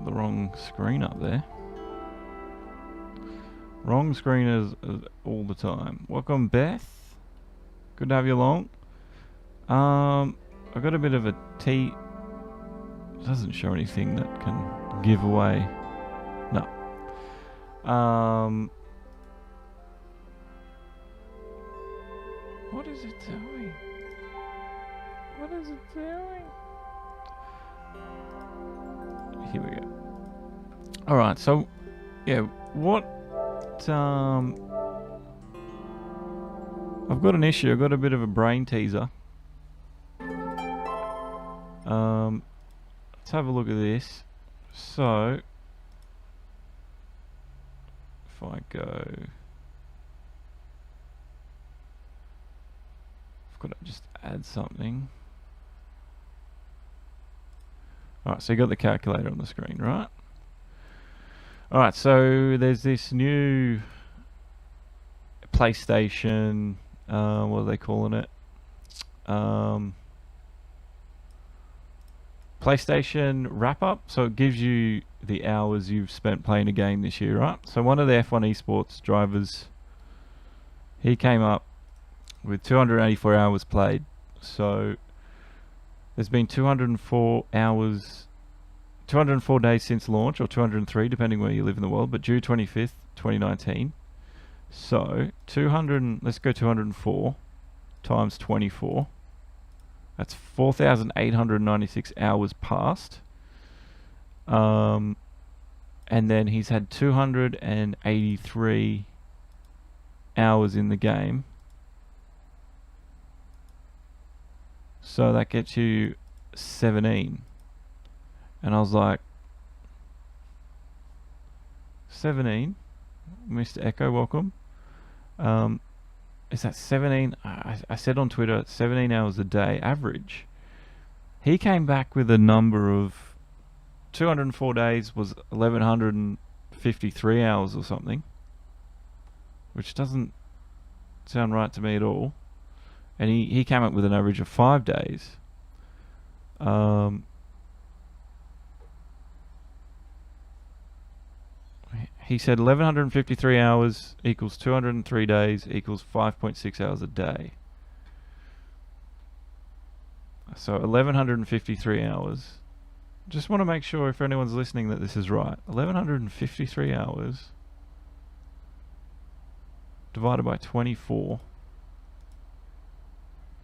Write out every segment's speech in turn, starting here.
the wrong screen up there. Wrong screen is all the time. Welcome, Beth. Good to have you along. I've got a bit of a T. It doesn't show anything that can give away. No. What is it doing? What is it doing? Here we go. Alright, so, yeah, what, I've got an issue, I've got a bit of a brain teaser. Let's have a look at this. So, if I go, I've got to just add something. Alright, so you got the calculator on the screen, right? Alright, so there's this new PlayStation, what are they calling it? PlayStation wrap-up. So it gives you the hours you've spent playing a game this year, right? So one of the F1 eSports drivers, he came up with 284 hours played. So there's been 204 hours, 204 days since launch, or 203 depending where you live in the world, but June 25th, 2019. So 200, let's go 204 times 24. That's 4,896 hours passed. And then he's had 283 hours in the game. So that gets you 17. And I was like, 17? Mr. Echo, welcome. Is that 17? I said on Twitter, 17 hours a day average. He came back with a number of 204 days was 1,153 hours or something, which doesn't sound right to me at all. And he came up with an average of 5 days. He said 1,153 hours equals 203 days equals 5.6 hours a day. So 1,153 hours. Just want to make sure if anyone's listening that this is right. 1,153 hours divided by 24.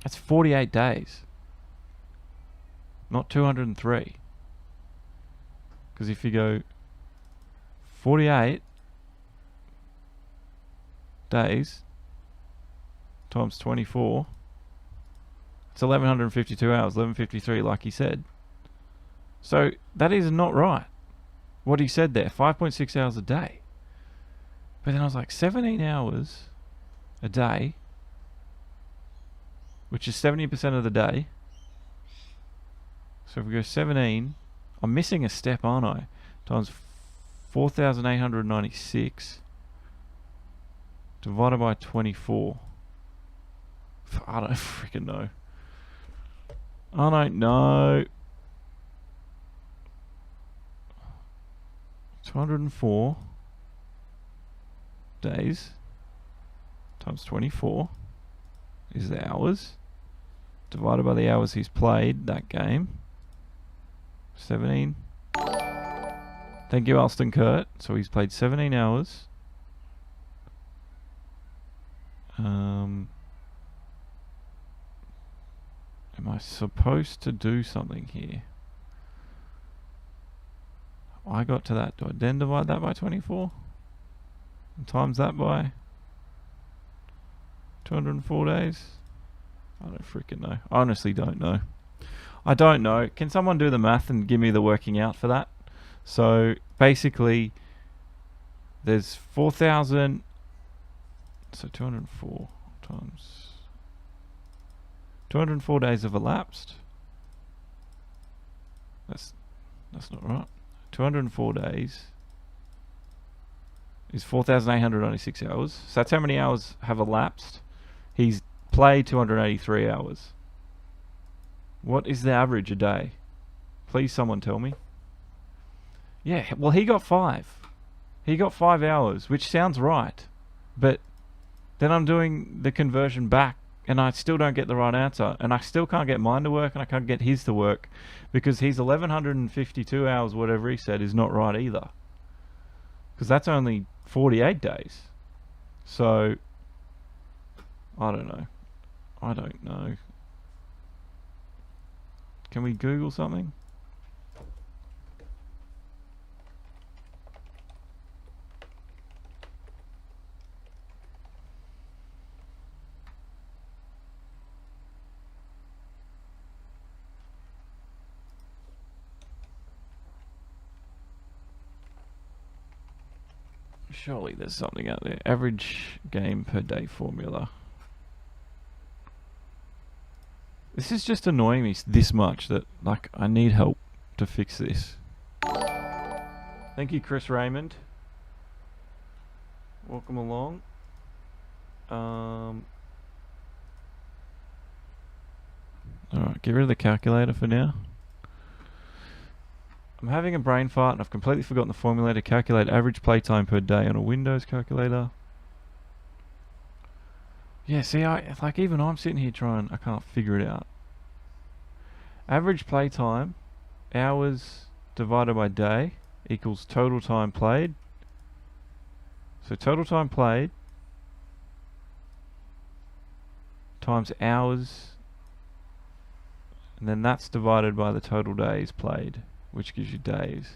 That's 48 days. Not 203. Because if you go 48 days times 24, it's 1,152 hours, 1,153 like he said. So that is not right, what he said there, 5.6 hours a day. But then I was like, 17 hours a day, which is 70% of the day. So if we go 17, I'm missing a step, aren't I? Times 4,896 divided by 24. I don't freaking know. I don't know. 204 days times 24 is the hours divided by the hours he's played that game. 17. Thank you, Alston Kurt. So he's played 17 hours. Am I supposed to do something here? I got to that. Do I then divide that by 24? And times that by 204 days? I don't freaking know. I honestly don't know. I don't know. Can someone do the math and give me the working out for that? So basically, there's 4,000. So 204 times 204 days have elapsed. That's not right. 204 days is 4,896 hours. So that's how many hours have elapsed. He's played 283 hours. What is the average a day? Please someone tell me. Yeah, well, he got 5. He got 5 hours, which sounds right. But then I'm doing the conversion back, and I still don't get the right answer. And I still can't get mine to work, and I can't get his to work, because his 1152 hours, whatever he said, is not right either. Because that's only 48 days. So, I don't know. I don't know. Can we Google something? Surely there's something out there. Average game per day formula. This is just annoying me this much that, like, I need help to fix this. Thank you, Chris Raymond. Welcome along. Alright, get rid of the calculator for now. I'm having a brain fart and I've completely forgotten the formula to calculate average playtime per day on a Windows calculator. Yeah, see, like even I'm sitting here trying, I can't figure it out. Average playtime, hours divided by day, equals total time played. So total time played times hours, and then that's divided by the total days played, which gives you days.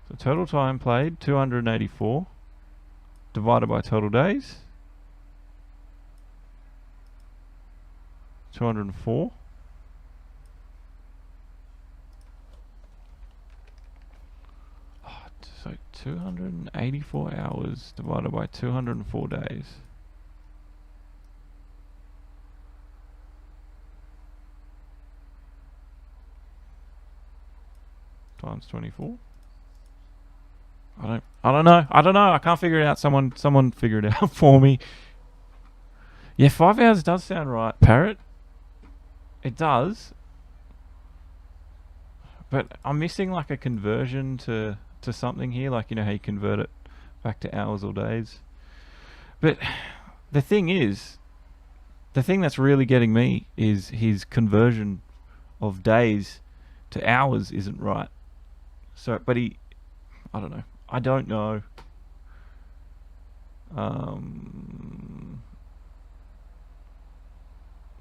So total time played, 284, divided by total days, 204. So 284 hours divided by 204 days. Times 24. I don't know. I can't figure it out. Someone figure it out for me. Yeah, 5 hours does sound right, Parrot. It does. But I'm missing like a conversion to something here, like, you know how you convert it back to hours or days. But the thing is, the thing that's really getting me is his conversion of days to hours isn't right. So, but I don't know. I don't know.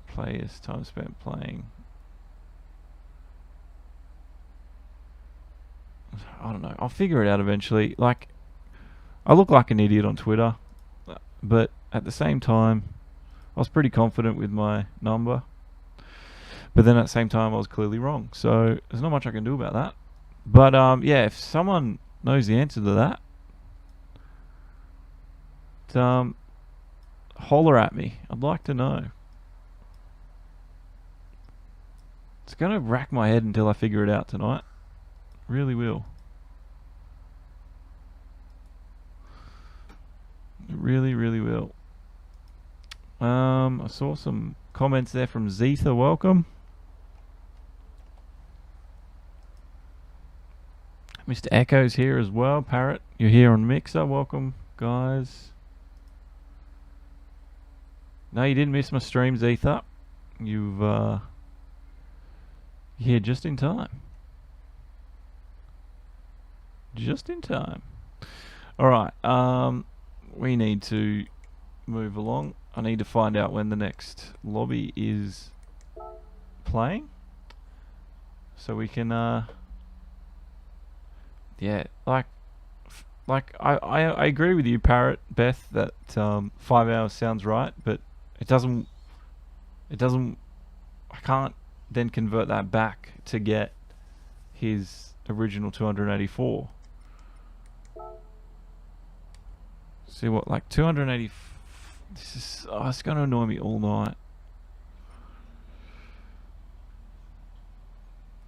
Players time spent playing. I don't know. I'll figure it out eventually. Like, I look like an idiot on Twitter, but at the same time, I was pretty confident with my number. But then at the same time, I was clearly wrong. So there's not much I can do about that. But yeah, if someone knows the answer to that, holler at me. I'd like to know. It's going to rack my head until I figure it out tonight. Really will. It really, really will. I saw some comments there from Zetha. Welcome. Mr. Echo's here as well. Parrot, you're here on Mixer. Welcome, guys. No, you didn't miss my stream, Zetha. You've here just in time. Just in time. Alright, we need to move along. I need to find out when the next lobby is playing, so we can yeah, like I agree with you, Parrot, Beth, that 5 hours sounds right, but it doesn't I can't then convert that back to get his original 284. See what, like 280. This is, oh, it's going to annoy me all night.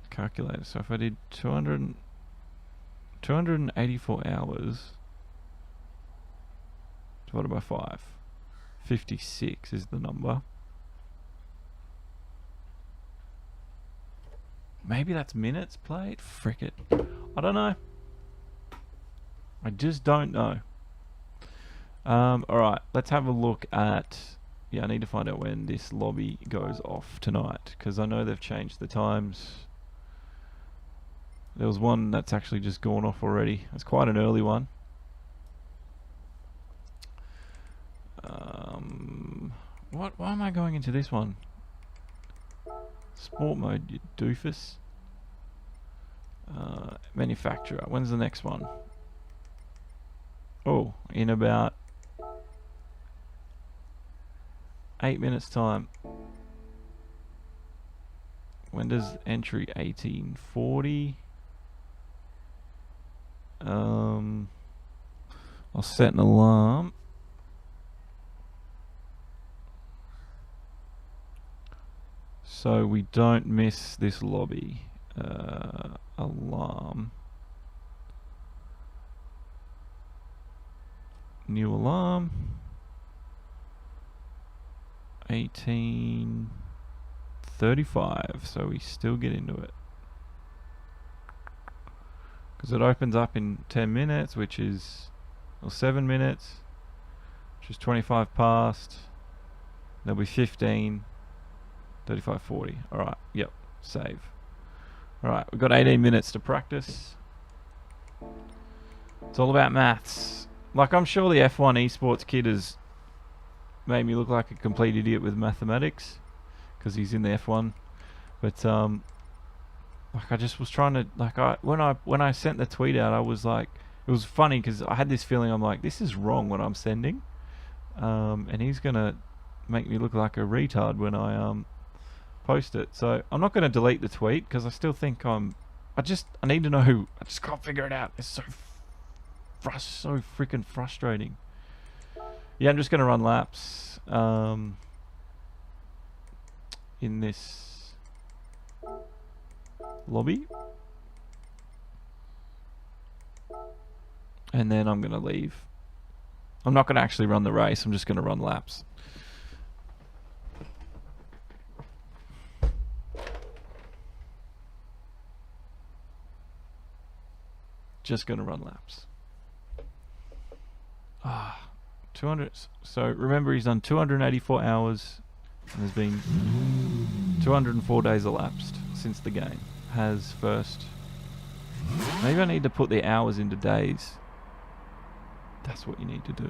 Calculator. So if I did 284 hours divided by 5, 56 is the number. Maybe that's minutes played? Frick it. I don't know. I just don't know. Alright, let's have a look at... Yeah, I need to find out when this lobby goes off tonight, because I know they've changed the times. There was one that's actually just gone off already. It's quite an early one. Why am I going into this one? Sport mode, you doofus. Manufacturer, when's the next one? Oh, in about 8 minutes time. When does entry 1840? I'll set an alarm. So we don't miss this lobby. Alarm. New alarm. 18:35. So we still get into it. Because it opens up in 10 minutes, which is... Or 7 minutes. Which is 25 past. There'll be 15. 35:40. Alright, yep. Save. Alright, we've got 18 minutes to practice. It's all about maths. Like, I'm sure the F1 eSports kid has made me look like a complete idiot with mathematics, because he's in the F1. But, like, I just was trying to, like, when I sent the tweet out, I was like, it was funny, because I had this feeling, I'm like, this is wrong what I'm sending. And he's gonna make me look like a retard when I, post it. So I'm not going to delete the tweet because I still think I need to know who. I just can't figure it out. It's so freaking frustrating. Yeah, I'm just going to run laps in this lobby, and then I'm going to leave. I'm not going to actually run the race. I'm just going to run laps. Just going to run laps. 200. So remember, he's done 284 hours, and there's been 204 days elapsed since the game has first. Maybe I need to put the hours into days. That's what you need to do.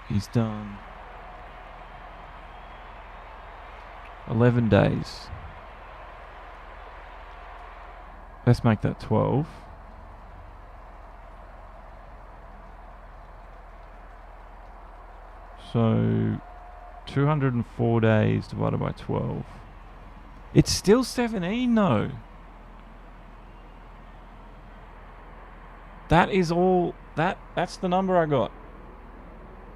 He's done 11 days. Let's make that 12. So 204 days divided by 12. It's still 17 though. That is all. That's the number I got.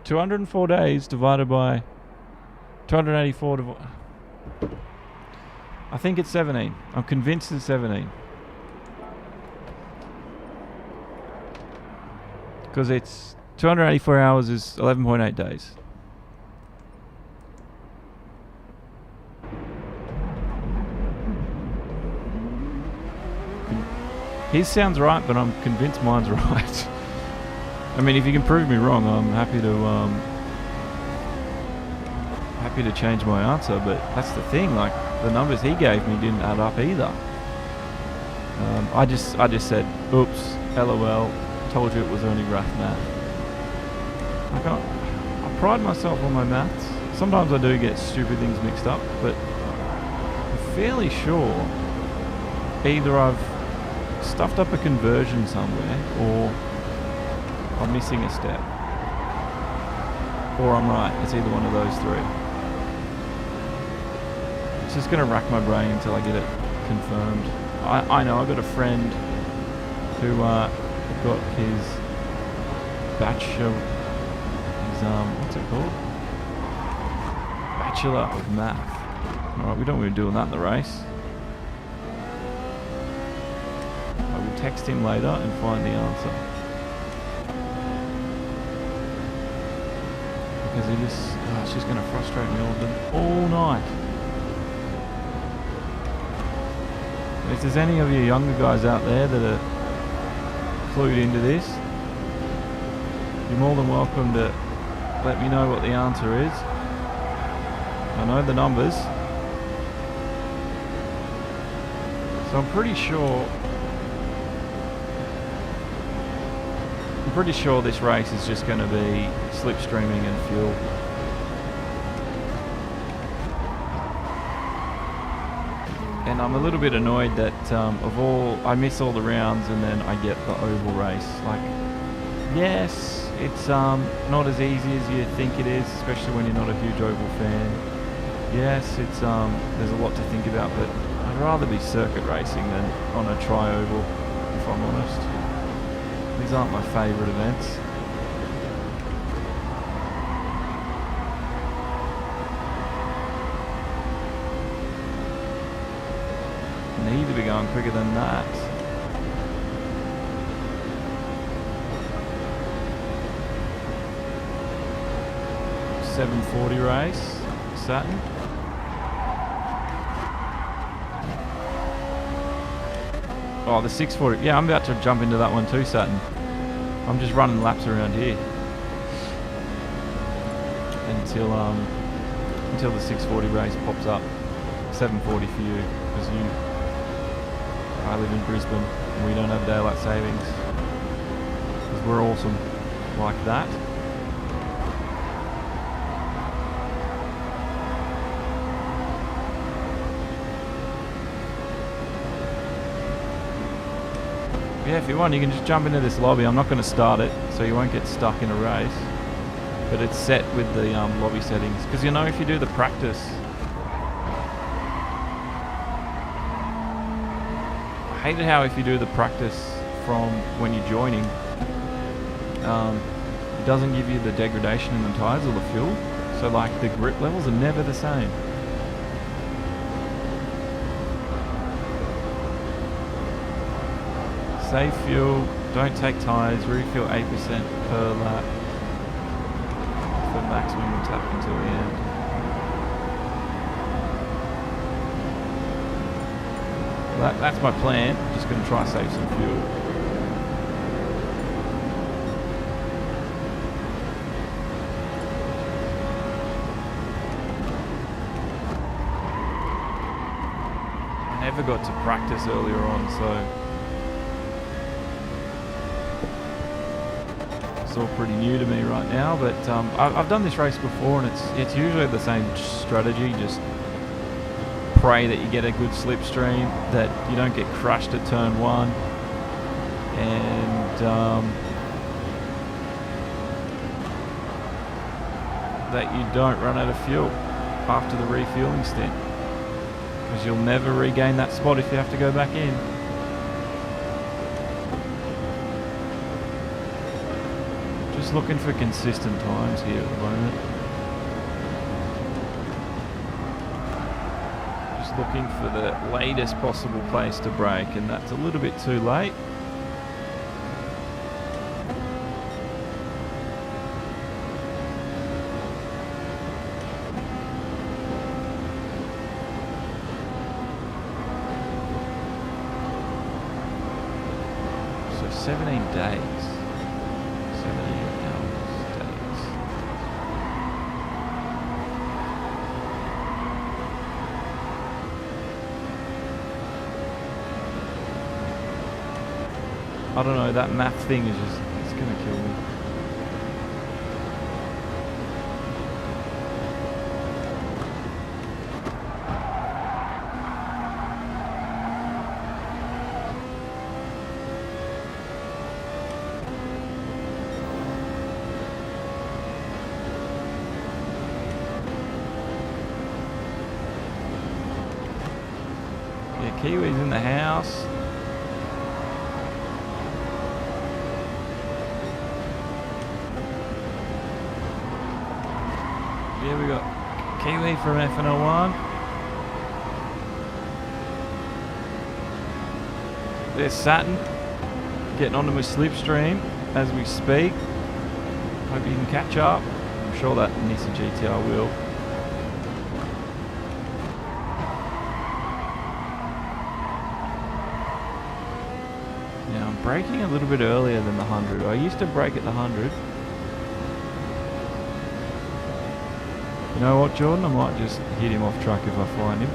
204 days divided by 284 I think it's 17. I'm convinced it's 17. Because it's 284 hours is 11.8 days. His sounds right, but I'm convinced mine's right. I mean, if you can prove me wrong, I'm happy to change my answer. But that's the thing, like the numbers he gave me didn't add up either. I just said, "Oops, LOL." Told you it was only rough math. I pride myself on my maths. Sometimes I do get stupid things mixed up, but I'm fairly sure either I've stuffed up a conversion somewhere, or I'm missing a step, or I'm right. It's either one of those three. It's just going to rack my brain until I get it confirmed. I know, I got a friend who got his bachelor, what's it called? Bachelor of Math. Alright, we don't want to be doing that in the race. I will text him later and find the answer. Because it's just going to frustrate me all night. If there's any of you younger guys out there that are clued into this, you're more than welcome to let me know what the answer is. I know the numbers. So I'm pretty sure this race is just going to be slipstreaming and fuel. And I'm a little bit annoyed that I miss all the rounds and then I get the oval race. Like, yes, it's not as easy as you think it is, especially when you're not a huge oval fan. Yes, it's there's a lot to think about, but I'd rather be circuit racing than on a tri-oval, if I'm honest. These aren't my favourite events. Need to be going quicker than that. .740 race, Saturn. Oh, the 640. Yeah, I'm about to jump into that one too, Saturn. I'm just running laps around here until the 640 race pops up. 740 for you, because I live in Brisbane and we don't have daylight savings, because we're awesome like that. Yeah, if you want, you can just jump into this lobby. I'm not going to start it, so you won't get stuck in a race. But it's set with the lobby settings. Because you know, if you do the practice, I hate it how if you do the practice from when you're joining, it doesn't give you the degradation in the tyres or the fuel. So like the grip levels are never the same. Save fuel, don't take tyres, refuel 8% per lap for maximum attack until the end. That's my plan, just going to try to save some fuel. I never got to practice earlier on, so it's all pretty new to me right now, but I've done this race before, and it's usually the same strategy. Just pray that you get a good slipstream, that you don't get crushed at turn one, and that you don't run out of fuel after the refueling stint, because you'll never regain that spot if you have to go back in. Just looking for consistent times here at the moment. Just looking for the latest possible place to brake, and that's a little bit too late. So 17 days. 17 hours, days. I don't know, that math thing is just, it's gonna kill me. Kiwi's in the house. Yeah, we got Kiwi from FNL1. There's Saturn getting onto my slipstream as we speak. Hope you can catch up. I'm sure that Nissan GTR will. Now I'm braking a little bit earlier than the 100. I used to brake at the 100. You know what, Jordan? I might just hit him off track if I find him.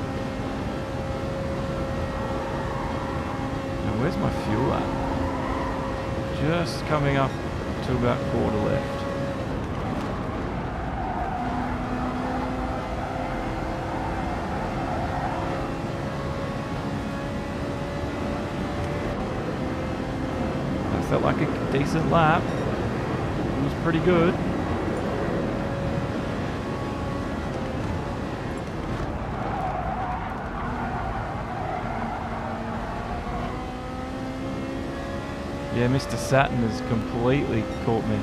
Now where's my fuel at? Just coming up to about quarter left. That felt like a decent lap. It was pretty good. Yeah, Mr. Saturn has completely caught me.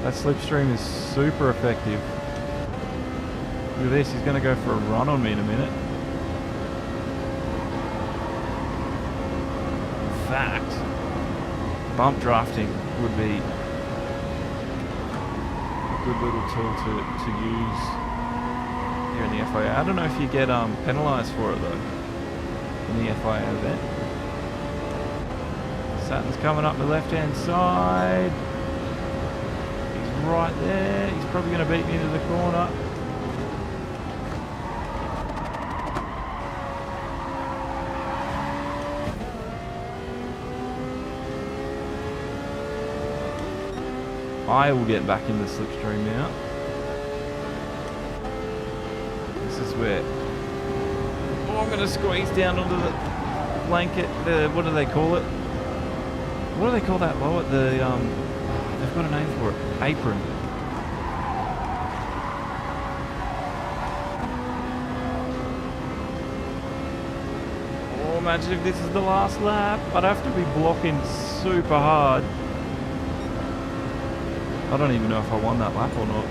That slipstream is super effective. Look at this, he's going to go for a run on me in a minute. In fact, bump drafting would be a good little tool to use here in the FIA. I don't know if you get penalised for it though, in the FIA event. Saturn's coming up the left-hand side. He's right there. He's probably going to beat me into the corner. I will get back in the slipstream now. This is where... Oh, I'm going to squeeze down onto the blanket. What do they call it? What do they call that lower? They've got a name for it. Apron. Oh, imagine if this is the last lap. I'd have to be blocking super hard. I don't even know if I won that lap or not.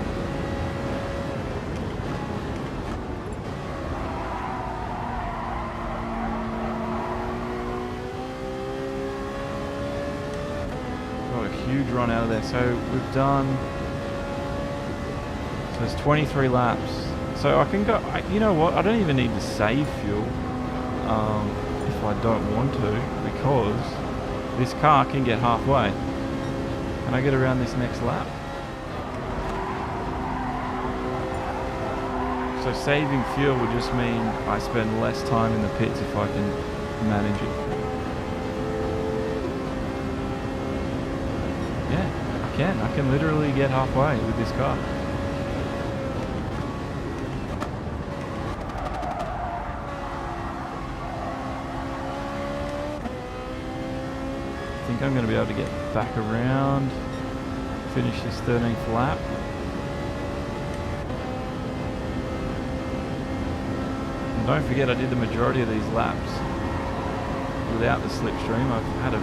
Huge run out of there. So we've done, so there's 23 laps, so I can go, you know what, I don't even need to save fuel if I don't want to, because this car can get halfway. Can I get around this next lap? So saving fuel would just mean I spend less time in the pits if I can manage it. I can literally get halfway with this car. I think I'm going to be able to get back around, finish this 13th lap. And don't forget, I did the majority of these laps without the slipstream. I've had a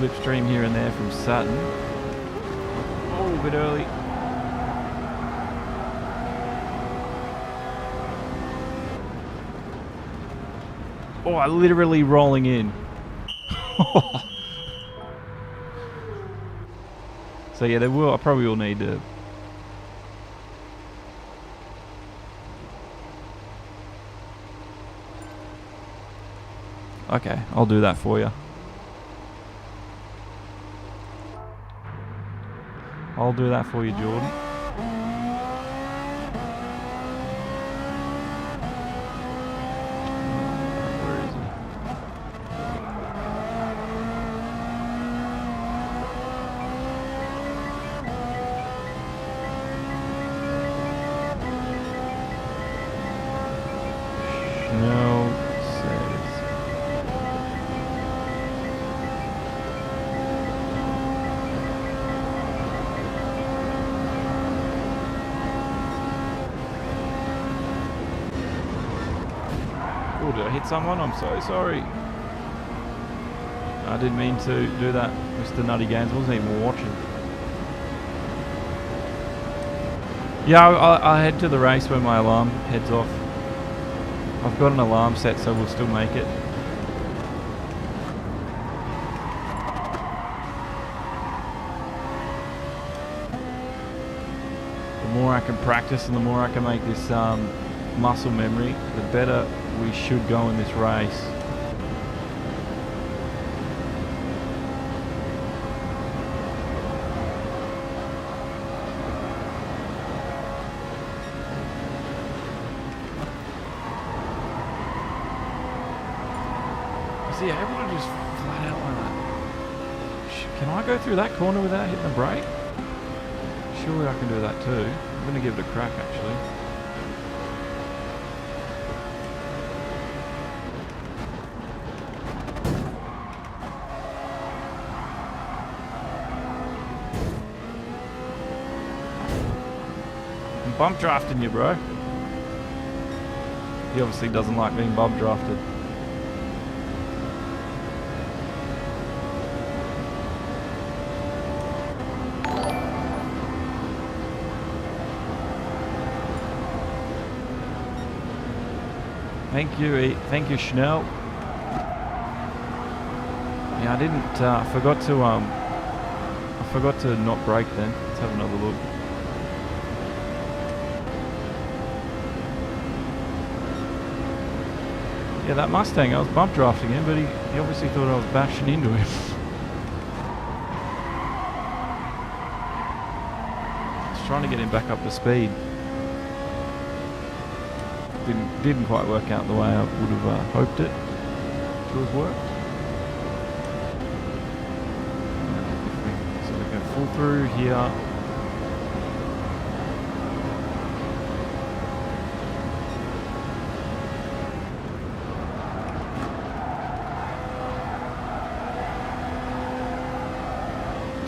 slipstream here and there from Saturn. Oh, a bit early. Oh, I'm literally rolling in. So yeah, I probably will need to. Okay, I'll do that for you. I'll do that for you, Jordan. Where is he? Schnell says. Oh, did I hit someone? I'm so sorry. I didn't mean to do that, Mr. Nutty Games. I wasn't even watching. Yeah, I'll head to the race when my alarm heads off. I've got an alarm set, so we'll still make it. The more I can practice and the more I can make this muscle memory, the better we should go in this race. Is he able to just flat out like that? Can I go through that corner without hitting the brake? Surely I can do that too. I'm going to give it a crack actually. I'm bump drafting you, bro. He obviously doesn't like being bump drafted. Thank you, Schnell. Yeah, I forgot to not brake then. Let's have another look. Yeah, that Mustang, I was bump drafting him, but he obviously thought I was bashing into him. I was trying to get him back up to speed. Didn't quite work out the way I would have hoped it to have worked. So we go full through here.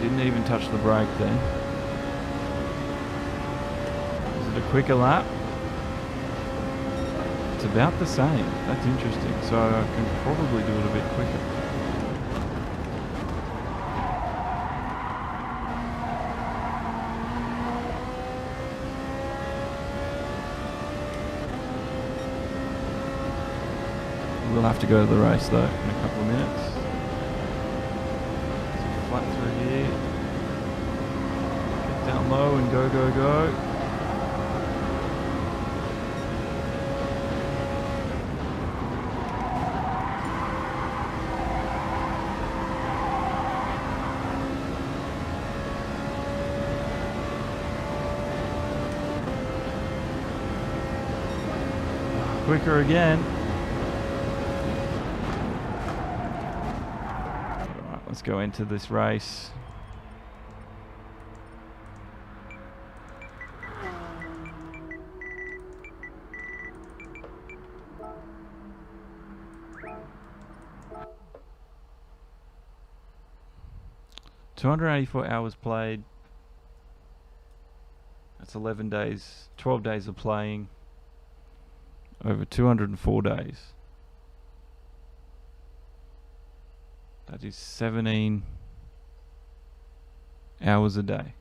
Didn't even touch the brake then. Is it a quicker lap? It's about the same. That's interesting. So I can probably do it a bit quicker. We'll have to go to the race though in a couple of minutes. So flat through here. Get down low and go, go, go. Quicker again. Alright, let's go into this race. $284 played. That's 11 days, 12 days of playing. Over 204 days. That is 17 hours a day.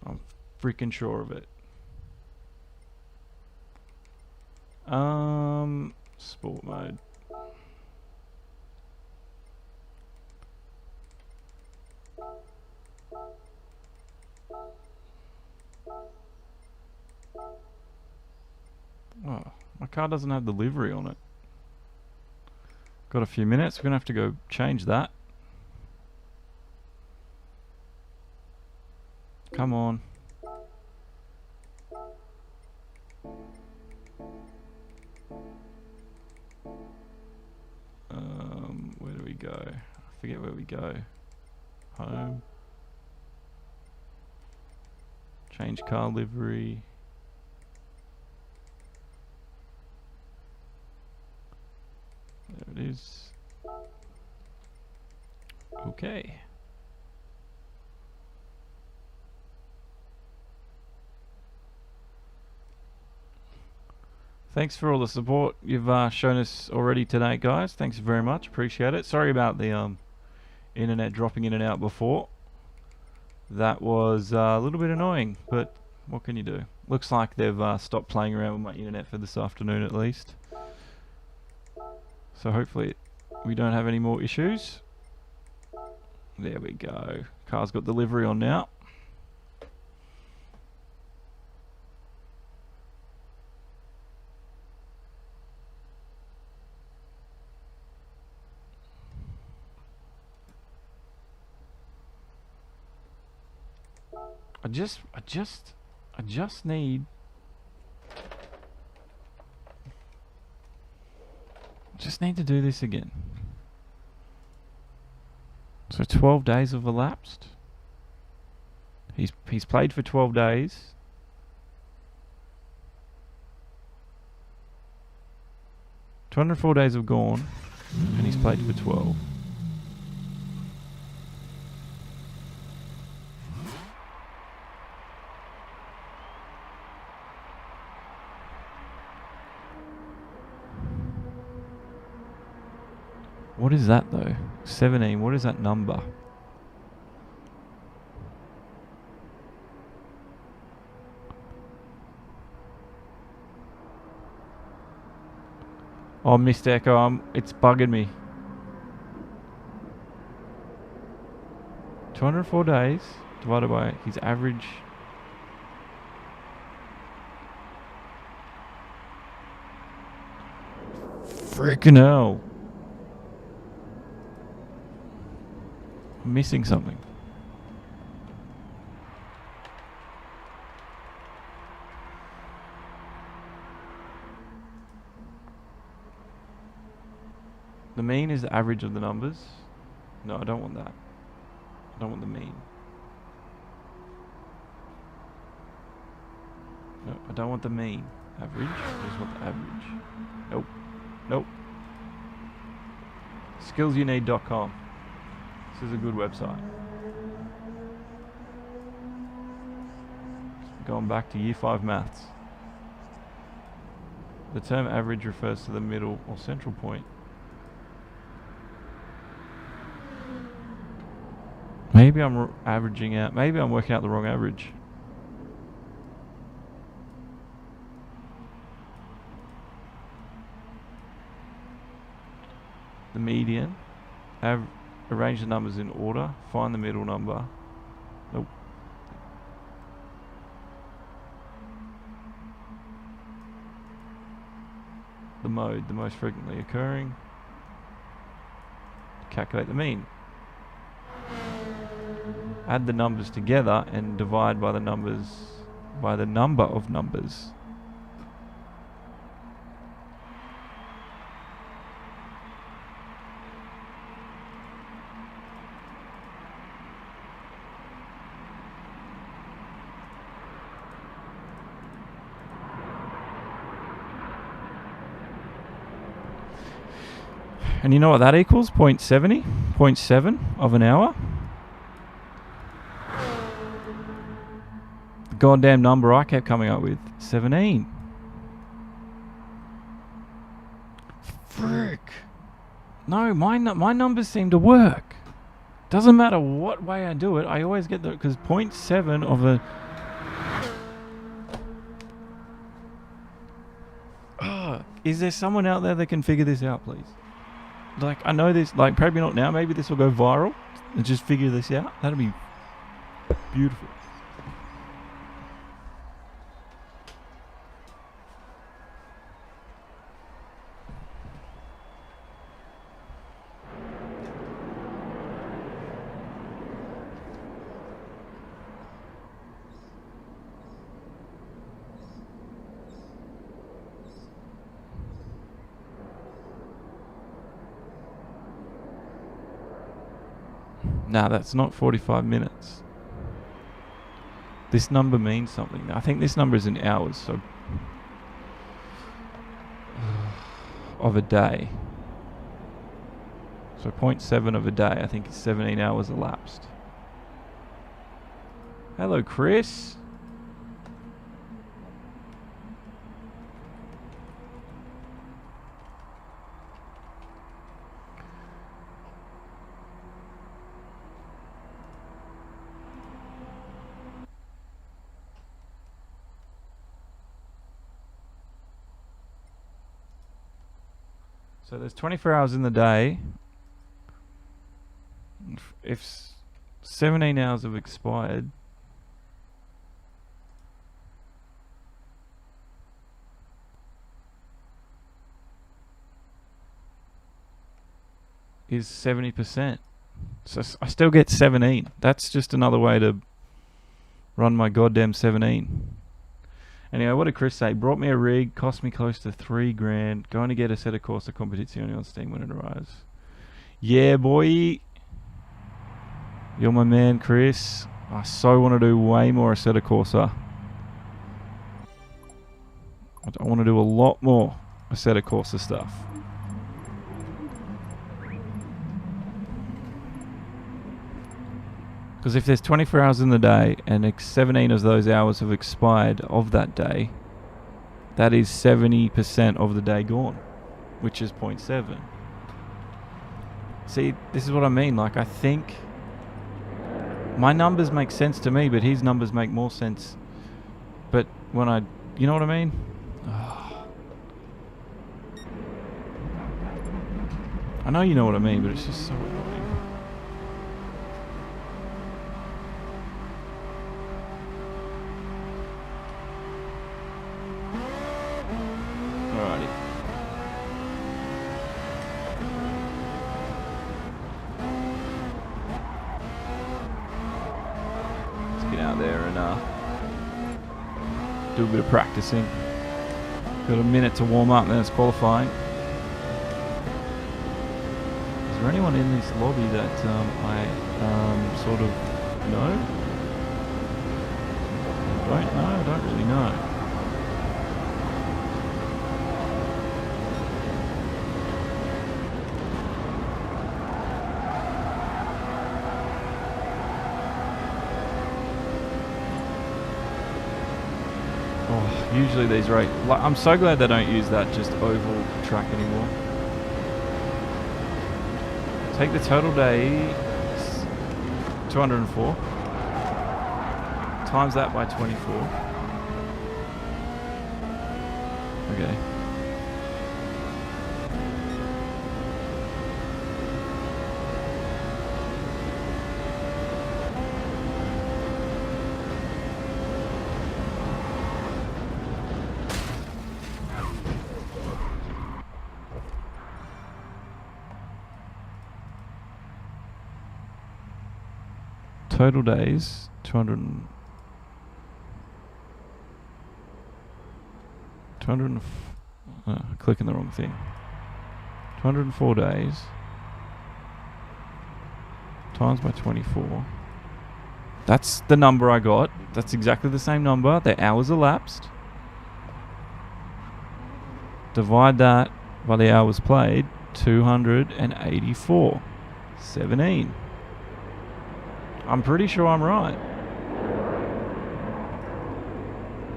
I'm freaking sure of it. Sport mode. Oh, my car doesn't have the livery on it. Got a few minutes. We're going to have to go change that. Come on. Where do we go? I forget where we go. Home. Change car livery. There it is. Okay. Thanks for all the support you've shown us already today, guys. Thanks very much. Appreciate it. Sorry about the internet dropping in and out before. That was a little bit annoying, but what can you do? Looks like they've stopped playing around with my internet for this afternoon at least. So hopefully we don't have any more issues. There we go. Car's got delivery on now. I just need to do this again. So 12 days have elapsed. He's played for 12 days. "204 days have gone, and he's played for 12. What is that though? 17, what is that number? Oh, Mr. Echo, it's bugging me. 204 days divided by his average. Freaking hell. I'm missing something. The mean is the average of the numbers. No, I don't want that. I don't want the mean. No, I don't want the mean. Average. I just want the average. Nope. Nope. Skillsyouneed.com. This is a good website. Going back to year 5 maths. The term average refers to the middle or central point. Maybe I'm averaging out. Maybe I'm working out the wrong average. The median. Arrange the numbers in order. Find the middle number. Nope. The mode, the most frequently occurring. Calculate the mean. Add the numbers together and divide by the number of numbers. And you know what that equals? 0.70? 0.7 of an hour? The goddamn number I kept coming up with. 17. Frick. No, my numbers seem to work. Doesn't matter what way I do it, I always get the... Because 0.7 of a... Is there someone out there that can figure this out, please? Like, I know this, like, probably not now. Maybe this will go viral and just figure this out. That'd be beautiful. Nah, that's not 45 minutes. This number means something. I think this number is in hours, so... of a day. So 0.7 of a day, I think is 17 hours elapsed. Hello, Chris. So there's 24 hours in the day. If 17 hours have expired, is 70%. So I still get 17. That's just another way to run my goddamn 17. Anyway, what did Chris say? Brought me a rig, cost me close to $3,000. Going to get a set of Corsa Competizione on Steam when it arrives. Yeah, boy. You're my man, Chris. I so want to do way more Assetto Corsa. I want to do a lot more Assetto Corsa stuff. Because if there's 24 hours in the day and 17 of those hours have expired of that day, that is 70% of the day gone, which is 0.7. See, this is what I mean. Like, I think my numbers make sense to me, but his numbers make more sense. But when you know what I mean? Oh. I know you know what I mean, but it's just so annoying. Do a bit of practicing. Got a minute to warm up, and then it's qualifying. Is there anyone in this lobby that I sort of know? I don't really know. Usually these race, like, I'm so glad they don't use that just oval track anymore. Take the total day, 204. Times that by 24. Okay. Total days, 200. Clicking the wrong thing. 204 days times by 24. That's the number I got. That's exactly the same number. The hours elapsed. Divide that by the hours played. 284. 17. I'm pretty sure I'm right.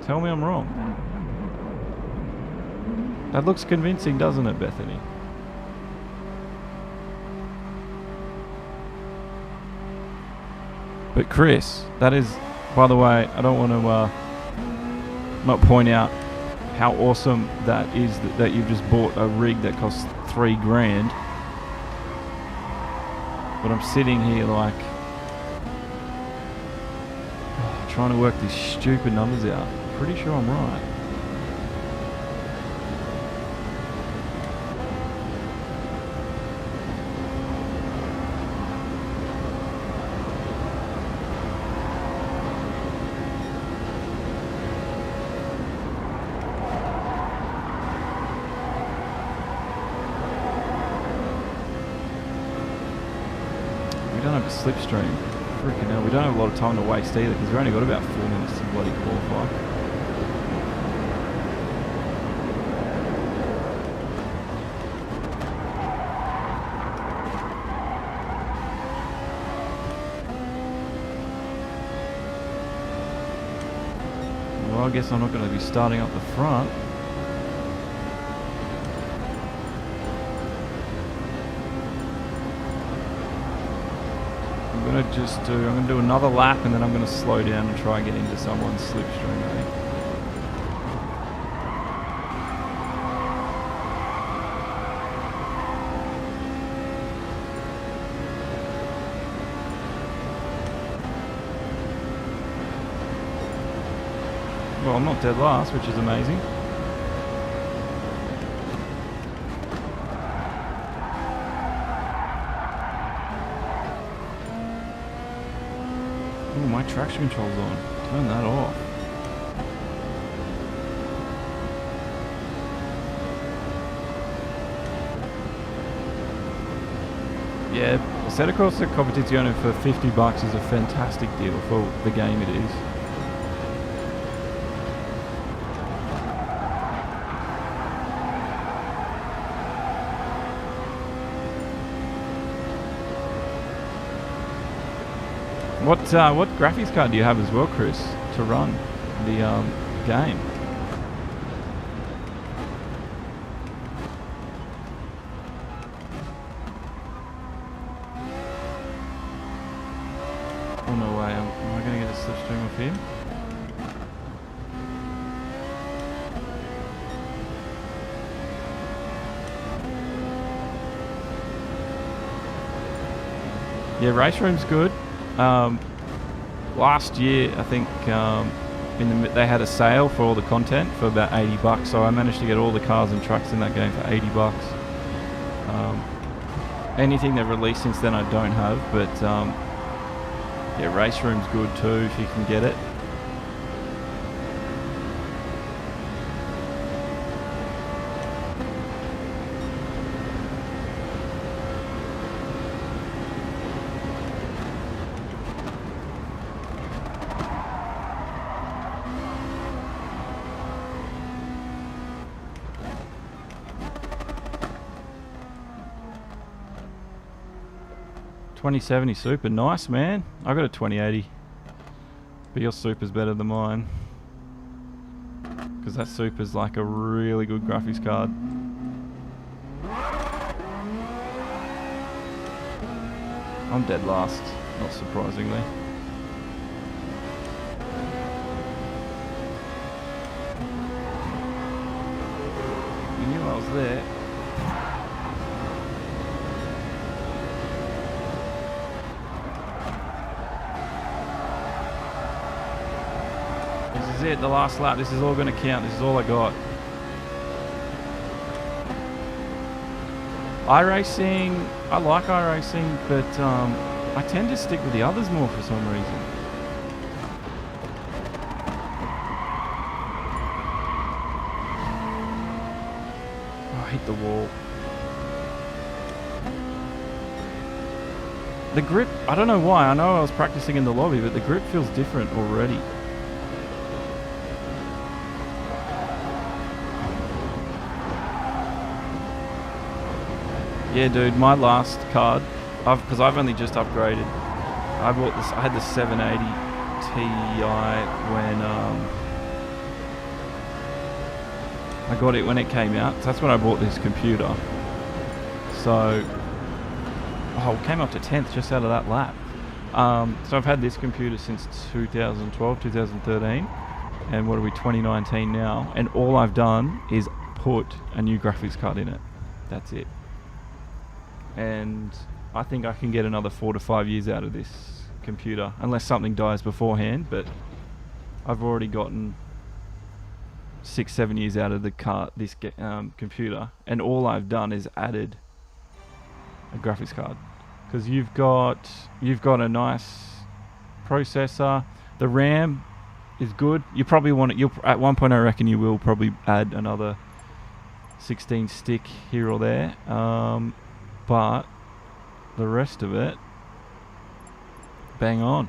Tell me I'm wrong. That looks convincing, doesn't it, Bethany? But Chris, that is, by the way, I don't want to not point out how awesome that is that you've just bought a rig that costs $3,000. But I'm sitting here like, trying to work these stupid numbers out. Pretty sure I'm right. We don't have a slipstream. Freaking hell, we don't have a lot of time to waste either, because we've only got about 4 minutes to bloody qualify. Well, I guess I'm not going to be starting up the front. I'm going to do another lap, and then I'm going to slow down and try and get into someone's slipstream, I think. Well, I'm not dead last, which is amazing. Oh, my traction control's on. Turn that off. Yeah, set across the competizione for $50 is a fantastic deal for the game it is. What graphics card do you have as well, Chris, to run the game? Oh no way! Am I going to get a slipstream off him? Yeah, race room's good. Last year, I think they had a sale for all the content for about $80, so I managed to get all the cars and trucks in that game for $80. Anything they've released since then I don't have, but yeah, race room's good too if you can get it. $2070 Super, nice man. I got a 2080, but your Super's better than mine because that Super's like a really good graphics card. I'm dead last, not surprisingly. You knew I was there. This is it, the last lap. This is all going to count. This is all I got. iRacing, I like iRacing, but I tend to stick with the others more for some reason. Oh, I hit the wall. The grip, I don't know why. I know I was practicing in the lobby, but the grip feels different already. Yeah, dude, my last card, because I've only just upgraded. I bought this. I had the 780 Ti when I got it when it came out. So that's when I bought this computer. So, oh, it came up to 10th just out of that lap. So I've had this computer since 2012, 2013, and what are we, 2019 now? And all I've done is put a new graphics card in it. That's it. And I think I can get another 4 to 5 years out of this computer, unless something dies beforehand. But I've already gotten 6-7 years out of this computer, and all I've done is added a graphics card, because you've got a nice processor. The RAM is good. You probably want it. At one point I reckon you will probably add another 16 stick here or there. But the rest of it, bang on.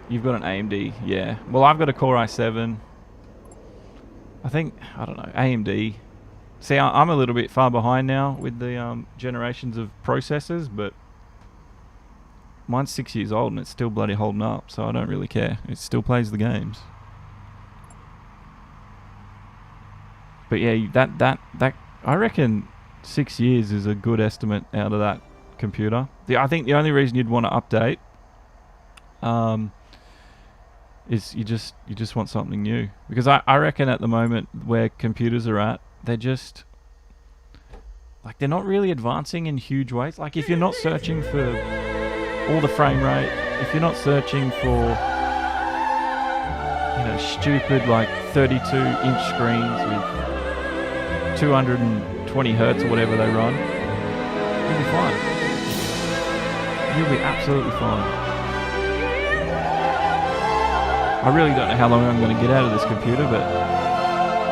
You've got an AMD, yeah. Well, I've got a Core i7. I think, I don't know, AMD. See, I'm a little bit far behind now with the generations of processors, but mine's 6 years old and it's still bloody holding up, so I don't really care. It still plays the games. But yeah, that I reckon 6 years is a good estimate out of that computer. I think the only reason you'd want to update is you just want something new, because I reckon at the moment where computers are at, they're just like, they're not really advancing in huge ways. Like, if you're not searching for all the frame rate, if you're not searching for stupid like 32-inch screens with 220 hertz or whatever they run, you'll be fine. You'll be absolutely fine. I really don't know how long I'm going to get out of this computer, but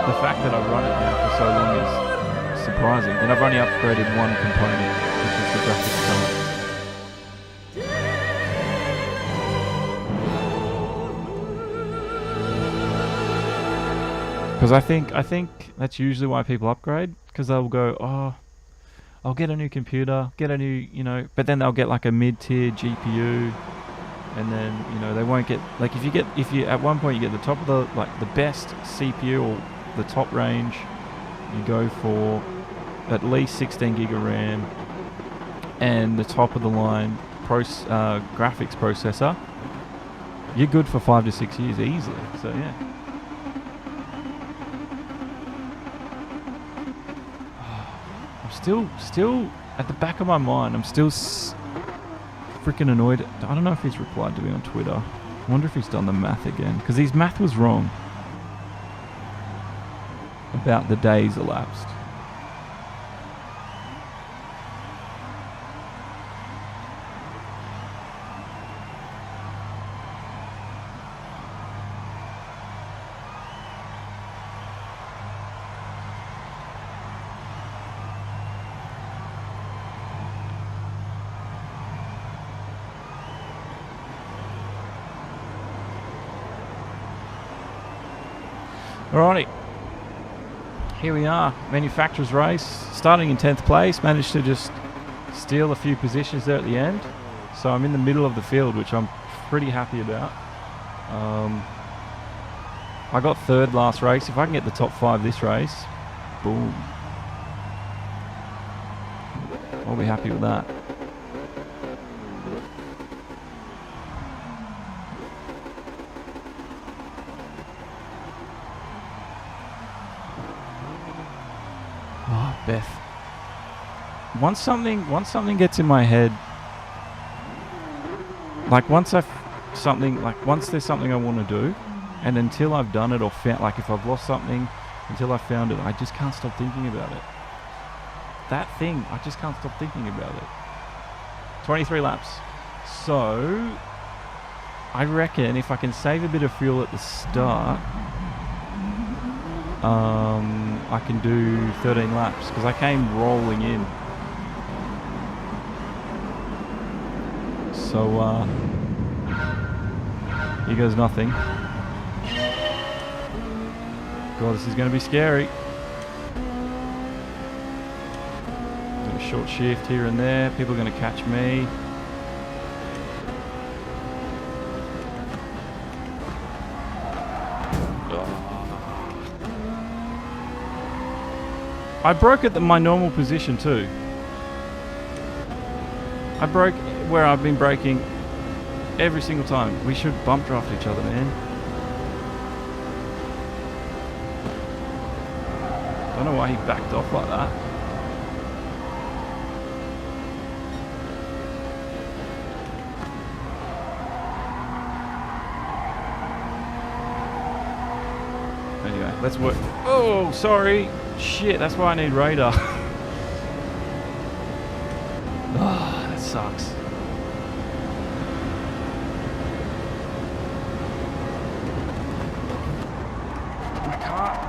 the fact that I've run it now for so long is surprising. And I've only upgraded one component, which is the graphics card. Because I think that's usually why people upgrade, because they'll go, oh, I'll get a new computer, get a new, but then they'll get like a mid-tier GPU, and then, they won't get, like if you, at one point you get the top of the best CPU or the top range, you go for at least 16 gig of RAM, and the top of the line graphics processor, you're good for 5 to 6 years easily, so yeah. Still at the back of my mind, I'm still freaking annoyed. I don't know if he's replied to me on Twitter. I wonder if he's done the math again, because his math was wrong about the days elapsed. Alrighty, here we are, manufacturer's race, starting in 10th place, managed to just steal a few positions there at the end, so I'm in the middle of the field, which I'm pretty happy about. I got third last race. If I can get the top 5 this race, boom, I'll be happy with that. Beth. Once something gets in my head, like once there's something I want to do, and until I've done it or found, like if I've lost something, until I've found it, I just can't stop thinking about it. That thing, I just can't stop thinking about it. 23 laps. So, I reckon if I can save a bit of fuel at the start, I can do 13 laps, because I came rolling in. So, here goes nothing. God, this is going to be scary. A short shift here and there. People are going to catch me. I broke at my normal position too. I broke where I've been braking every single time. We should bump draft each other, man. Don't know why he backed off like that. Anyway, let's work. Oh, sorry. Shit, that's why I need radar. Oh, that sucks. I can't.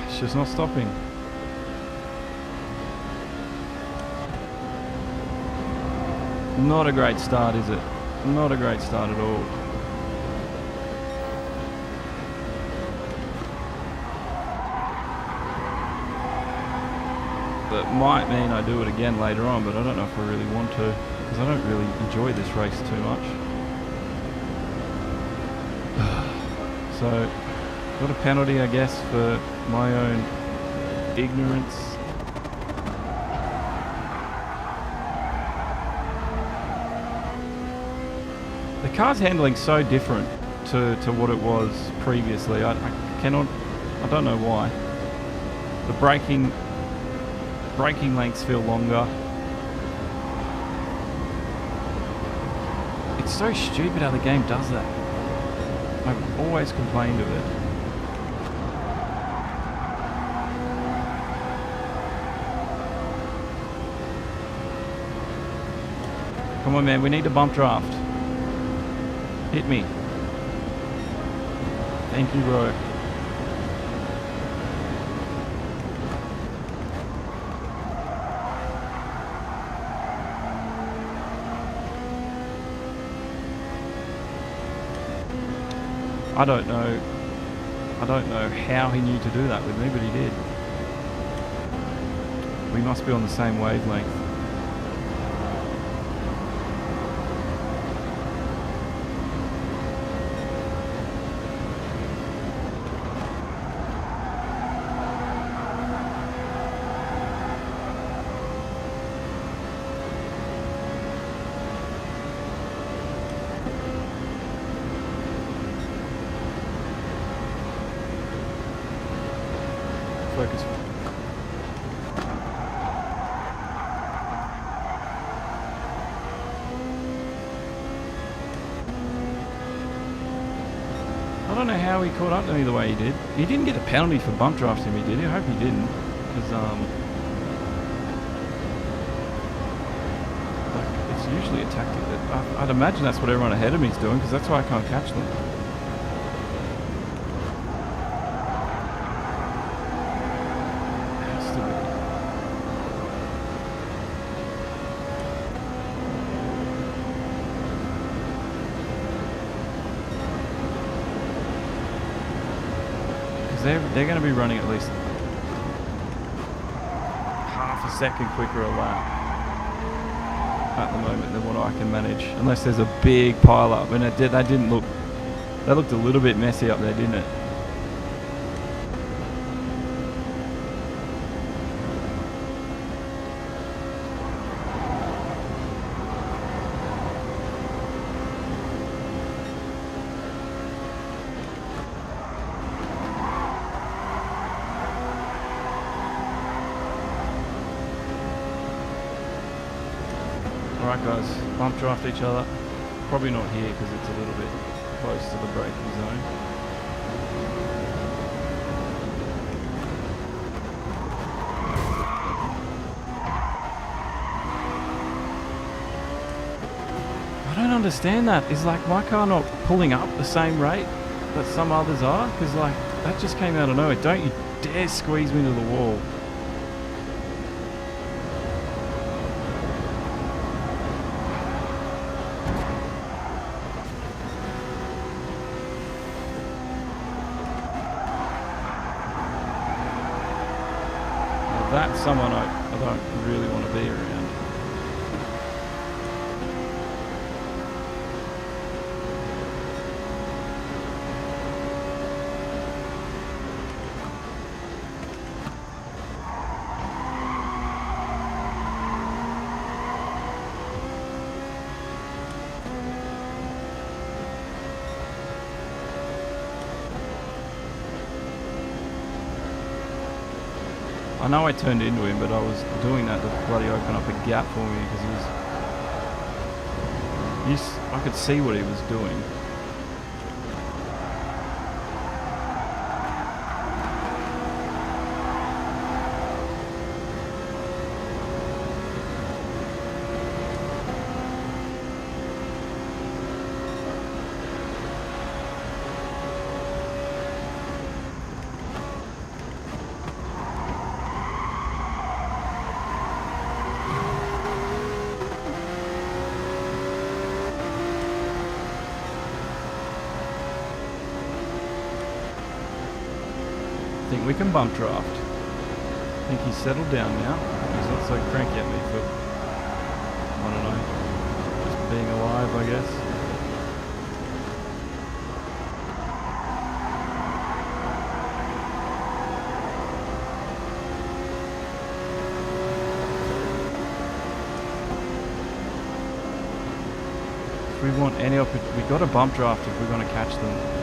It's just not stopping. Not a great start, is it? Not a great start at all. That might mean I do it again later on, but I don't know if I really want to, because I don't really enjoy this race too much. So, got a penalty, I guess, for my own ignorance. The car's handling so different to what it was previously. I don't know why. The braking lengths feel longer. It's so stupid how the game does that. I've always complained of it. Come on, man, we need a bump draft. Hit me. Thank you, bro. I don't know how he knew to do that with me, but he did. We must be on the same wavelength. Focus. I don't know how he caught up to me the way he did. He didn't get a penalty for bump drafting me, did he? I hope he didn't, because like, it's usually a tactic that I'd imagine that's what everyone ahead of me is doing, because that's why I can't catch them. They're going to be running at least half a second quicker a lap at the moment than what I can manage, unless there's a big pile up. And that looked a little bit messy up there, didn't it? Alright guys, bump draft each other. Probably not here because it's a little bit close to the braking zone. I don't understand that. Is like my car not pulling up the same rate that some others are? Because like that just came out of nowhere. Don't you dare squeeze me to the wall. That's someone I don't really want to be around. I know I turned into him, but I was doing that to bloody open up a gap for me because I could see what he was doing. I think we can bump draft. I think he's settled down now. He's not so cranky at me for, I don't know, just being alive, I guess. If we want any opportunity, we've got to bump draft if we're going to catch them.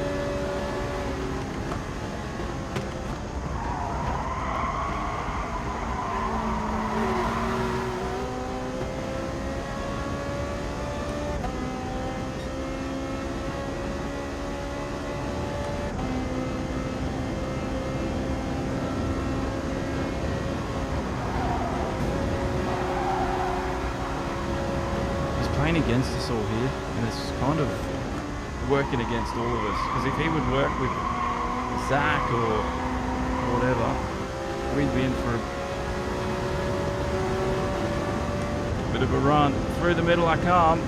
playing against us all here, and it's kind of working against all of us. Because if he would work with Zach or whatever, we'd be in for a bit of a run. Through the middle I come.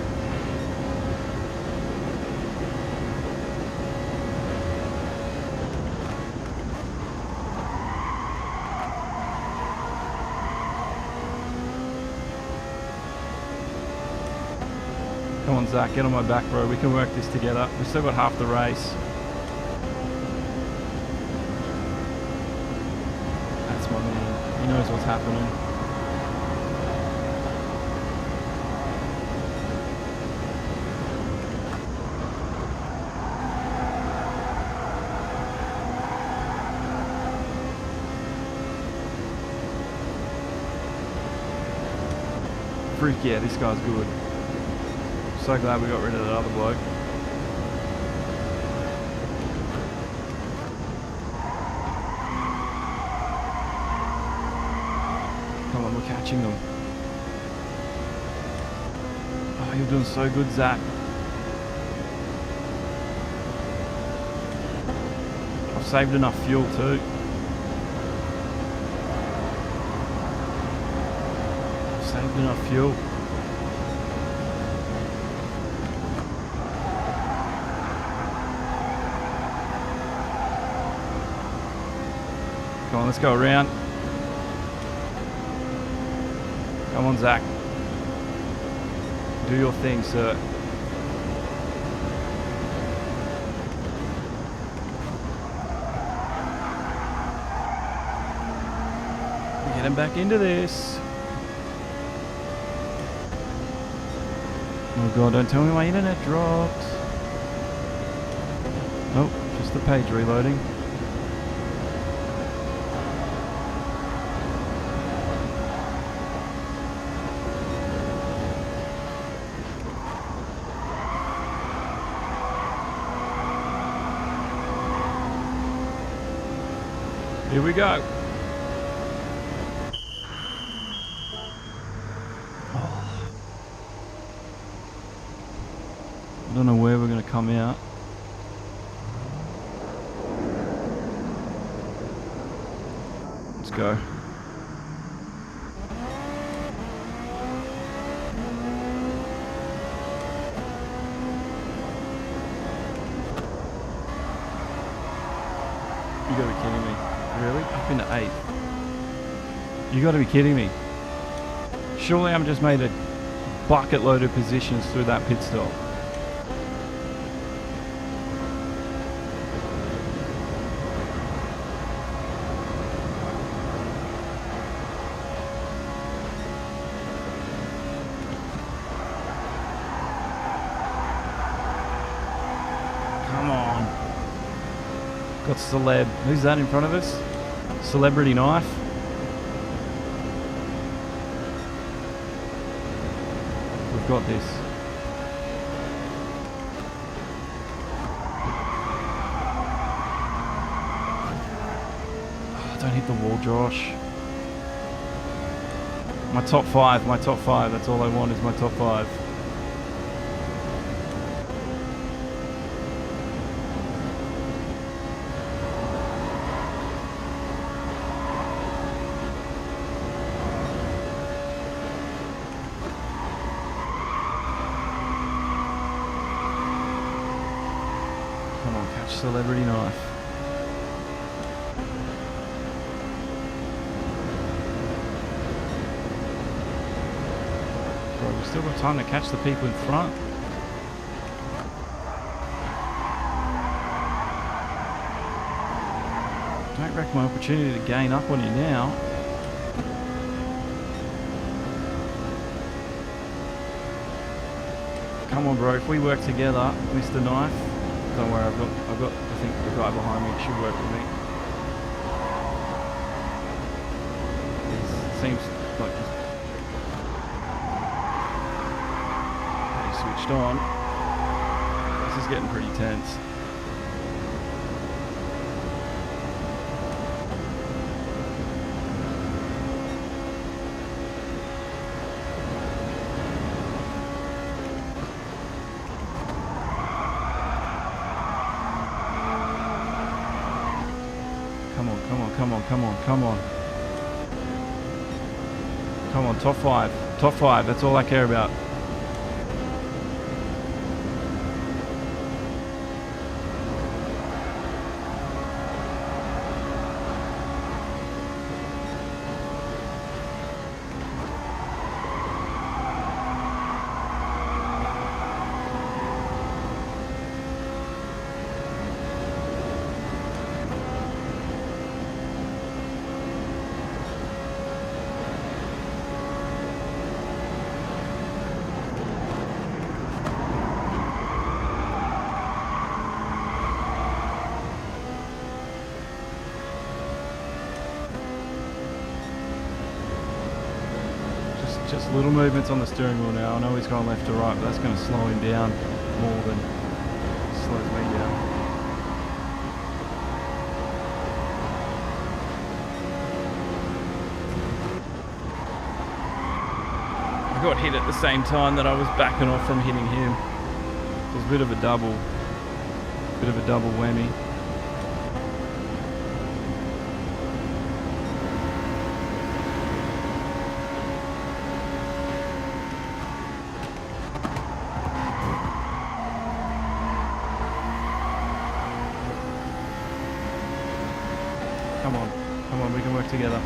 Come on, Zach, get on my back, bro. We can work this together. We've still got half the race. That's my man. He knows what's happening. Freak yeah, this guy's good. So glad we got rid of that other bloke. Come on, we're catching them. Oh, you're doing so good, Zach. I've saved enough fuel too. I've saved enough fuel. Come on, let's go around. Come on, Zach. Do your thing, sir. Get him back into this. Oh god, don't tell me my internet dropped. Oh, just the page reloading. Here we go. Oh. I don't know where we're going to come out. Let's go. You gotta be kidding me. Really? Up into 8th. You gotta be kidding me. Surely I'm just made a bucket load of positions through that pit stop. Come on. Got Celeb. Who's that in front of us? Celebrity Knife. We've got this. Oh, don't hit the wall, Josh. My top 5, my top 5. That's all I want is my top 5. Celebrity Knife. Bro, we've still got time to catch the people in front. Don't wreck my opportunity to gain up on you now. Come on, bro, if we work together, Mr. Knife. Don't worry, I've got, I think the guy behind me should work with me. It seems like he's switched on. This is getting pretty tense. come on, come on, come on. Come on, top 5. Top 5, that's all I care about. Just little movements on the steering wheel now. I know he's gone left to right, but that's going to slow him down more than it slows me down. I got hit at the same time that I was backing off from hitting him. It was a bit of a double whammy. Come on, we can work together.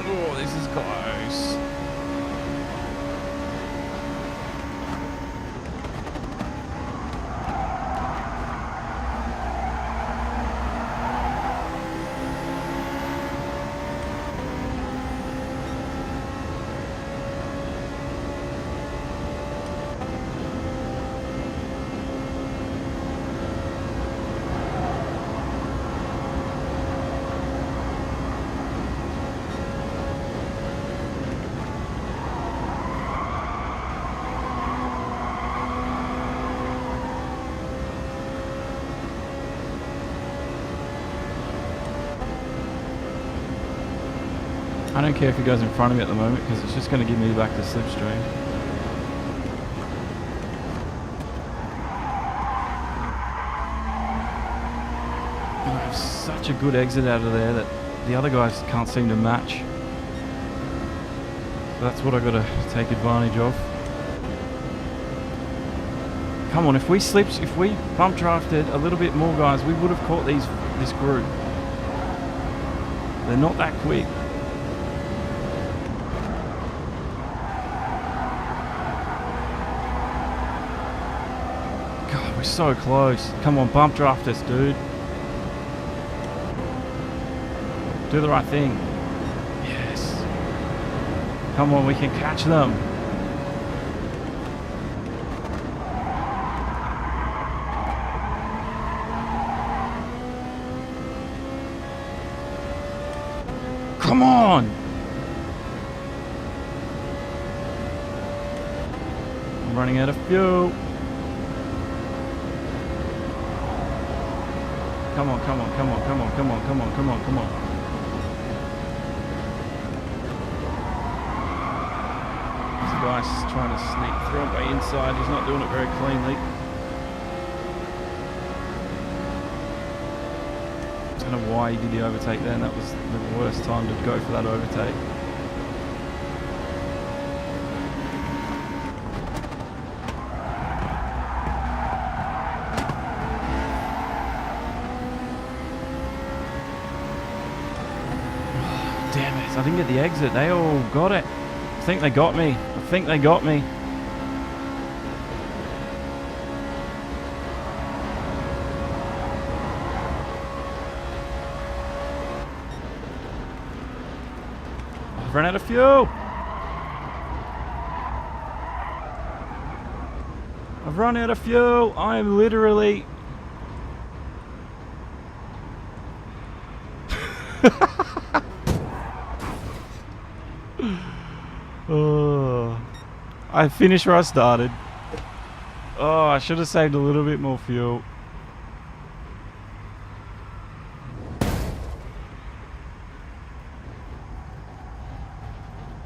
Oh, this is close. I don't care if he goes in front of me at the moment because it's just going to give me back the slipstream. And I have such a good exit out of there that the other guys can't seem to match. So that's what I've got to take advantage of. Come on, if we bump drafted a little bit more, guys, we would have caught this group. They're not that quick. God, we're so close. Come on, bump draft us, dude. Do the right thing. Yes. Come on, we can catch them. Come on! I'm running out of fuel. Come on, come on, come on, come on, come on, come on, come on, come on. This guy's trying to sneak through my inside. He's not doing it very cleanly. I don't know why he did the overtake then. That was the worst time to go for that overtake. Damn it, I didn't get the exit. They all got it. I think they got me. I think they got me. I've run out of fuel. I've run out of fuel. I am literally... I finished where I started. Oh, I should have saved a little bit more fuel.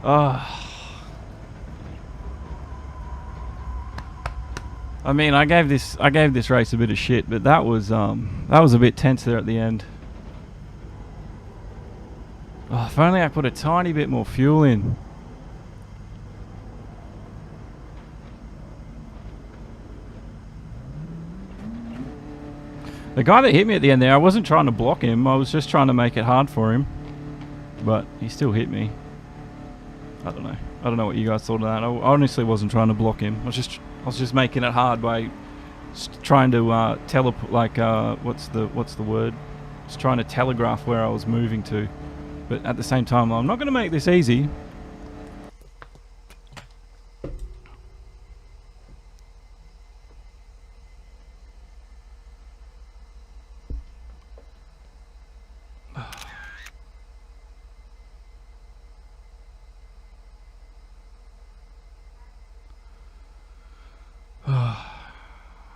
Oh. I mean, I gave this race a bit of shit, but that was a bit tense there at the end. Oh, if only I put a tiny bit more fuel in. The guy that hit me at the end there, I wasn't trying to block him. I was just trying to make it hard for him. But he still hit me. I don't know. I don't know what you guys thought of that. I honestly wasn't trying to block him. I was just making it hard by trying to what's the word? Just trying to telegraph where I was moving to. But at the same time, I'm not going to make this easy.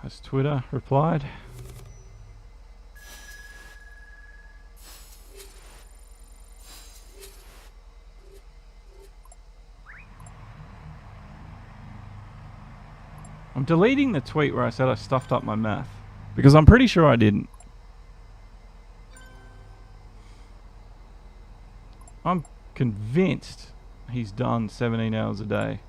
Has Twitter replied? I'm deleting the tweet where I said I stuffed up my math, because I'm pretty sure I didn't. I'm convinced he's done 17 hours a day.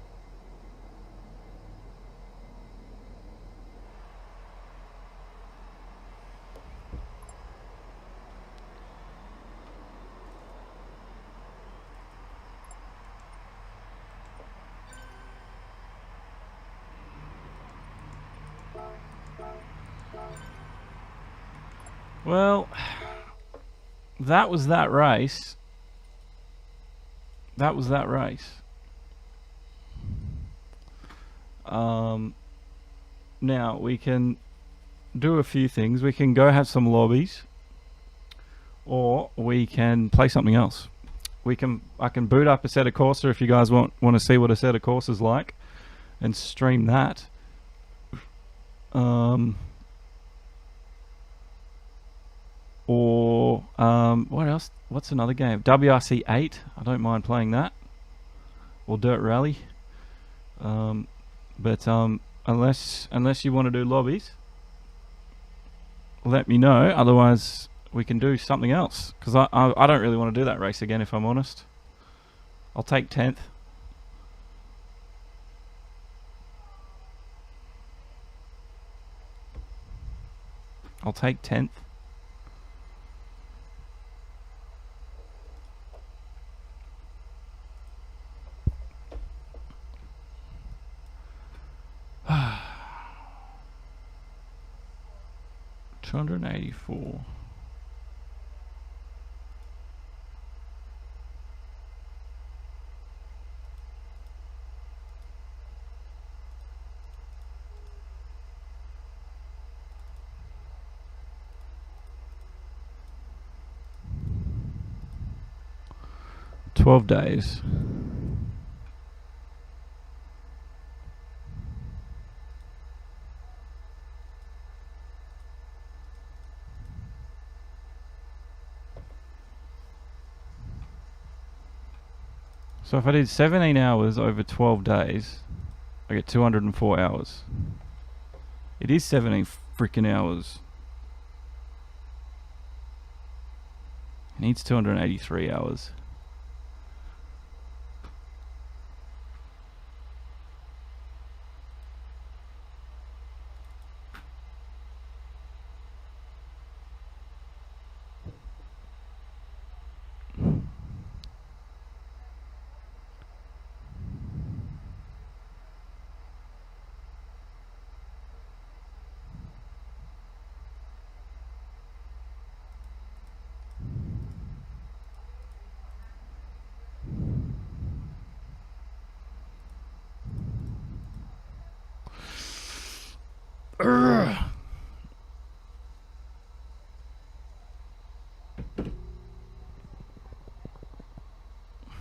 Well, that was that race. That was that race. Now we can do a few things. We can go have some lobbies, or we can play something else. I can boot up a set of Corsa if you guys want to see what a set of Corsa is like, and stream that. Or what else? What's another game? WRC 8. I don't mind playing that. Or Dirt Rally. But unless you want to do lobbies, let me know. Otherwise, we can do something else. Because I don't really want to do that race again, if I'm honest. I'll take 10th. I'll take 10th. $284. $12 days. So if I did 17 hours over 12 days, I get 204 hours. It is 17 freaking hours. It needs 283 hours.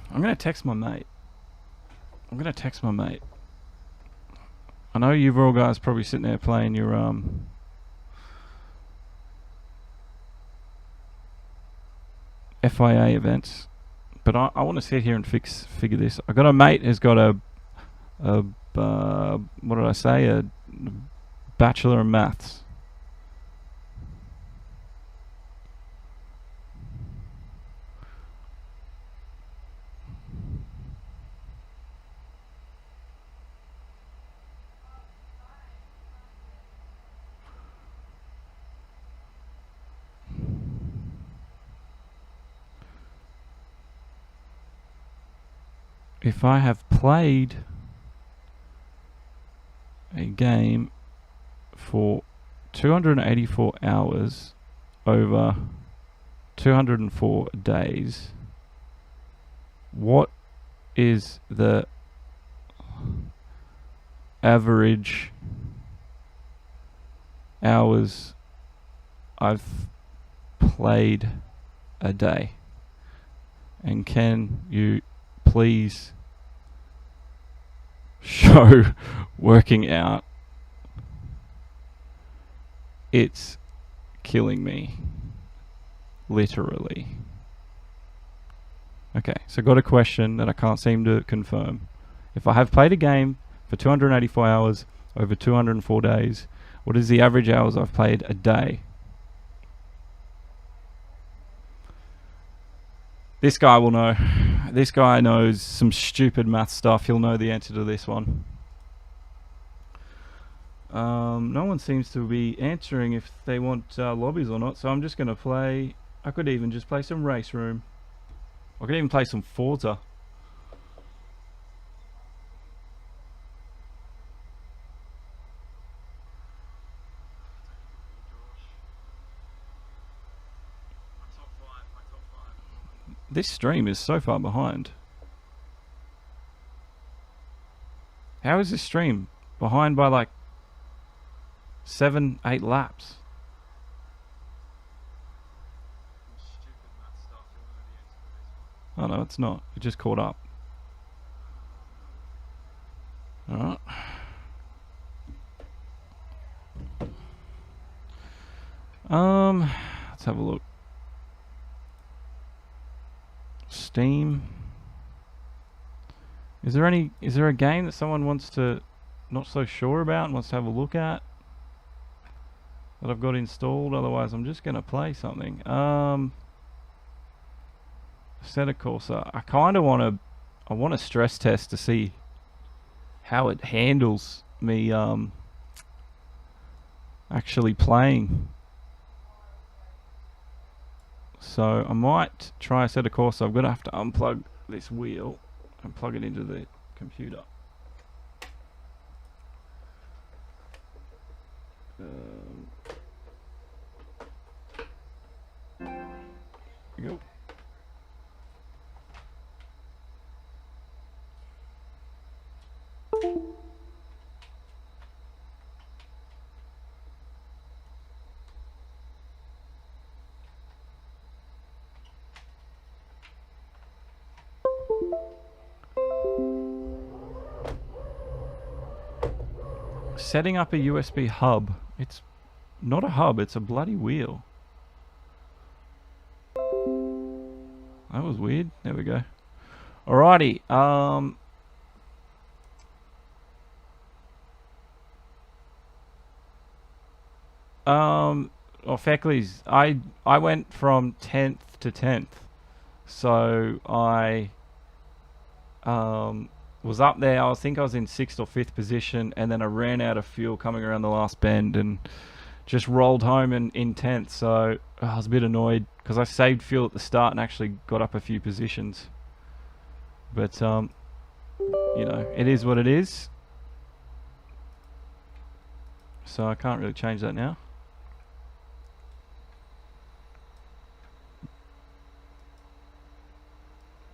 I'm gonna text my mate. I know you've all guys probably sitting there playing your FIA events, but I want to sit here and figure this. I got a mate who's got a what did I say? A bachelor in maths. If I have played a game for 284 hours over 204 days, what is the average hours I've played a day? And can you please show working out? It's killing me, literally. Okay, so got a question that I can't seem to confirm. If I have played a game for 284 hours over 204 days, what is the average hours I've played a day? This guy will know. This guy knows some stupid math stuff. He'll know the answer to this one. No one seems to be answering if they want lobbies or not, so I'm just going to play. I could even just play some Race Room. I could even play some Forza. This stream is so far behind. How is this stream behind by like 7-8 laps? Oh no, it's not. It just caught up. Alright. Let's have a look. Steam. Is there a game that someone wants to, not so sure about, and wants to have a look at that I've got installed? Otherwise I'm just gonna play something. Set a Corsa. I kinda want to stress test to see how it handles me actually playing. So I might try a set of Corsa. I'm gonna have to unplug this wheel and plug it into the computer. Here we go. Setting up a USB hub. It's not a hub, it's a bloody wheel. That was weird. There we go. Alrighty. Feckley's. I went from 10th to 10th. So I was up there. I think I was in 6th or 5th position, and then I ran out of fuel coming around the last bend and just rolled home in 10th. So I was a bit annoyed because I saved fuel at the start and actually got up a few positions. But you know, it is what it is. So I can't really change that now.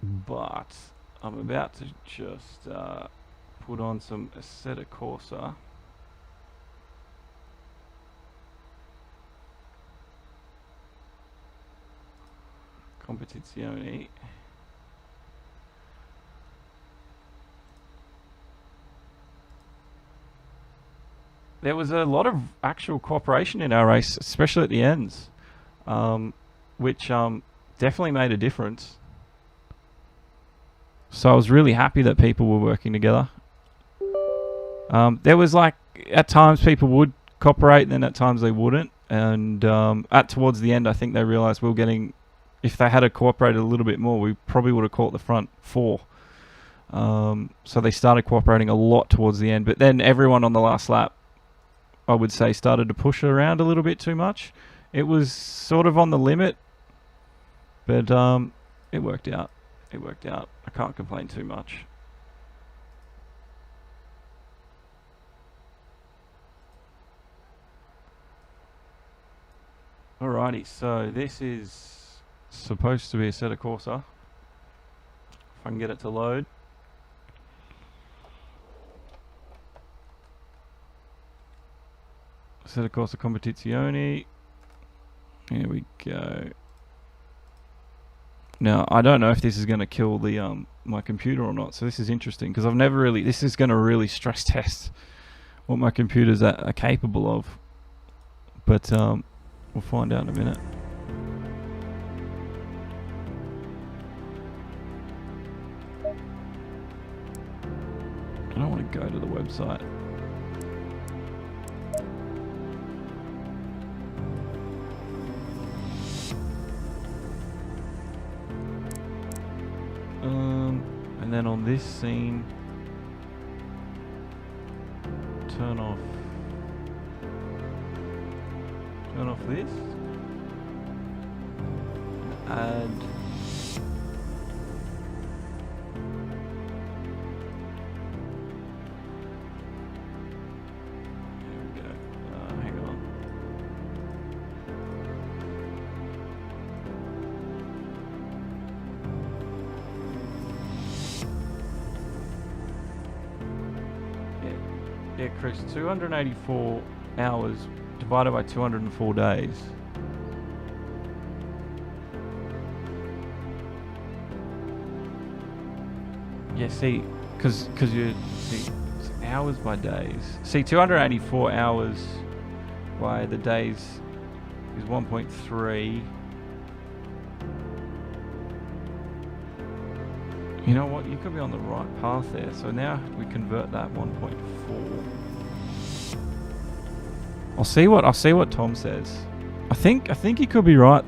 But I'm about to just put on some Assetto Corsa. Competizione. there was a lot of actual cooperation in our race, especially at the ends, which definitely made a difference. So I was really happy that people were working together. There was like, at times people would cooperate, and then at times they wouldn't. And towards the end, I think they realised we were getting, if they had cooperated a little bit more, we probably would have caught the front four. So they started cooperating a lot towards the end. But then everyone on the last lap, I would say, started to push around a little bit too much. It was sort of on the limit, but it worked out. It worked out. I can't complain too much. Alrighty, so this is supposed to be a set of Corsa. If I can get it to load. Set of Corsa Competizione. Here we go. Now, I don't know if this is going to kill the my computer or not, so this is interesting, because I've never really... This is going to really stress test what my computers are capable of. But we'll find out in a minute. I don't want to go to the website. And then on this scene, turn off this, add Yeah, Chris, 284 hours divided by 204 days. Yeah, see, because you see, it's hours by days. See, 284 hours by the days is 1.3. You know what? You could be on the right path there. So now we convert that 1.4. I'll see what Tom says. I think you could be right.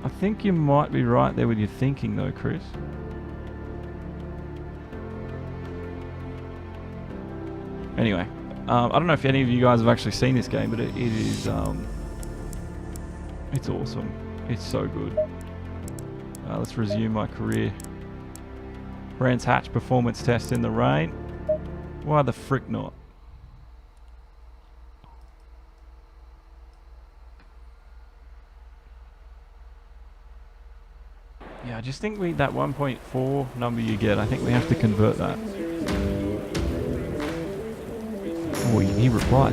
I think you might be right there with your thinking, though, Chris. Anyway, I don't know if any of you guys have actually seen this game, but it is it's awesome. It's so good. Let's resume my career. Brands Hatch performance test in the rain. Why the frick not? Yeah, I just think that 1.4 number you get, I think we have to convert that. Oh, he replied.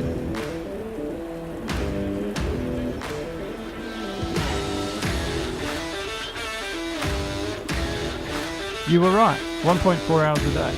You were right. 1.4 hours a day.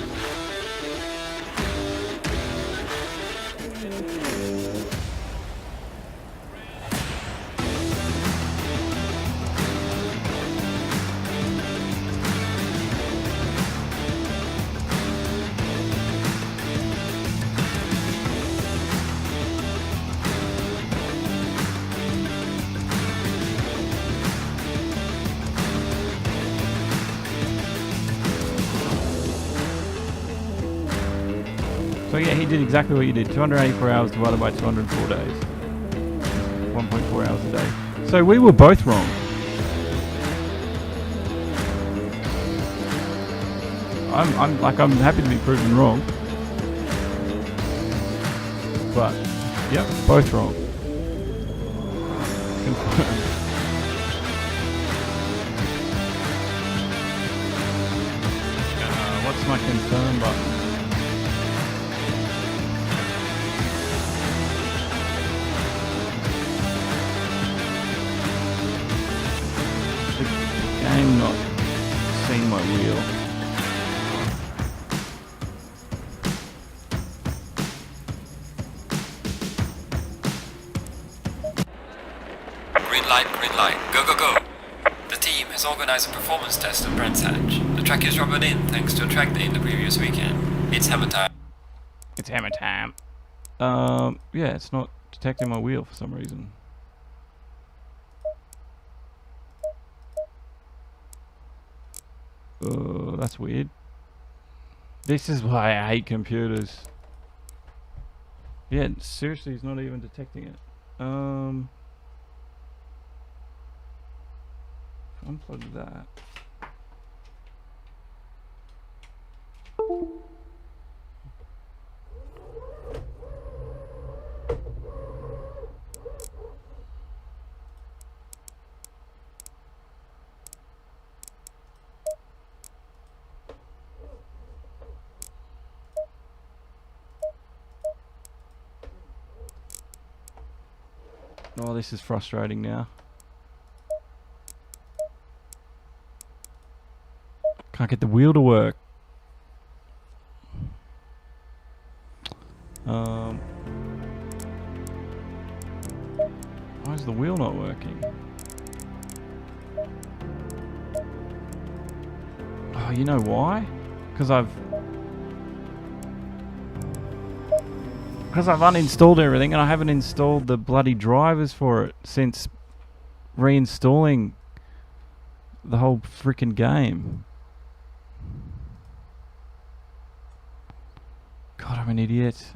So yeah, he did exactly what you did. 284 hours divided by 204 days. 1.4 hours a day. So we were both wrong. I'm happy to be proven wrong. But yep, both wrong. Confirmed. What's my confirm button? I'm not seeing my wheel. green light. Go, go, go. The team has organized a performance test at Brands Hatch. The track is rubbered in thanks to a track day in the previous weekend. It's hammer time. It's hammer time. Yeah, it's not detecting my wheel for some reason. That's weird. This is why I hate computers. Yeah, seriously, it's not even detecting it. Unplug that. Oh, this is frustrating now. Can't get the wheel to work. Why is the wheel not working? Oh, you know why? Because I've uninstalled everything and I haven't installed the bloody drivers for it since reinstalling the whole freaking game. God, I'm an idiot.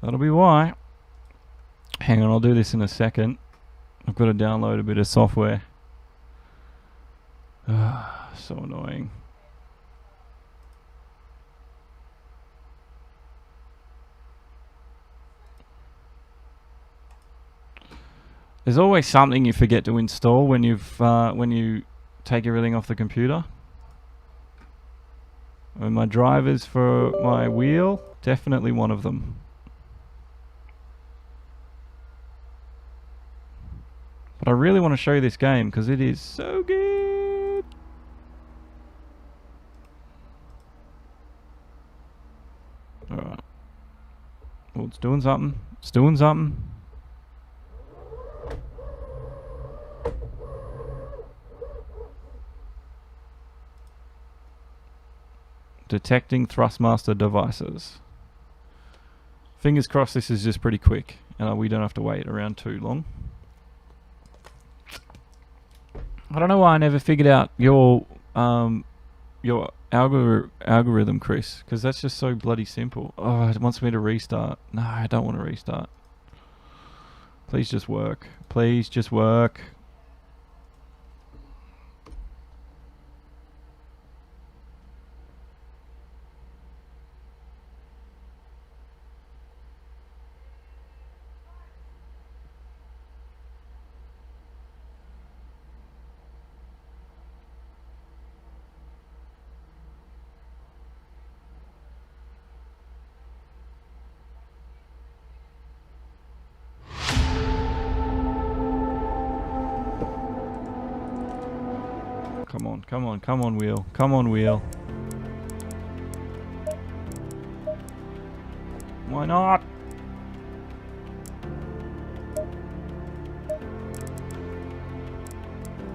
That'll be why. Hang on, I'll do this in a second. I've got to download a bit of software. So annoying. There's always something you forget to install when you take everything off the computer. And my drivers for my wheel, definitely one of them. But I really want to show you this game because it is so good. Alright. Well, it's doing something. It's doing something. Detecting Thrustmaster devices. Fingers crossed this is just pretty quick and we don't have to wait around too long. I don't know why I never figured out your algorithm, Chris, because that's just so bloody simple. Oh, it wants me to restart. No, I don't want to restart. Please just work. Please just work. Come on, come on, come on, wheel. Come on, wheel. Why not?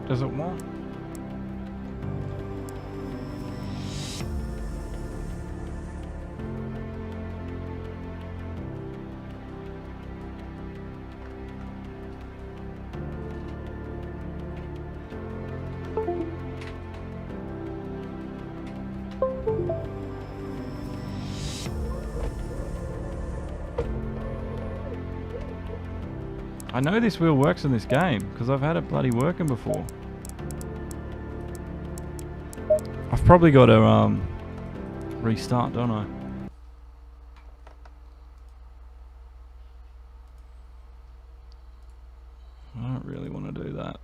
Does it want? I know this wheel works in this game because I've had it bloody working before. I've probably got to restart, don't I? I don't really want to do that.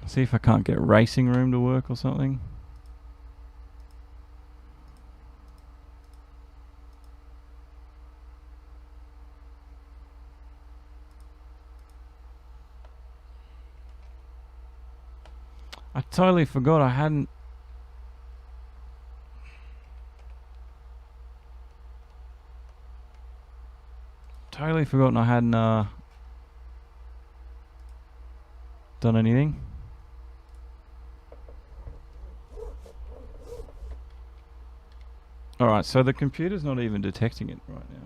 See if I can't get racing room to work or something. I totally forgot I hadn't. Totally forgotten I hadn't done anything. Alright, so the computer's not even detecting it right now.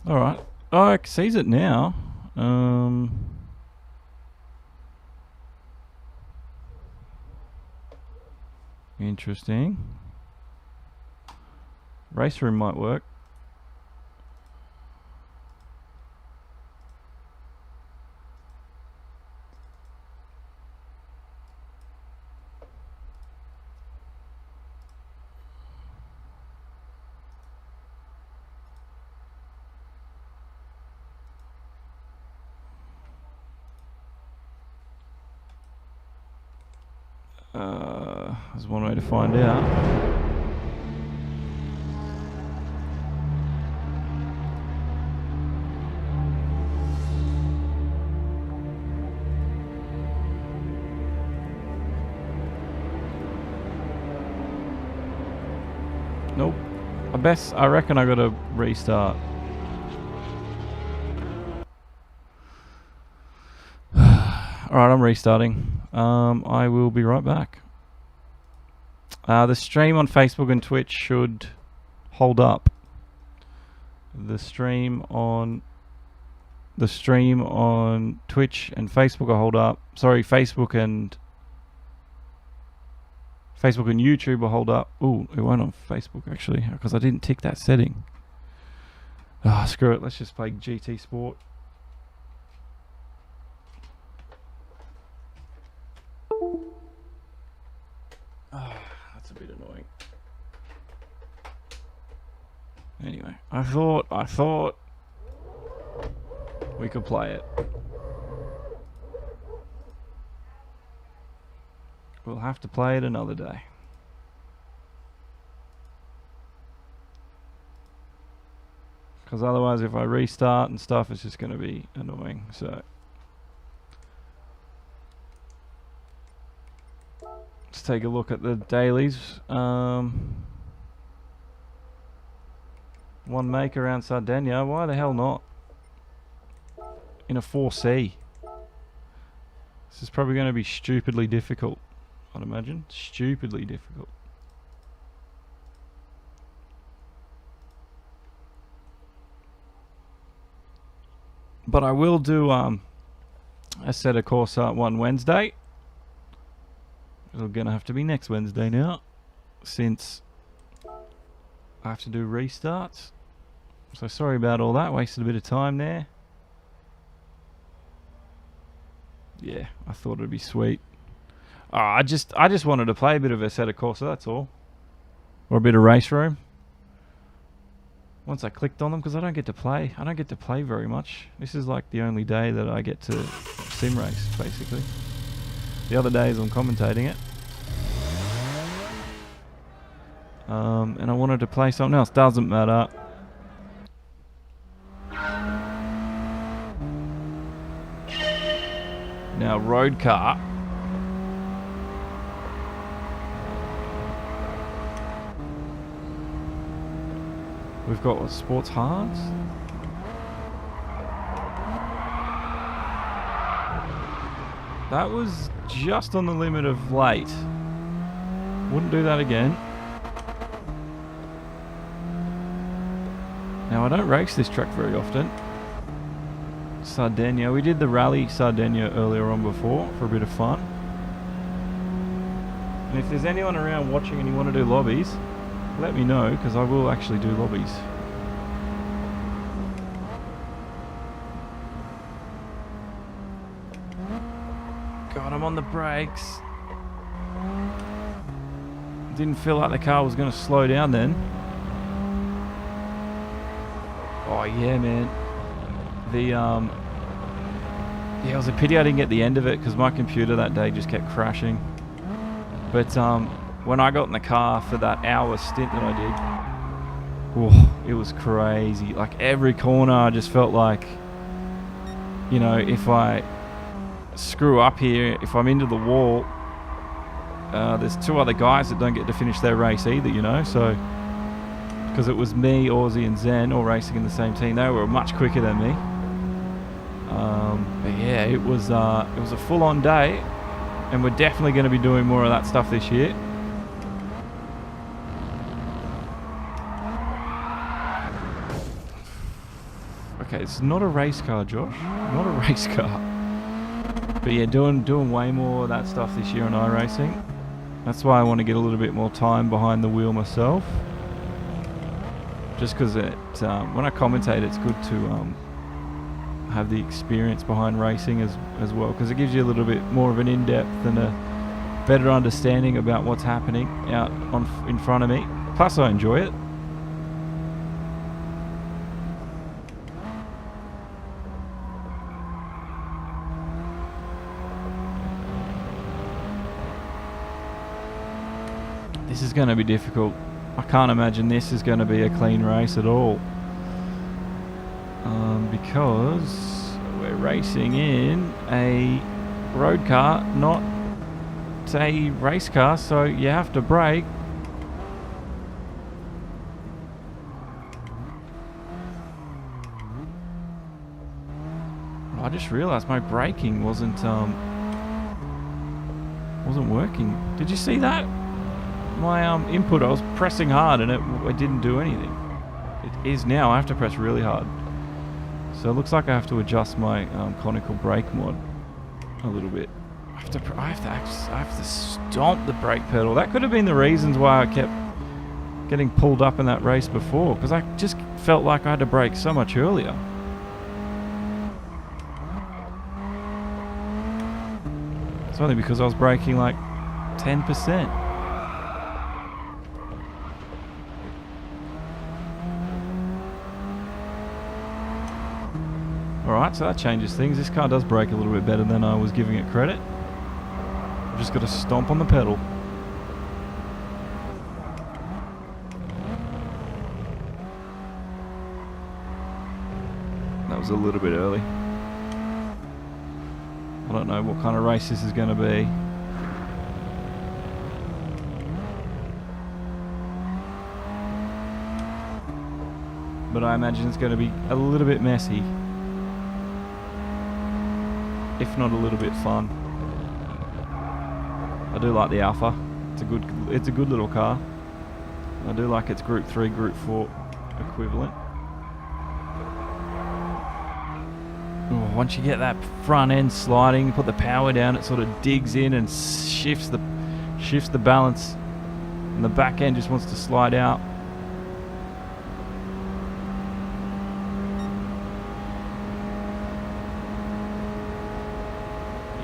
Alright. Oh, I sees it now. Interesting. Race room might work. There's one way to find out. Nope. I reckon I gotta restart. Alright, I'm restarting. I will be right back. The stream on Facebook and Twitch should hold up. The stream on Twitch and Facebook will hold up. Sorry, Facebook and YouTube will hold up. Ooh, it won't on Facebook actually, because I didn't tick that setting. Ah, screw it. Let's just play GT Sport. That's a bit annoying. Anyway, I thought we could play it. We'll have to play it another day. Because otherwise if I restart and stuff, it's just going to be annoying. So let's take a look at the dailies. One make around Sardinia. Why the hell not? In a 4C. This is probably going to be stupidly difficult, I'd imagine. Stupidly difficult. But I will do a set of course one Wednesday. It's going to have to be next Wednesday now, since I have to do restarts. So sorry about all that, wasted a bit of time there. Yeah, I thought it'd be sweet. I just wanted to play a bit of a set of Corsa, that's all. Or a bit of race room. Once I clicked on them, because I don't get to play very much. This is like the only day that I get to sim race, basically. The other days I'm commentating it. And I wanted to play something else. Doesn't matter. Now, road car. We've got what, sports hards? That was just on the limit of late. Wouldn't do that again. Now, I don't race this track very often. Sardinia. We did the rally Sardinia earlier on before for a bit of fun. And if there's anyone around watching and you want to do lobbies, let me know, because I will actually do lobbies. God, I'm on the brakes. Didn't feel like the car was going to slow down then. Oh yeah, man. Yeah, it was a pity I didn't get the end of it because my computer that day just kept crashing. But when I got in the car for that hour stint that I did, it was crazy. Like every corner, I just felt like, you know, if I screw up here, if I'm into the wall, there's 2 other guys that don't get to finish their race either, you know. So because it was me, Aussie, and Zen all racing in the same team, they were much quicker than me. But yeah, it was a full-on day, and we're definitely going to be doing more of that stuff this year. Okay, it's not a race car, Josh. Not a race car. But yeah, doing way more of that stuff this year on iRacing. That's why I want to get a little bit more time behind the wheel myself. Just because when I commentate, it's good to have the experience behind racing as well, because it gives you a little bit more of an in-depth and a better understanding about what's happening out in front of me. Plus, I enjoy it. This is going to be difficult. I can't imagine this is going to be a clean race at all. Because we're racing in a road car, not a race car, so you have to brake. I just realised my braking wasn't working. Did you see that? My input, I was pressing hard and it didn't do anything. It is now. I have to press really hard. So it looks like I have to adjust my conical brake mod a little bit. I have to stomp the brake pedal. That could have been the reasons why I kept getting pulled up in that race before, because I just felt like I had to brake so much earlier. It's only because I was braking like 10%. Alright, so that changes things. This car does brake a little bit better than I was giving it credit. I've just got to stomp on the pedal. That was a little bit early. I don't know what kind of race this is going to be. But I imagine it's going to be a little bit messy, if not a little bit fun. I do like the Alpha. It's a good little car. I do like its Group 3, Group 4 equivalent. Oh, once you get that front end sliding, put the power down, it sort of digs in and shifts the balance, and the back end just wants to slide out.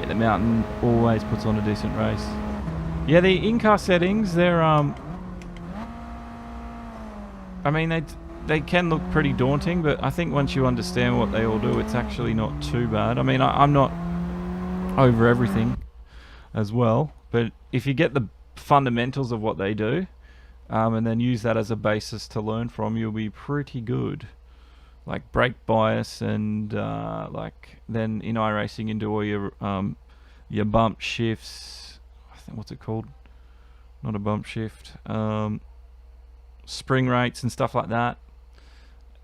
The Mountain always puts on a decent race. Yeah, the in-car settings, they're I mean, they can look pretty daunting, but I think once you understand what they all do, it's actually not too bad. I mean, I'm not over everything as well, but if you get the fundamentals of what they do, and then use that as a basis to learn from, you'll be pretty good. Like brake bias and like then in iRacing into all your bump shifts. I think, what's it called? Not a bump shift. Spring rates and stuff like that.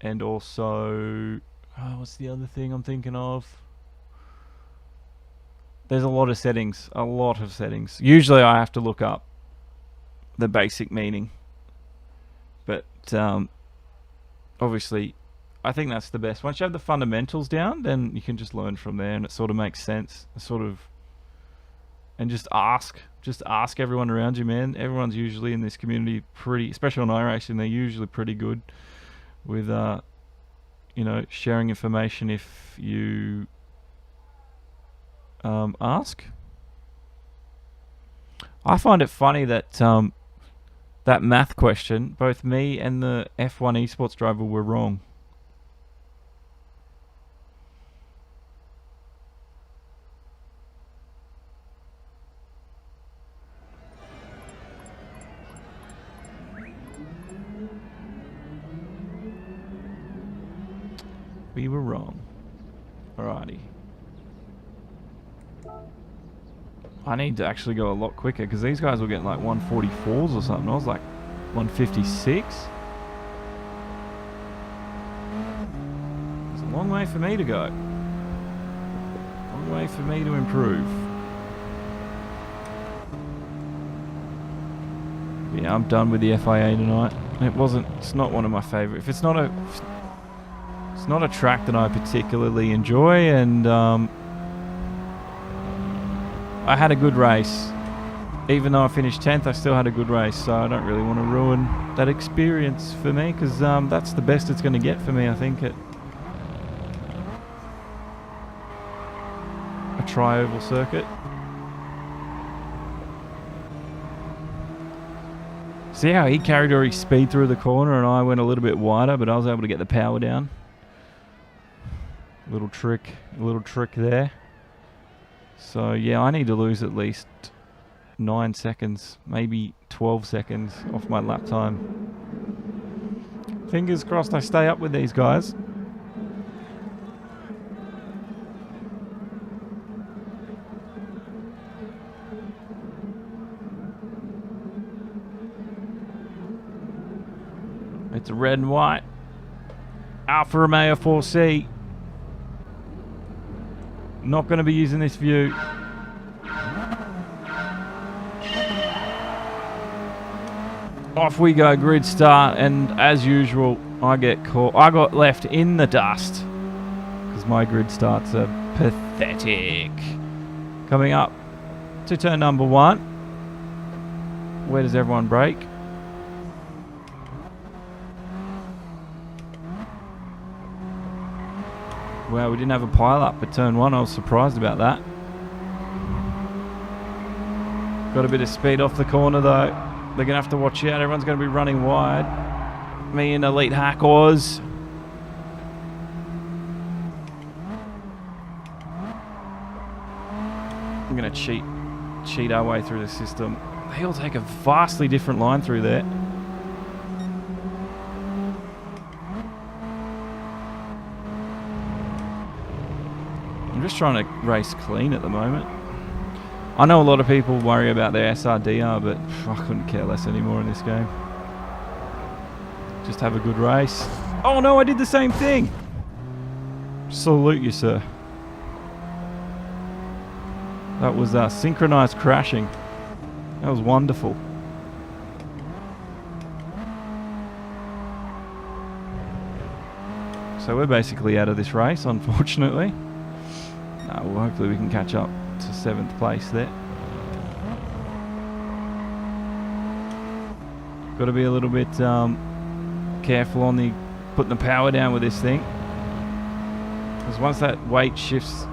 And also, what's the other thing I'm thinking of? There's a lot of settings. Usually I have to look up the basic meaning. But obviously, I think that's the best. Once you have the fundamentals down, then you can just learn from there, and it sort of makes sense. And just ask everyone around you, man. Everyone's usually in this community pretty, especially on iRacing, they're usually pretty good with, sharing information if you ask. I find it funny that that math question, both me and the F1 eSports driver were wrong. We were wrong. Alrighty. I need to actually go a lot quicker because these guys were getting like 144s or something. I was like 156. It's a long way for me to go. Long way for me to improve. Yeah, I'm done with the FIA tonight. It's not one of my favourite. If it's not a track that I particularly enjoy, and I had a good race. Even though I finished 10th, I still had a good race, so I don't really want to ruin that experience for me, because that's the best it's going to get for me, I think, at a tri-oval circuit. See how he carried all his speed through the corner and I went a little bit wider, but I was able to get the power down. Little trick there. So yeah, I need to lose at least 9 seconds, maybe 12 seconds off my lap time. Fingers crossed I stay up with these guys. It's red and white. Alfa Romeo 4C. Not going to be using this view. Off we go, grid start, and as usual, I get caught. I got left in the dust because my grid starts are pathetic. Coming up to turn number 1. Where does everyone brake? Well, we didn't have a pile-up at turn 1. I was surprised about that. Got a bit of speed off the corner, though. They're going to have to watch out. Everyone's going to be running wide. Me and Elite Hack Oz. I'm going to cheat our way through the system. They all take a vastly different line through there. I'm just trying to race clean at the moment. I know a lot of people worry about their SRDR, but I couldn't care less anymore in this game. Just have a good race. Oh no, I did the same thing! Salute you, sir. That was synchronized crashing. That was wonderful. So we're basically out of this race, unfortunately. Well, hopefully we can catch up to 7th place there. Got to be a little bit careful on putting the power down with this thing, because once that weight shifts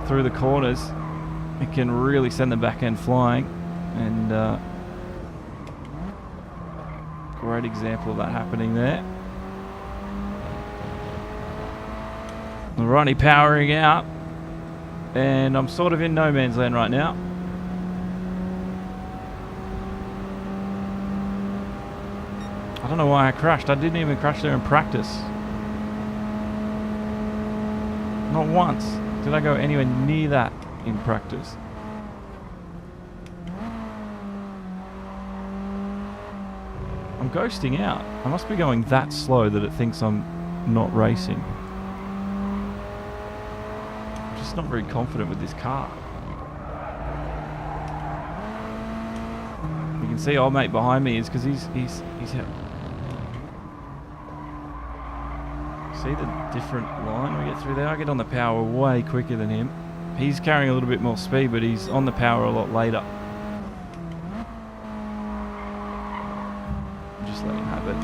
through the corners, it can really send the back end flying. And great example of that happening there. Alrighty, powering out. And I'm sort of in no man's land right now. I don't know why I crashed. I didn't even crash there in practice. Not once did I go anywhere near that in practice. I'm ghosting out. I must be going that slow that it thinks I'm not racing. Not very confident with this car. You can see old mate behind me is because he's see the different line we get through there. I get on the power way quicker than him. He's carrying a little bit more speed, but he's on the power a lot later. Just let him have it.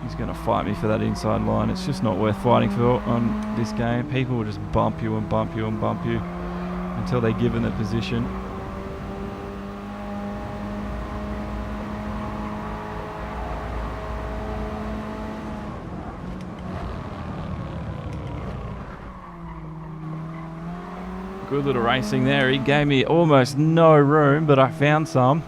He's going to fight me for that inside line. It's just not worth fighting for on this game. People will just bump you and bump you and bump you until they're given the position. Good little racing there. He gave me almost no room, but I found some.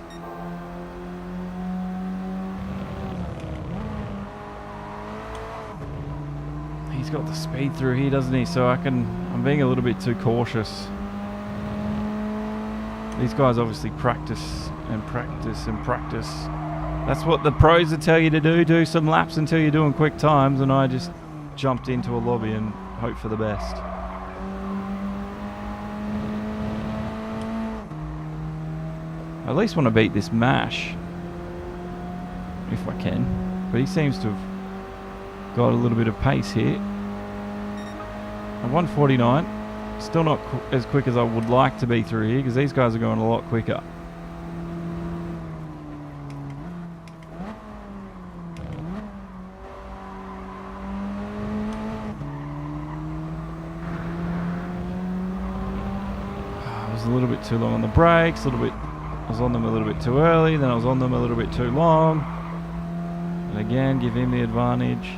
Got the speed speed through here, doesn't he? So I'm being a little bit too cautious. These guys obviously practice and practice and practice. That's what the pros would tell you to do. Do some laps until you're doing quick times, and I just jumped into a lobby and hope for the best. I at least want to beat this Mash, if I can. But he seems to have got a little bit of pace here. At 149, still not as quick as I would like to be through here, because these guys are going a lot quicker. I was a little bit too long on the brakes, I was on them a little bit too early, then I was on them a little bit too long. And again, give him the advantage.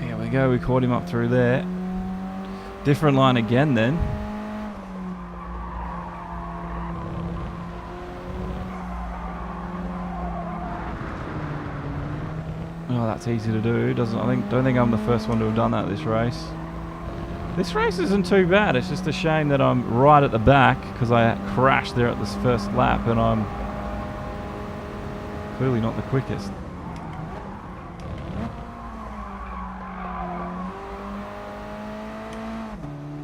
Here we go, we caught him up through there. Different line again then. Oh, that's easy to do. Don't think I'm the first one to have done that this race. This race isn't too bad. It's just a shame that I'm right at the back because I crashed there at this first lap and I'm clearly not the quickest.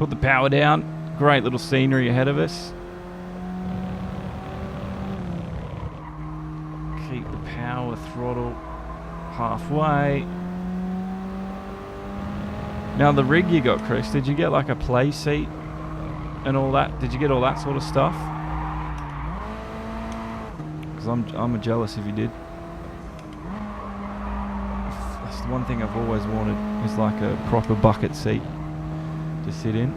Put the power down. Great little scenery ahead of us. Keep the power throttle halfway. Now the rig you got, Chris, did you get like a play seat and all that? Did you get all that sort of stuff? Because I'm jealous if you did. That's the one thing I've always wanted, is like a proper bucket seat to sit in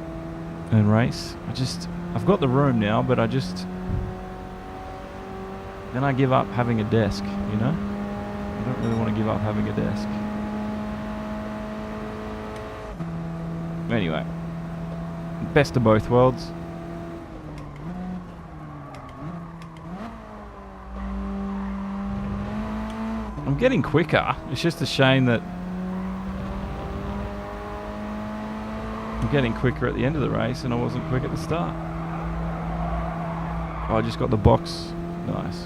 and race. I've got the room now, but then I give up having a desk, you know? I don't really want to give up having a desk. Anyway, best of both worlds. I'm getting quicker. It's just a shame that I'm getting quicker at the end of the race and I wasn't quick at the start. Oh, I just got the box. Nice.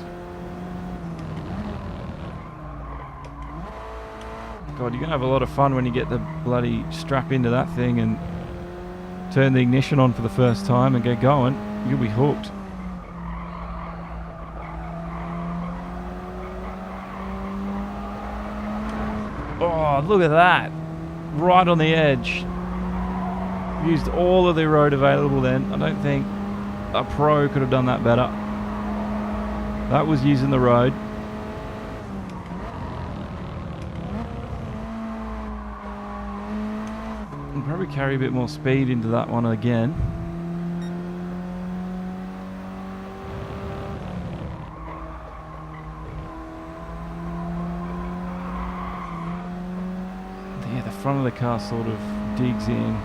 God, you're going to have a lot of fun when you get the bloody strap into that thing and turn the ignition on for the first time and get going. You'll be hooked. Oh, look at that. Right on the edge. Used all of the road available then. I don't think a pro could have done that better. That was using the road. I'll probably carry a bit more speed into that one again. Yeah, the front of the car sort of digs in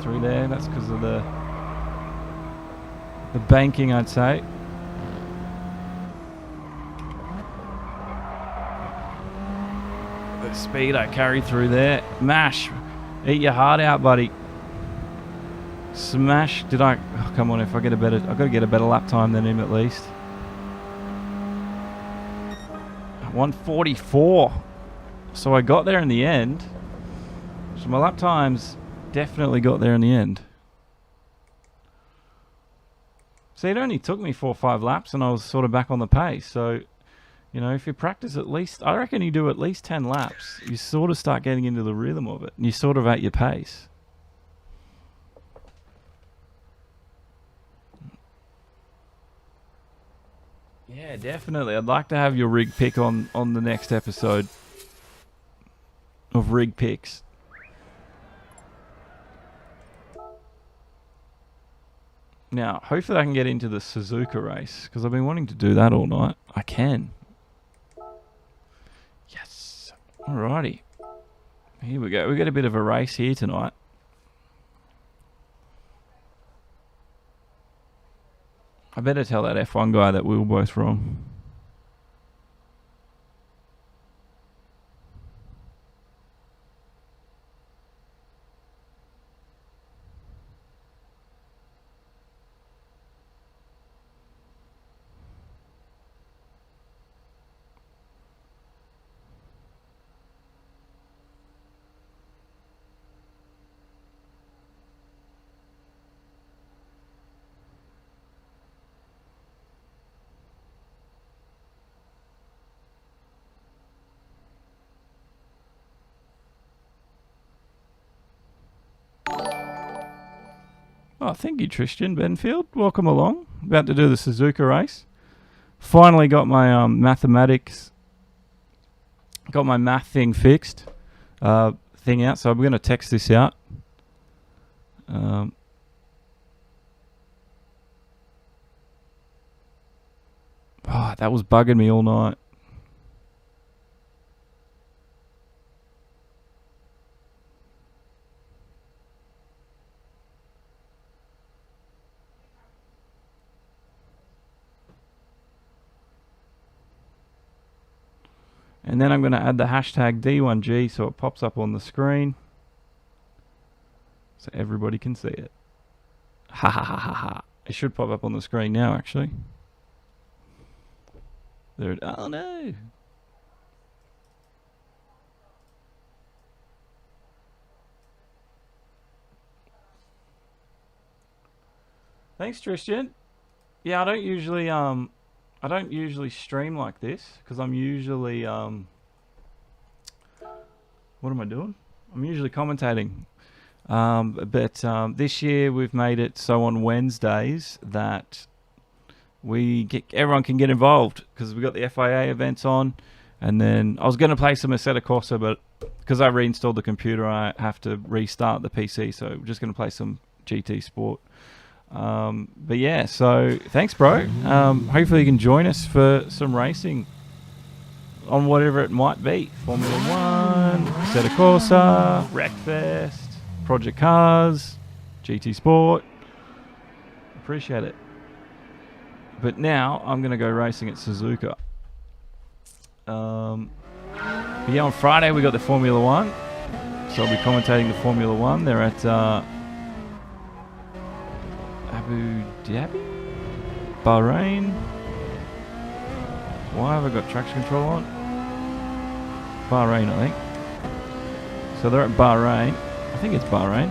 through there. That's because of the banking, I'd say. The speed I carried through there. Mash, eat your heart out, buddy. Smash. Oh, come on, if I get I've got to get a better lap time than him at least. 144. So I got there in the end. So my lap times definitely got there in the end. See, it only took me 4 or 5 laps and I was sort of back on the pace. So, you know, if you practice at least, I reckon you do at least 10 laps, you sort of start getting into the rhythm of it. And you're sort of at your pace. Yeah, definitely. I'd like to have your rig pick on the next episode of Rig Picks. Now, hopefully I can get into the Suzuka race, because I've been wanting to do that all night. I can. Yes. Alrighty. Here we go. We got a bit of a race here tonight. I better tell that F1 guy that we were both wrong. Oh, thank you, Tristan Benfield. Welcome along. About to do the Suzuka race. Finally got my mathematics, got my math thing fixed, thing out. So I'm going to text this out. Oh, that was bugging me all night. And then I'm going to add the hashtag D1G so it pops up on the screen. So everybody can see it. Ha ha ha ha ha. It should pop up on the screen now, actually. There it, oh no. Thanks, Tristan. Yeah, I don't usually stream like this because I'm usually what am I doing? I'm usually commentating. But this year we've made it so on Wednesdays that everyone can get involved because we've got the FIA events on, and then I was going to play some Assetto Corsa, but because I reinstalled the computer, I have to restart the PC. So we're just going to play some GT Sport. But yeah, so thanks, bro. Hopefully you can join us for some racing on whatever it might be. Formula 1, Assetto Corsa, Wreckfest, Project Cars, GT Sport. Appreciate it. But now I'm going to go racing at Suzuka. But yeah, on Friday we got the Formula 1. So I'll be commentating the Formula 1. They're at Abu Dhabi? Bahrain? Why have I got traction control on? Bahrain, I think. So they're at Bahrain. I think it's Bahrain.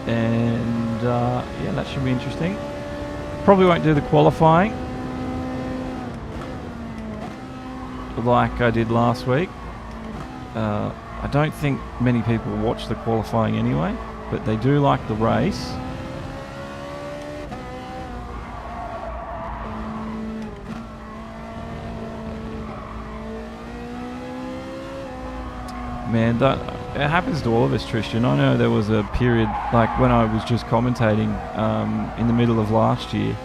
And yeah, that should be interesting. Probably won't do the qualifying like I did last week. I don't think many people watch the qualifying anyway, but they do like the race. Man, it happens to all of us, Tristan. I know there was a period, like when I was just commentating in the middle of last year,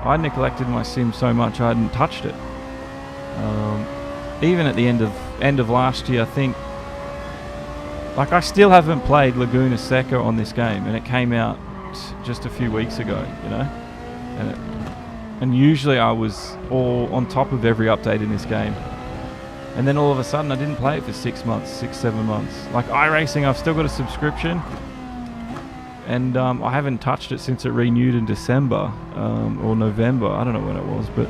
I neglected my sim so much I hadn't touched it. Even at the end of last year, I think, like, I still haven't played Laguna Seca on this game, and it came out just a few weeks ago, you know. And usually I was all on top of every update in this game. And then all of a sudden I didn't play it for 6 months, 7 months. Like iRacing, I've still got a subscription. And I haven't touched it since it renewed in December or November. I don't know when it was, but...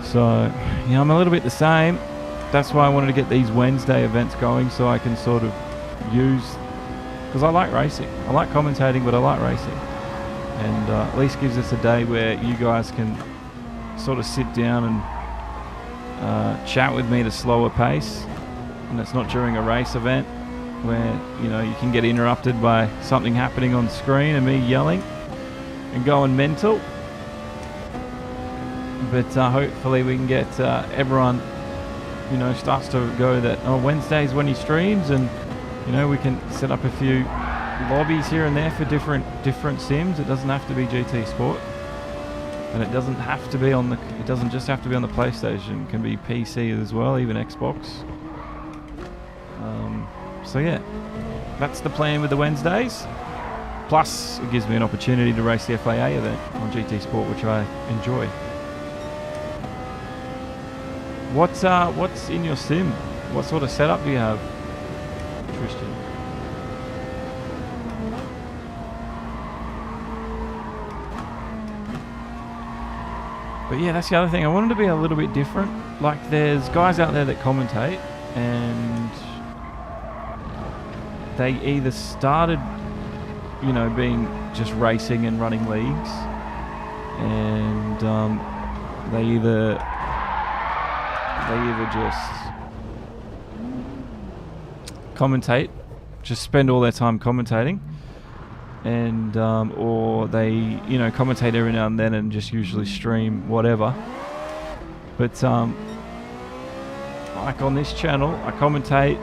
So, yeah, I'm a little bit the same. That's why I wanted to get these Wednesday events going so I can sort of use... Because I like racing. I like commentating, but I like racing. And at least gives us a day where you guys can sort of sit down and chat with me at a slower pace, and it's not during a race event where, you know, you can get interrupted by something happening on screen and me yelling and going mental. But hopefully we can get everyone, you know, starts to go that, oh, Wednesday's when he streams, and, you know, we can set up a few lobbies here and there for different sims. It doesn't have to be GT Sport. And it doesn't have to be on the. It doesn't just have to be on the PlayStation. It can be PC as well, even Xbox. So yeah, that's the plan with the Wednesdays. Plus, it gives me an opportunity to race the FIA event on GT Sport, which I enjoy. What's in your sim? What sort of setup do you have, Tristan? But yeah, that's the other thing. I wanted to be a little bit different. Like, there's guys out there that commentate, and they either started, you know, being just racing and running leagues, and they either just commentate, just spend all their time commentating, and or they commentate every now and then and just usually stream whatever. But like on this channel, I commentate,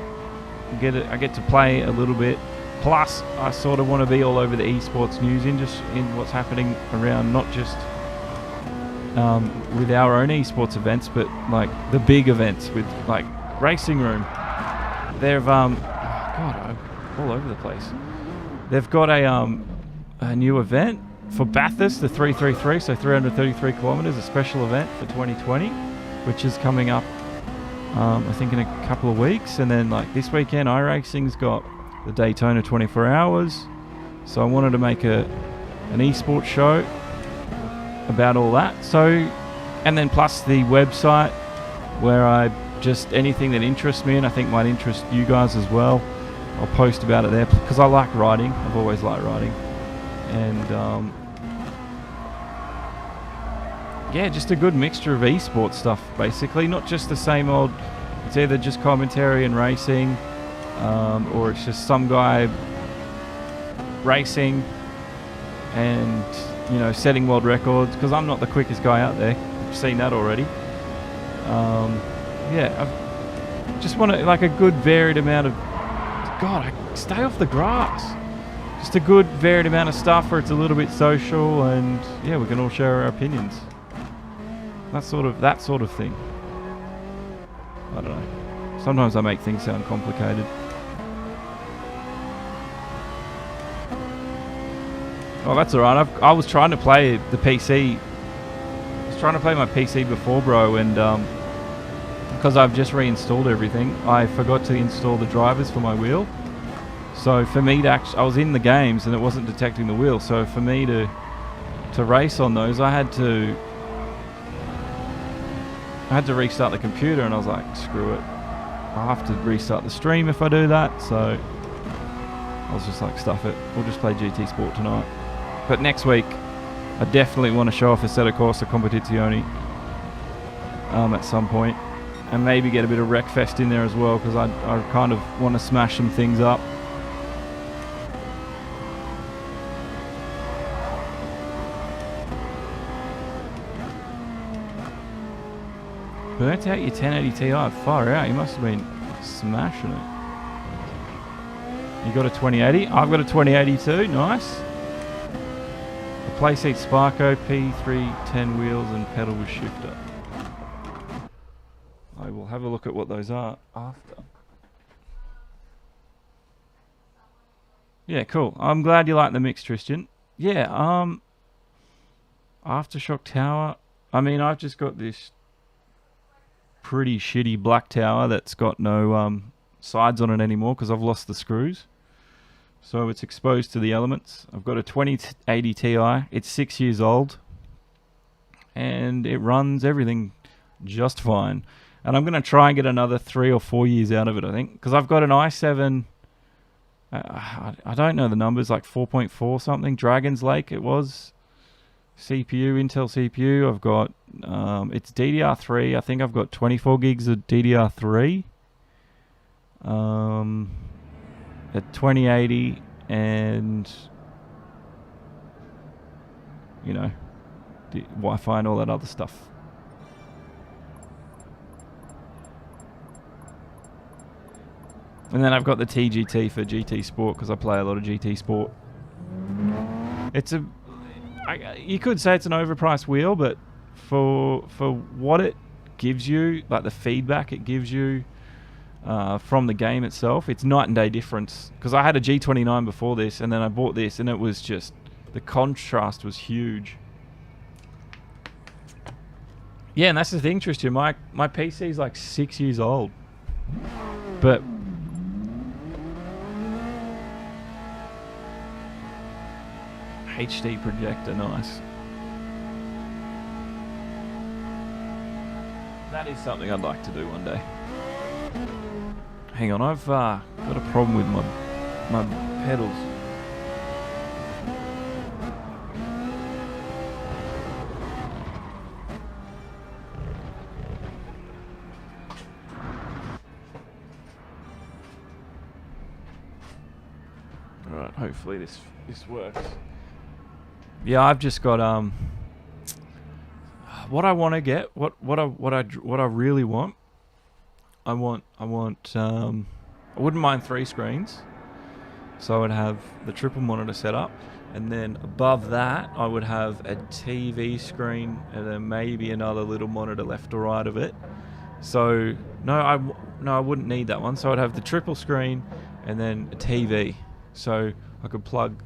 I get to play a little bit. Plus, I sort of want to be all over the esports news in what's happening around, not just with our own esports events, but like the big events with like Racing Room. They've all over the place. They've got a new event for Bathurst, the 333, so 333 kilometers, a special event for 2020, which is coming up, I think in a couple of weeks. And then like this weekend, iRacing's got the Daytona 24 hours. So I wanted to make an esports show about all that. So, and then plus the website where I just anything that interests me and I think might interest you guys as well, I'll post about it there because I like writing. I've always liked writing. And yeah, just a good mixture of esports stuff basically, not just the same old. It's either just commentary and racing, or it's just some guy racing and setting world records, because I'm not the quickest guy out there. I've seen that already. Yeah, I just want like a good varied amount of stay off the grass. Just a good varied amount of stuff where it's a little bit social and yeah, we can all share our opinions. That sort of thing. I don't know. Sometimes I make things sound complicated. Oh, that's alright. I was trying to play the PC. I was trying to play my PC before, bro, and because I've just reinstalled everything, I forgot to install the drivers for my wheel. So for me to I was in the games and it wasn't detecting the wheel. So for me to race on those, I had to restart the computer, and I was like, screw it. I'll have to restart the stream if I do that. So I was just like, stuff it. We'll just play GT Sport tonight. But next week, I definitely want to show off a set of Corsa Competizione at some point. And maybe get a bit of Wreckfest in there as well, because I kind of want to smash some things up. Burnt out your 1080 Ti, far out. You must have been smashing it. You got a 2080? I've got a 2080 too, nice. The Playseat Sparko, P310 wheels and pedal with shifter. I will have a look at what those are after. Yeah, cool. I'm glad you like the mix, Tristan. Yeah, Aftershock Tower. I mean, I've just got this pretty shitty black tower that's got no sides on it anymore because I've lost the screws. So it's exposed to the elements. I've got a 2080 Ti. It's 6 years old. And it runs everything just fine. And I'm going to try and get another 3 or 4 years out of it, I think. Because I've got an i7... I don't know the numbers, like 4.4 something. Dragon's Lake it was. CPU, Intel CPU. I've got... it's DDR3. I think I've got 24 gigs of DDR3. At 2080 and... Wi-Fi and all that other stuff. And then I've got the TGT for GT Sport because I play a lot of GT Sport. It's you could say it's an overpriced wheel, but for what it gives you, like the feedback it gives you from the game itself, it's night and day difference. Because I had a G29 before this, and then I bought this, and it was just, the contrast was huge. Yeah, and that's the thing, Tristan. My PC is like 6 years old, but HD projector, nice. That is something I'd like to do one day. Hang on, I've got a problem with my pedals. Alright, hopefully this works. Yeah, I've just got what I want to get, what I really want. I wouldn't mind 3 screens. So I would have the triple monitor set up, and then above that I would have a TV screen and then maybe another little monitor left or right of it. So no, I wouldn't need that one. So I'd have the triple screen and then a TV. So I could plug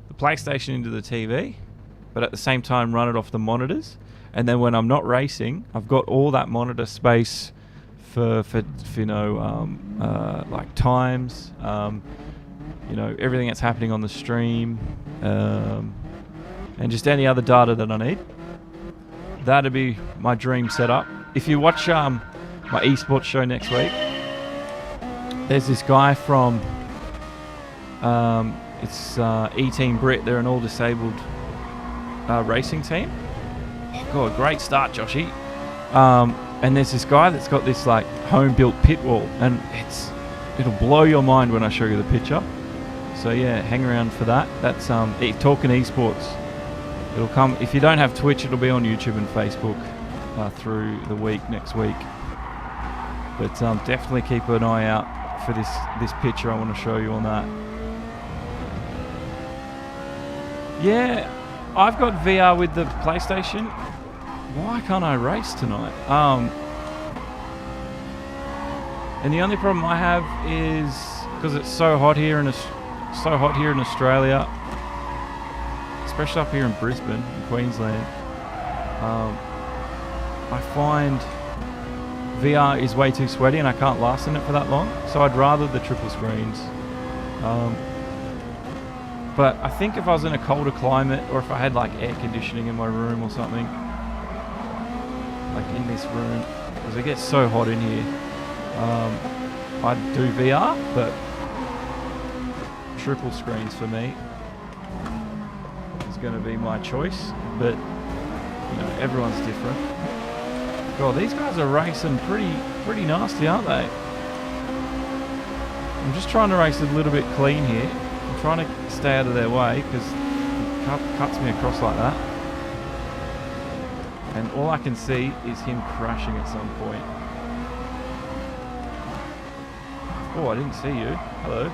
the PlayStation into the TV, but at the same time run it off the monitors. And then when I'm not racing, I've got all that monitor space for like times, everything that's happening on the stream, and just any other data that I need. That'd be my dream setup. If you watch my eSport show next week, there's this guy from E-Team Brit. They're an all-disabled racing team. God, great start, Joshy. And there's this guy that's got this like home-built pit wall, and it'll blow your mind when I show you the picture. So yeah, hang around for that. That's talking esports. It'll come if you don't have Twitch. It'll be on YouTube and Facebook through the week next week. But definitely keep an eye out for this picture I want to show you on that. Yeah, I've got VR with the PlayStation. Why can't I race tonight? And the only problem I have is because it's so hot here in Australia, especially up here in Brisbane, in Queensland. I find VR is way too sweaty and I can't last in it for that long. So I'd rather the triple screens. But I think if I was in a colder climate, or if I had like air conditioning in my room or something, like in this room, because it gets so hot in here, I'd do VR, but triple screens for me is going to be my choice. But everyone's different. God, these guys are racing pretty nasty, aren't they? I'm just trying to race a little bit clean here. I'm trying to stay out of their way because it cuts me across like that. And all I can see is him crashing at some point. Oh, I didn't see you. Hello.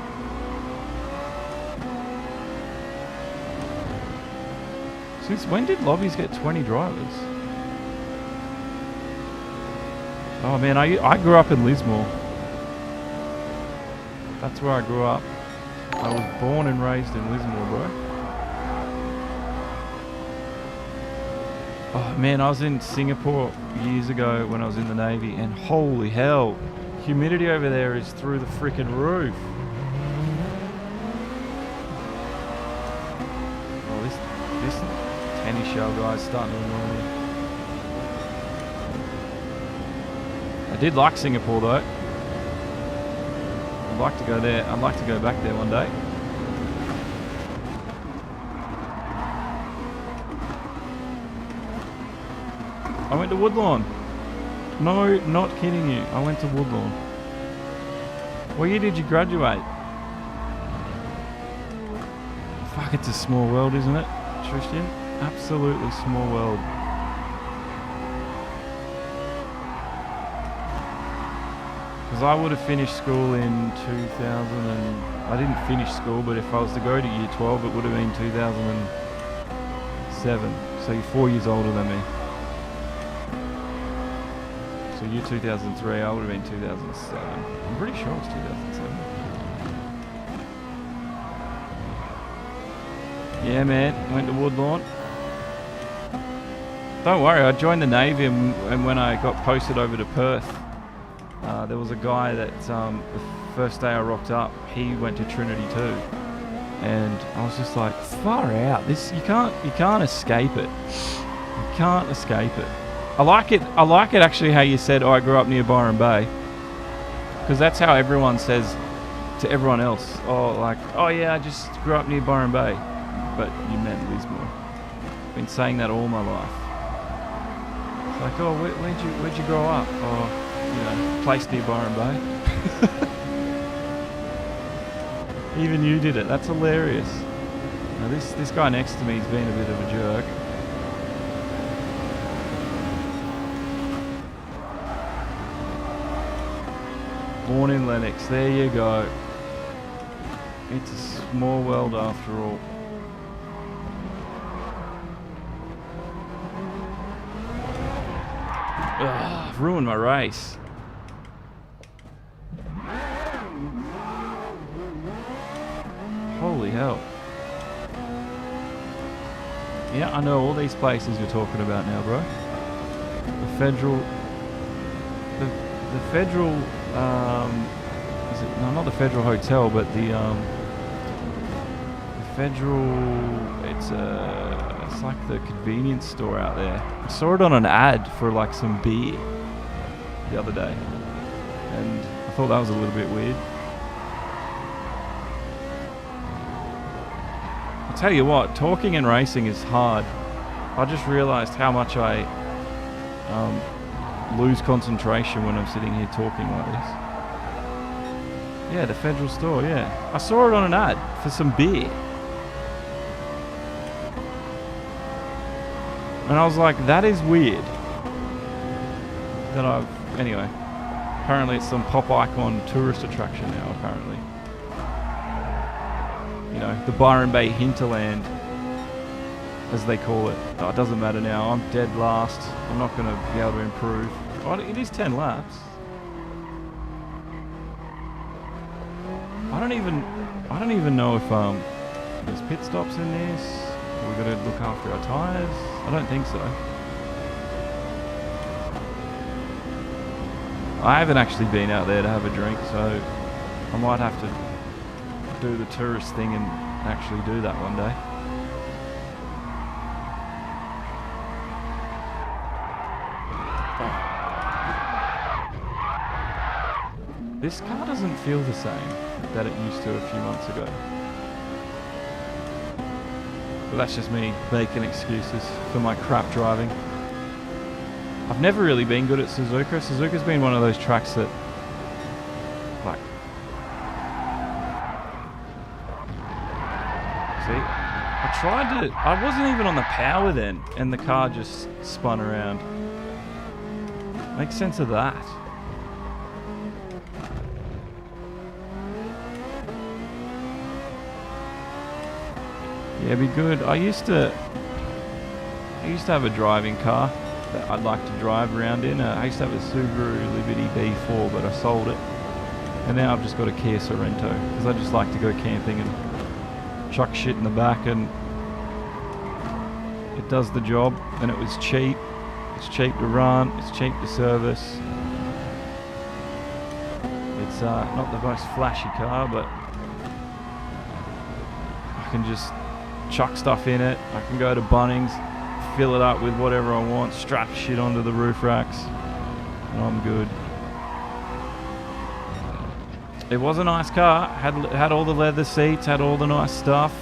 Since when did lobbies get 20 drivers? Oh man, I grew up in Lismore. That's where I grew up. I was born and raised in Lismore, bro. Oh man, I was in Singapore years ago when I was in the Navy, and holy hell, humidity over there is through the freaking roof. Oh, this tennis shell guy's starting to annoy me. I did like Singapore though. I'd like to go there. I'd like to go back there one day. I went to Woodlawn. No, not kidding you. I went to Woodlawn. What year did you graduate? Fuck, it's a small world, isn't it, Tristan? Absolutely small world. Because I would have finished school in 2000 and... I didn't finish school, but if I was to go to year 12, it would have been 2007. So you're 4 years older than me. So you're 2003, I would have been 2007. I'm pretty sure it's 2007. Yeah, man, went to Woodlawn. Don't worry, I joined the Navy, and when I got posted over to Perth, there was a guy that the first day I rocked up, he went to Trinity too. And I was just like, far out. This you can't escape it. You can't escape it. I like it actually how you said, I grew up near Byron Bay. Because that's how everyone says to everyone else. Oh yeah, I just grew up near Byron Bay. But you meant Lismore. I've been saying that all my life. It's like, oh, where'd you grow up? Oh, place near Byron Bay. Even you did it. That's hilarious. Now this guy next to me has been a bit of a jerk. Born in Lennox. There you go. It's a small world after all. Ugh, I've ruined my race. Holy hell. Yeah, I know all these places you're talking about now, bro. The federal... The federal... is it, no, not the Federal Hotel, but the Federal... It's like the convenience store out there. I saw it on an ad for like some beer the other day, and I thought that was a little bit weird. I'll tell you what, talking and racing is hard. I just realised how much I lose concentration when I'm sitting here talking like this. Yeah, the Federal store, yeah. I saw it on an ad for some beer. And I was like, that is weird. Anyway. Apparently it's some pop icon tourist attraction now, apparently. You know, the Byron Bay hinterland, as they call it. Oh, it doesn't matter now. I'm dead last. I'm not going to be able to improve. Oh, it is 10 laps. I don't even know if there's pit stops in this. We've got to look after our tyres. I don't think so. I haven't actually been out there to have a drink, so I might have to do the tourist thing and actually do that one day. Oh. This car doesn't feel the same that it used to a few months ago. But that's just me making excuses for my crap driving. I've never really been good at Suzuka. Suzuka's been one of those tracks that, like, see, I wasn't even on the power then, and the car just spun around. Make sense of that. Yeah, it'd be good. I used to have a driving car that I'd like to drive around in. I used to have a Subaru Liberty B4, but I sold it. And now I've just got a Kia Sorento, because I just like to go camping and chuck shit in the back, and it does the job, and it was cheap. It's cheap to run, it's cheap to service. It's not the most flashy car, but I can just chuck stuff in it. I can go to Bunnings, fill it up with whatever I want, strap shit onto the roof racks, and I'm good. It was a nice car. Had all the leather seats, had all the nice stuff.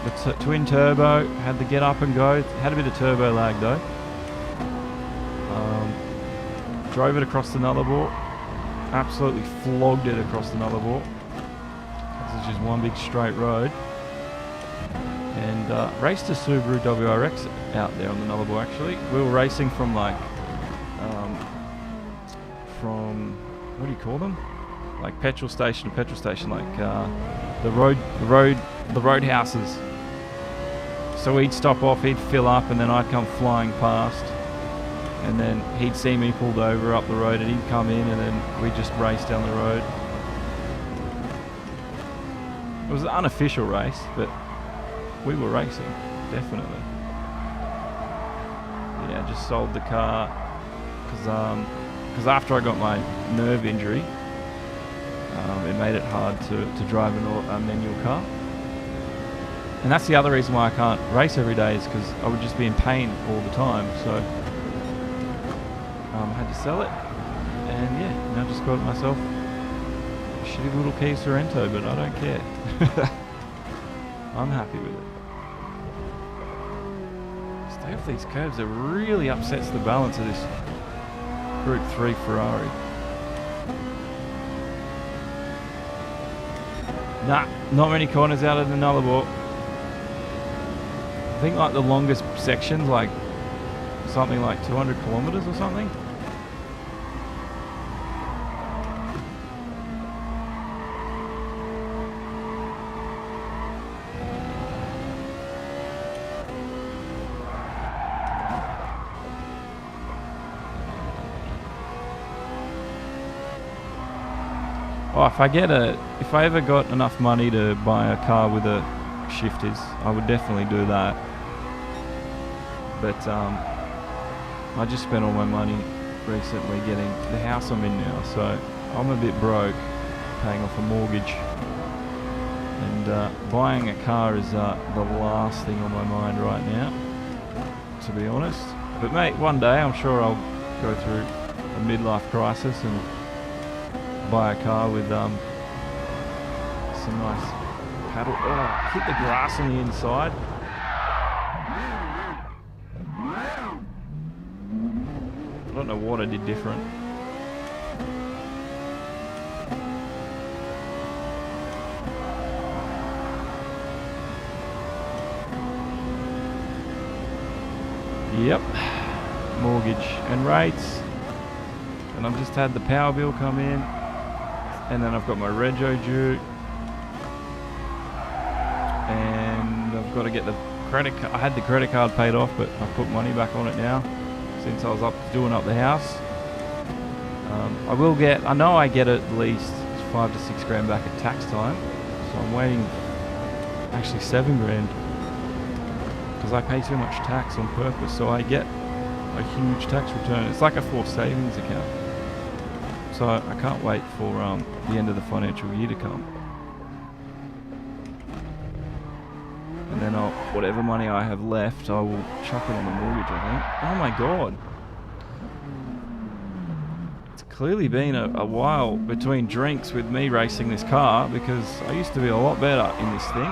The twin turbo, had the get up and go. Had a bit of turbo lag though. Drove it across the Nullarbor. Absolutely flogged it across the Nullarbor. This is just one big straight road. And raced a Subaru WRX out there on the Nullarbor actually. We were racing from like, what do you call them? Like petrol station to petrol station, like the road houses. So he'd stop off, he'd fill up, and then I'd come flying past. And then he'd see me pulled over up the road, and he'd come in, and then we'd just race down the road. It was an unofficial race, but we were racing, definitely. Yeah, I just sold the car because after I got my nerve injury, it made it hard to drive a manual car. And that's the other reason why I can't race every day, is because I would just be in pain all the time. So I had to sell it, and yeah, now I just got myself a shitty little Kia Sorento, but I don't care. I'm happy with it. Stay off these curves, it really upsets the balance of this Group 3 Ferrari. Nah, not many corners out of the Nullarbor. I think like the longest section's like something like 200 kilometers or something. Oh, if I ever got enough money to buy a car with a shifters, I would definitely do that. But I just spent all my money recently getting the house I'm in now, so I'm a bit broke, paying off a mortgage. And buying a car is the last thing on my mind right now, to be honest. But mate, one day I'm sure I'll go through a midlife crisis and buy a car with some nice paddle. Oh, hit the grass on the inside. I don't know what I did different. Yep, mortgage and rates. And I've just had the power bill come in. And then I've got my rego due. And I've got to get the credit card. I had the credit card paid off, but I put money back on it now since I was doing up the house. I know I get at least 5 to 6 grand back at tax time. So I'm waiting, actually 7 grand. Because I pay too much tax on purpose, so I get a huge tax return. It's like a forced savings account. So I can't wait for the end of the financial year to come. And then whatever money I have left, I will chuck it on the mortgage, I think. Oh my god. It's clearly been a while between drinks with me racing this car, because I used to be a lot better in this thing.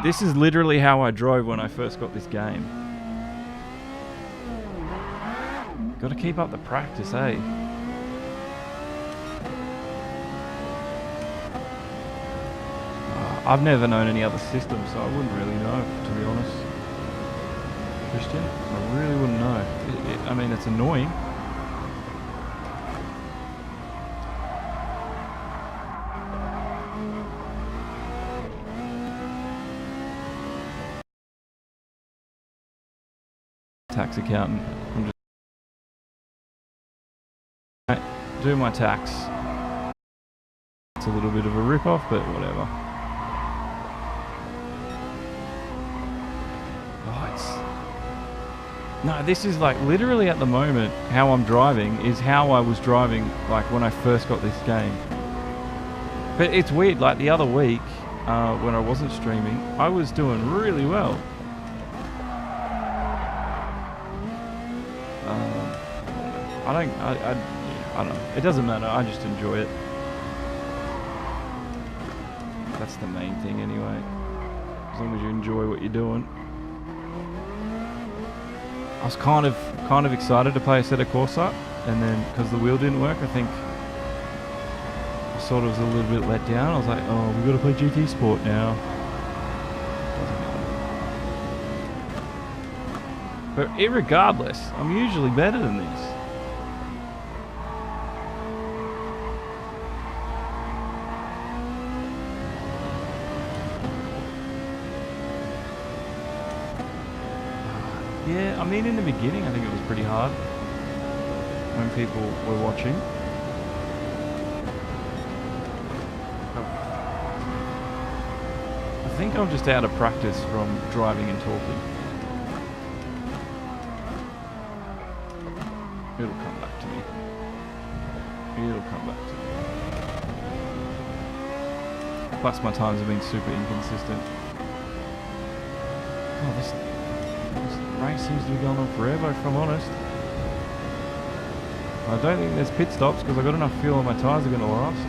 This is literally how I drove when I first got this game. Got to keep up the practice, eh? I've never known any other system, so I wouldn't really know, to be honest. Christian, I really wouldn't know. I mean, it's annoying. Tax accountant. I'm just do my tax. It's a little bit of a rip-off, but whatever. No, this is like literally at the moment how I'm driving is how I was driving like when I first got this game. But it's weird, like the other week when I wasn't streaming, I was doing really well. I don't know. It doesn't matter. I just enjoy it. That's the main thing anyway. As long as you enjoy what you're doing. I was kind of excited to play a set of Corsa, and then because the wheel didn't work, I think I sort of was a little bit let down. I was like, oh, we've got to play GT Sport now. But irregardless, I'm usually better than this. Yeah, I mean, in the beginning, I think it was pretty hard when people were watching. I think I'm just out of practice from driving and talking. It'll come back to me. It'll come back to me. Plus, my times have been super inconsistent. Oh, this race seems to be going on forever, if I'm honest. I don't think there's pit stops because I've got enough fuel and my tyres are going to last.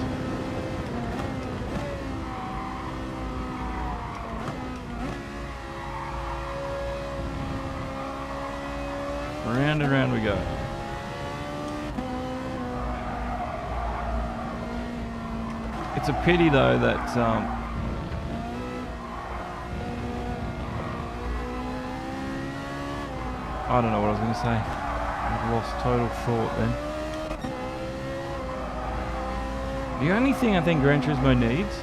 Round and round we go. It's a pity though that I don't know what I was going to say. I've lost total thought then. The only thing I think Gran Turismo needs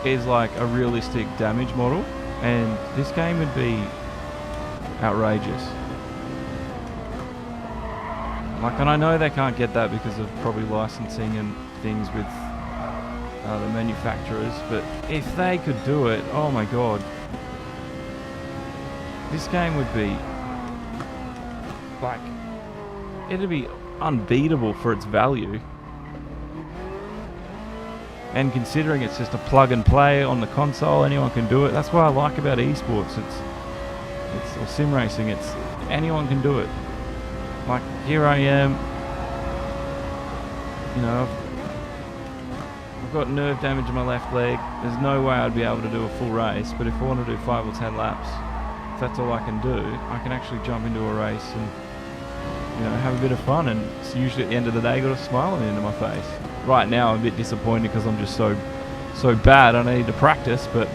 is like a realistic damage model, and this game would be outrageous. Like, and I know they can't get that because of probably licensing and things with the manufacturers, but if they could do it, oh my god, this game would be like, it'd be unbeatable for its value. And considering it's just a plug and play on the console, anyone can do it. That's what I like about eSports. It's or sim racing. It's anyone can do it. Like, here I am. You know, I've got nerve damage in my left leg. There's no way I'd be able to do a full race. But if I want to do 5 or 10 laps, if that's all I can do, I can actually jump into a race and, you know, have a bit of fun. And it's usually at the end of the day, got a smile on the end of my face. Right now, I'm a bit disappointed because I'm just so bad. I need to practice, but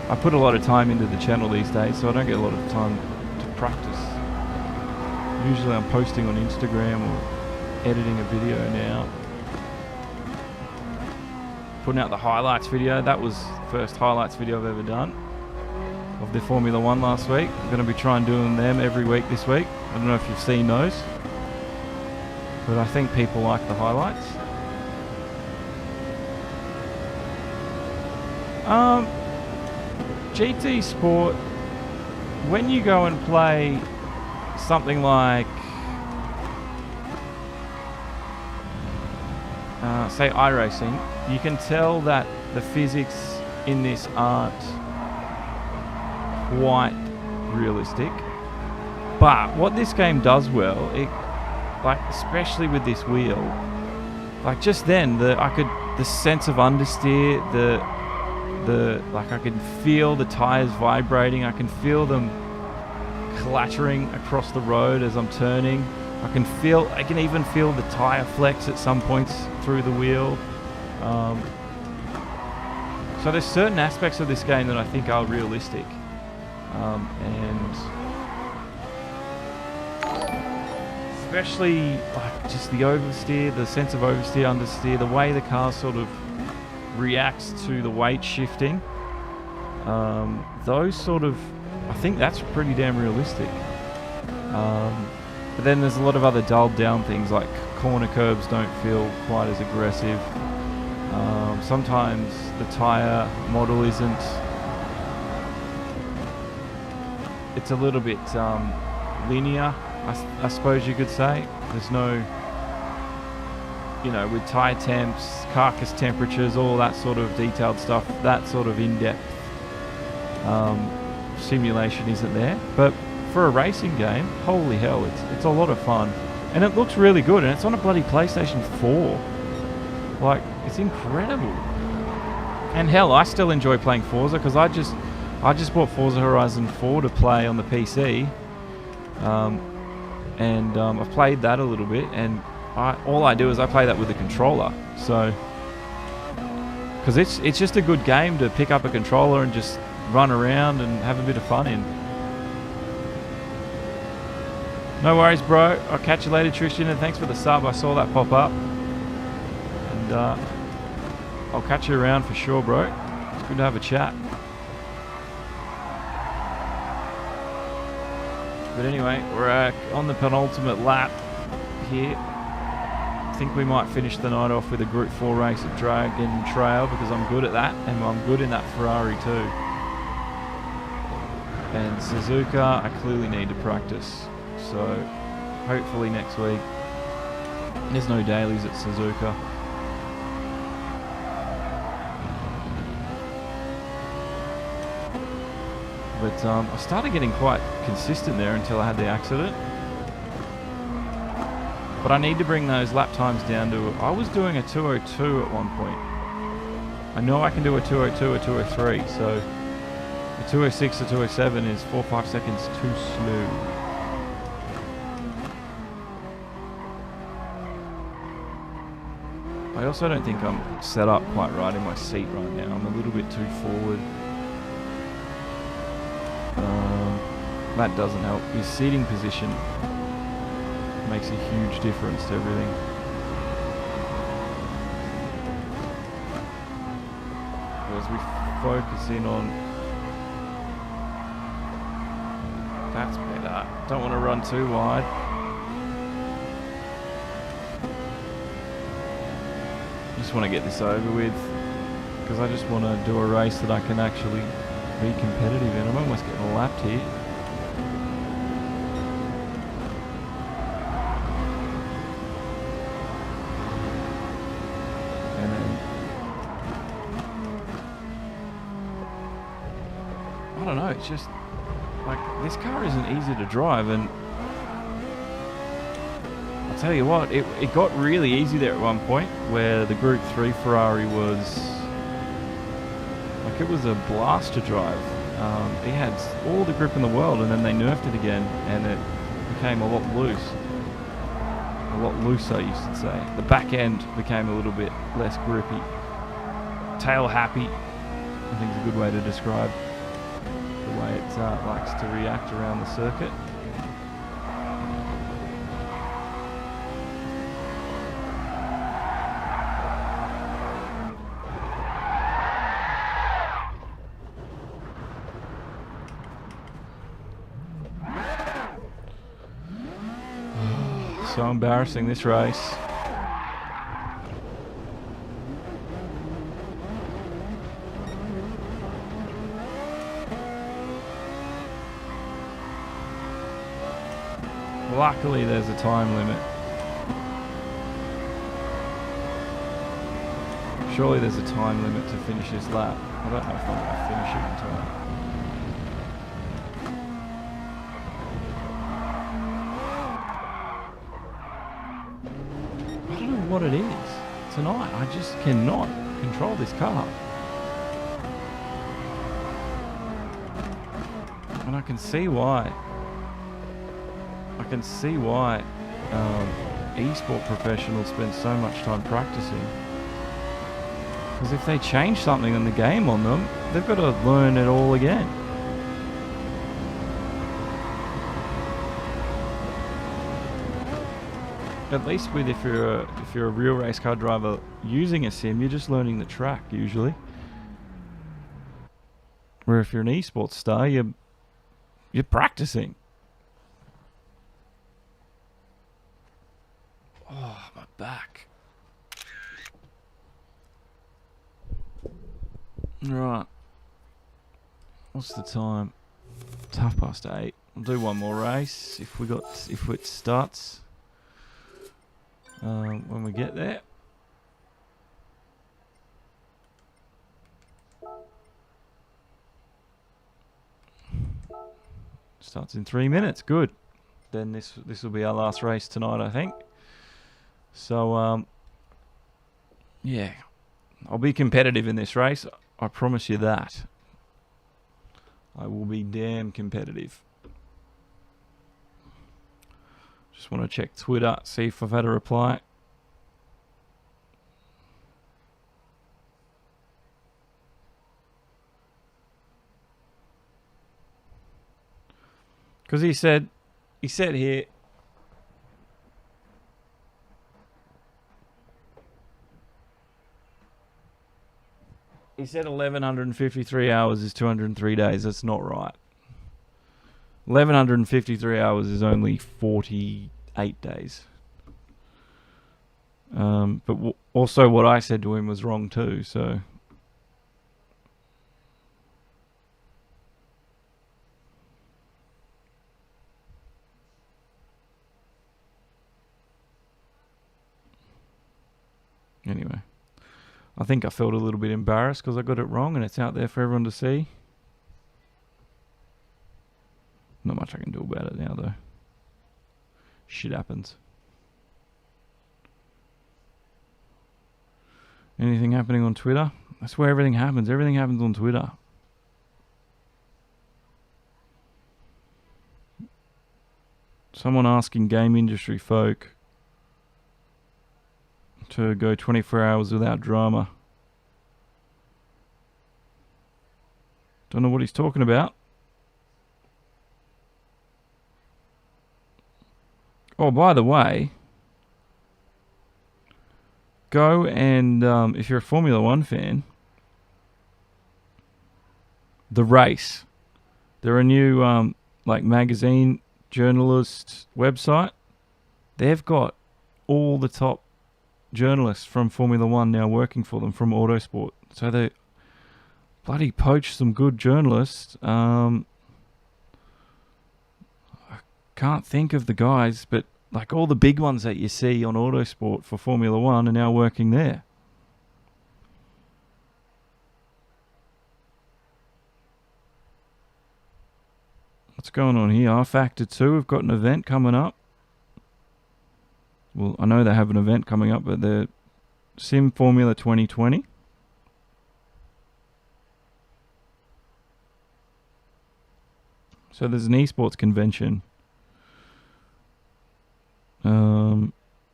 I put a lot of time into the channel these days, so I don't get a lot of time to practice. Usually I'm posting on Instagram or editing a video now. Putting out the highlights video. That was the first highlights video I've ever done of the Formula 1 last week. I'm going to be trying doing them every week this week. I don't know if you've seen those, but I think people like the highlights. GT Sport, when you go and play something like, say iRacing, you can tell that the physics in this aren't quite realistic. But what this game does well, it, like, especially with this wheel, like just then the sense of understeer, like I can feel the tires vibrating, I can feel them clattering across the road as I'm turning. I can even feel the tire flex at some points through the wheel. So there's certain aspects of this game that I think are realistic, and especially like just the oversteer, the sense of oversteer, understeer, the way the car sort of reacts to the weight shifting. Those sort of, I think that's pretty damn realistic. But then there's a lot of other dulled down things, like corner curbs don't feel quite as aggressive. Sometimes the tyre model isn't, it's a little bit linear, I suppose you could say. There's no, you know, with tyre temps, carcass temperatures, all that sort of detailed stuff, that sort of in-depth simulation isn't there. But for a racing game, holy hell, it's a lot of fun. And it looks really good, and it's on a bloody PlayStation 4. Like, it's incredible. And hell, I still enjoy playing Forza, because I just bought Forza Horizon 4 to play on the PC. And I've played that a little bit, and all I do is I play that with a controller. So, because it's just a good game to pick up a controller and just run around and have a bit of fun in. No worries, bro. I'll catch you later, Tristan, and thanks for the sub. I saw that pop up. And I'll catch you around for sure, bro. It's good to have a chat. But anyway, we're on the penultimate lap here. I think we might finish the night off with a Group 4 race at Dragon Trail, because I'm good at that, and I'm good in that Ferrari too. And Suzuka, I clearly need to practice. So hopefully next week. There's no dailies at Suzuka. But I started getting quite consistent there until I had the accident. But I need to bring those lap times down to, I was doing a 2:02 at one point. I know I can do a 2:02 or 2:03, so a 2:06 or 2:07 is 4 or 5 seconds too slow. I also don't think I'm set up quite right in my seat right now. I'm a little bit too forward. That doesn't help. His seating position makes a huge difference to everything. As we focus in on... That's better. Don't want to run too wide. Just want to get this over with, because I just want to do a race that I can actually be competitive in. I'm almost getting lapped here. And then, I don't know, it's just like, this car isn't easy to drive, and I'll tell you what, it got really easy there at one point, where the Group 3 Ferrari was, like, it was a blast to drive. It had all the grip in the world, and then they nerfed it again, and it became a lot loose. A lot looser, you should say. The back end became a little bit less grippy. Tail happy, I think is a good way to describe the way it likes to react around the circuit. So embarrassing, this race. Luckily there's a time limit. Surely there's a time limit to finish this lap. I don't know if I'm going to finish it in time. What it is tonight. I just cannot control this car, and I can see why. eSport professionals spend so much time practicing, because if they change something in the game on them, they've got to learn it all again. At least with if you're a real race car driver using a sim, you're just learning the track usually. Where if you're an eSports star, you're practicing. Oh, my back. Right. What's the time? It's 8:30. We'll do one more race if it starts. When we get there. Starts in 3 minutes. Good. Then this will be our last race tonight, I think. So yeah, I'll be competitive in this race. I promise you that. I will be damn competitive. Just want to check Twitter, see if I've had a reply. Because he said here, he said 1153 hours is 203 days. That's not right. 1153 hours is only 48 days. But also what I said to him was wrong too, so... Anyway. I think I felt a little bit embarrassed because I got it wrong and it's out there for everyone to see. Not much I can do about it now, though. Shit happens. Anything happening on Twitter? That's where everything happens. Everything happens on Twitter. Someone asking game industry folk to go 24 hours without drama. Don't know what he's talking about. Oh, by the way, go and, if you're a Formula One fan, The Race. They're a new, magazine journalist website. They've got all the top journalists from Formula One now working for them from Autosport. So they bloody poached some good journalists. I can't think of the guys, but like all the big ones that you see on Autosport for Formula One are now working there. What's going on here? R-Factor 2 have got an event coming up. Well, I know they have an event coming up, but the Sim Formula 2020. So there's an eSports convention.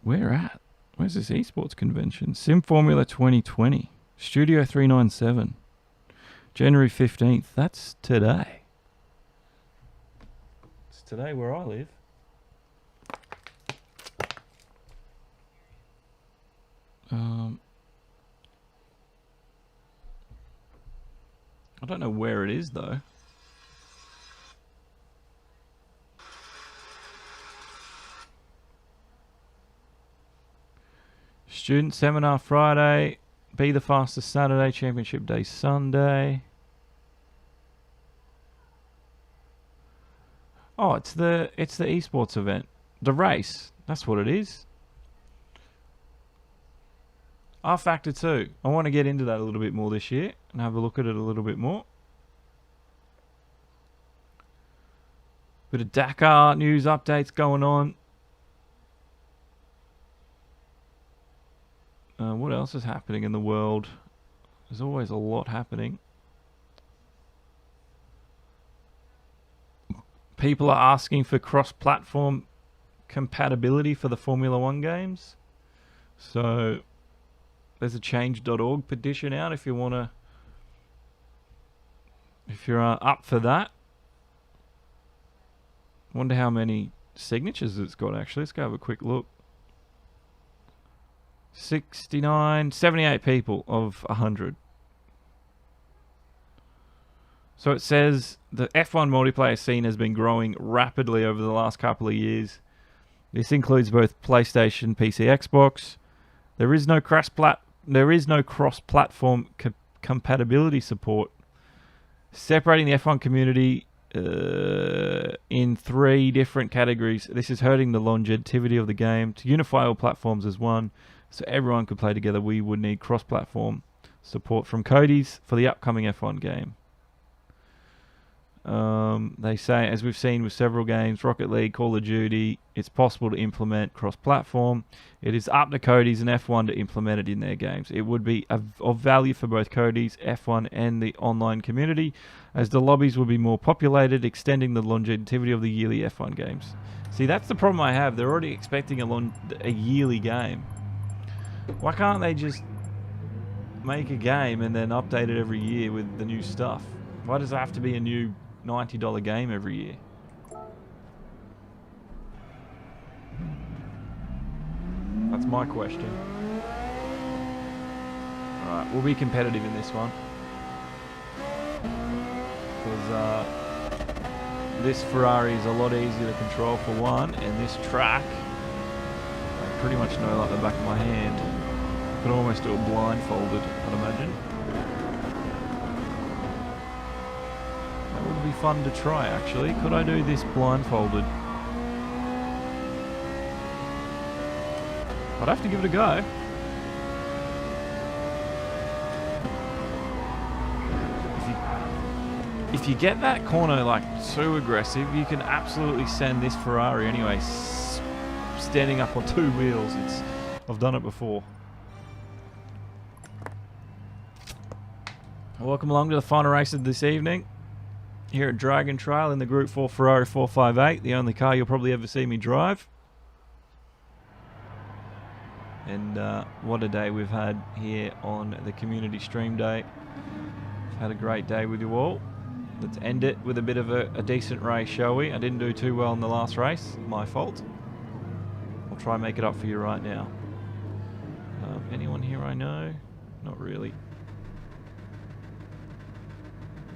Where at? Where's this eSports convention? Sim Formula 2020. Studio 397. January 15th. That's today. It's today where I live. I don't know where it is though. Student seminar Friday, Be the Fastest Saturday, Championship Day Sunday. Oh, it's the eSports event. The race. That's what it is. R-Factor 2. I want to get into that a little bit more this year and have a look at it a little bit more. Bit of Dakar news updates going on. What else is happening in the world? There's always a lot happening. People are asking for cross-platform compatibility for the Formula One games. So there's a change.org petition out if you want to, if you're up for that. Wonder how many signatures it's got actually. Let's go have a quick look. 78 people of 100. So it says the F1 multiplayer scene has been growing rapidly over the last couple of years. This includes both PlayStation, PC, Xbox. There is no cross-platform compatibility support. Separating the F1 community in 3 different categories. This is hurting the longevity of the game. To unify all platforms as one, so everyone could play together, we would need cross-platform support from Cody's for the upcoming F1 game. They say, as we've seen with several games, Rocket League, Call of Duty, it's possible to implement cross-platform. It is up to Cody's and F1 to implement it in their games. It would be of value for both Cody's, F1, and the online community, as the lobbies will be more populated, extending the longevity of the yearly F1 games. See, that's the problem I have. They're already expecting a yearly game. Why can't they just make a game and then update it every year with the new stuff? Why does it have to be a new $90 game every year? That's my question. Alright, we'll be competitive in this one. Because this Ferrari is a lot easier to control for one, and this track, I pretty much know like the back of my hand. I could almost do it blindfolded, I'd imagine. That would be fun to try, actually. Could I do this blindfolded? I'd have to give it a go. If you get that corner like too aggressive, you can absolutely send this Ferrari anyway, standing up on 2 wheels. I've done it before. Welcome along to the final race of this evening here at Dragon Trail in the Group 4 Ferrari 458, the only car you'll probably ever see me drive. And what a day we've had here on the community stream day. We've had a great day with you all. Let's end it with a bit of a decent race, shall we? I didn't do too well in the last race. My fault. I'll try and make it up for you right now. Anyone here I know? Not really.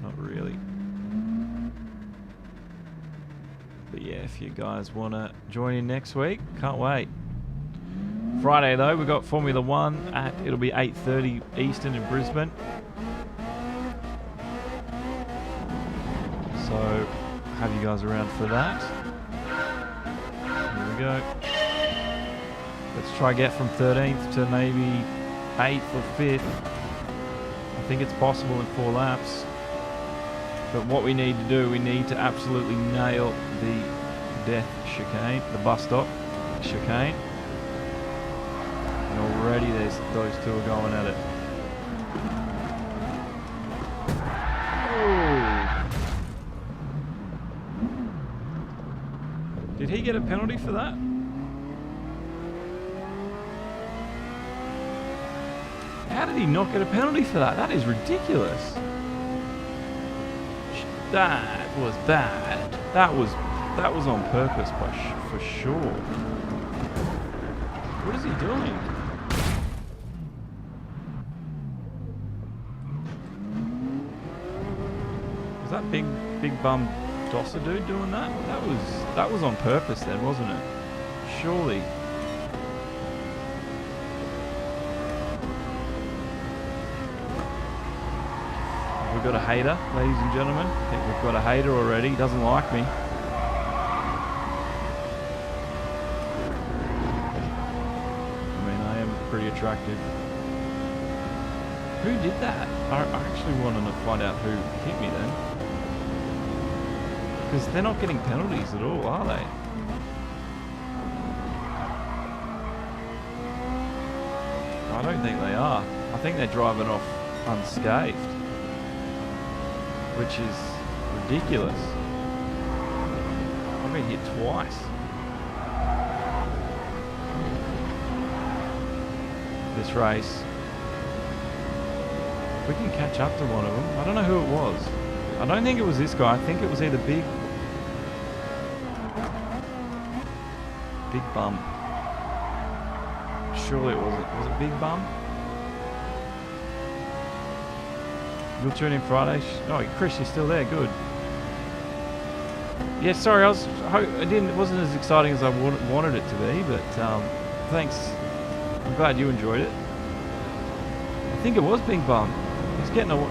Not really. But yeah, if you guys want to join in next week, can't wait. Friday though, we've got Formula 1 at, it'll be 8:30 Eastern in Brisbane. So, have you guys around for that. Here we go. Let's try get from 13th to maybe 8th or 5th. I think it's possible in 4 laps. But what we need to do, we need to absolutely nail the death chicane, the bus stop chicane. And already those two are going at it. Oh. Did he get a penalty for that? How did he not get a penalty for that? That is ridiculous. That was bad. That was on purpose for sure. What is he doing? Was that big bum Dosser dude doing that? That was on purpose then, wasn't it? Surely. We've got a hater, ladies and gentlemen. I think we've got a hater already. He doesn't like me. I mean, I am pretty attractive. Who did that? I actually want to find out who hit me then. Because they're not getting penalties at all, are they? I don't think they are. I think they're driving off unscathed. Which is ridiculous. I've been hit twice. This race. We can catch up to one of them. I don't know who it was. I don't think it was this guy. I think it was either Big Bum. Surely it wasn't. Was it Big Bum? You'll tune in Friday. Oh, Chris, you're still there. Good. Yeah, sorry, it wasn't as exciting as I wanted it to be, but thanks. I'm glad you enjoyed it. I think it was Big Bum.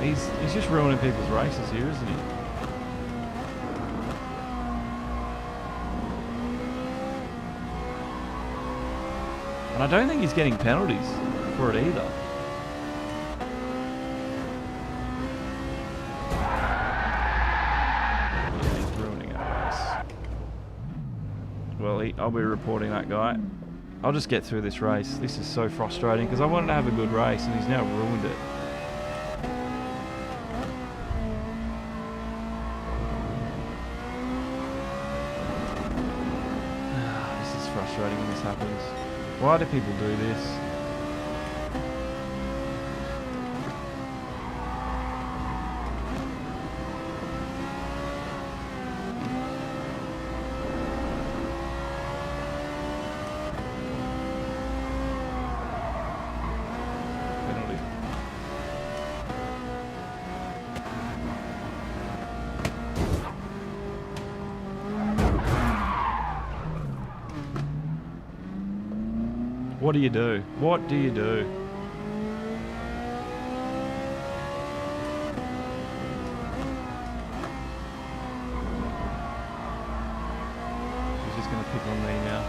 He's just ruining people's races here, isn't he? And I don't think he's getting penalties for it either. I'll be reporting that guy. I'll just get through this race. This is so frustrating because I wanted to have a good race and he's now ruined it. This is frustrating when this happens. Why do people do this? What do you do? What do you do? He's just going to pick on me now.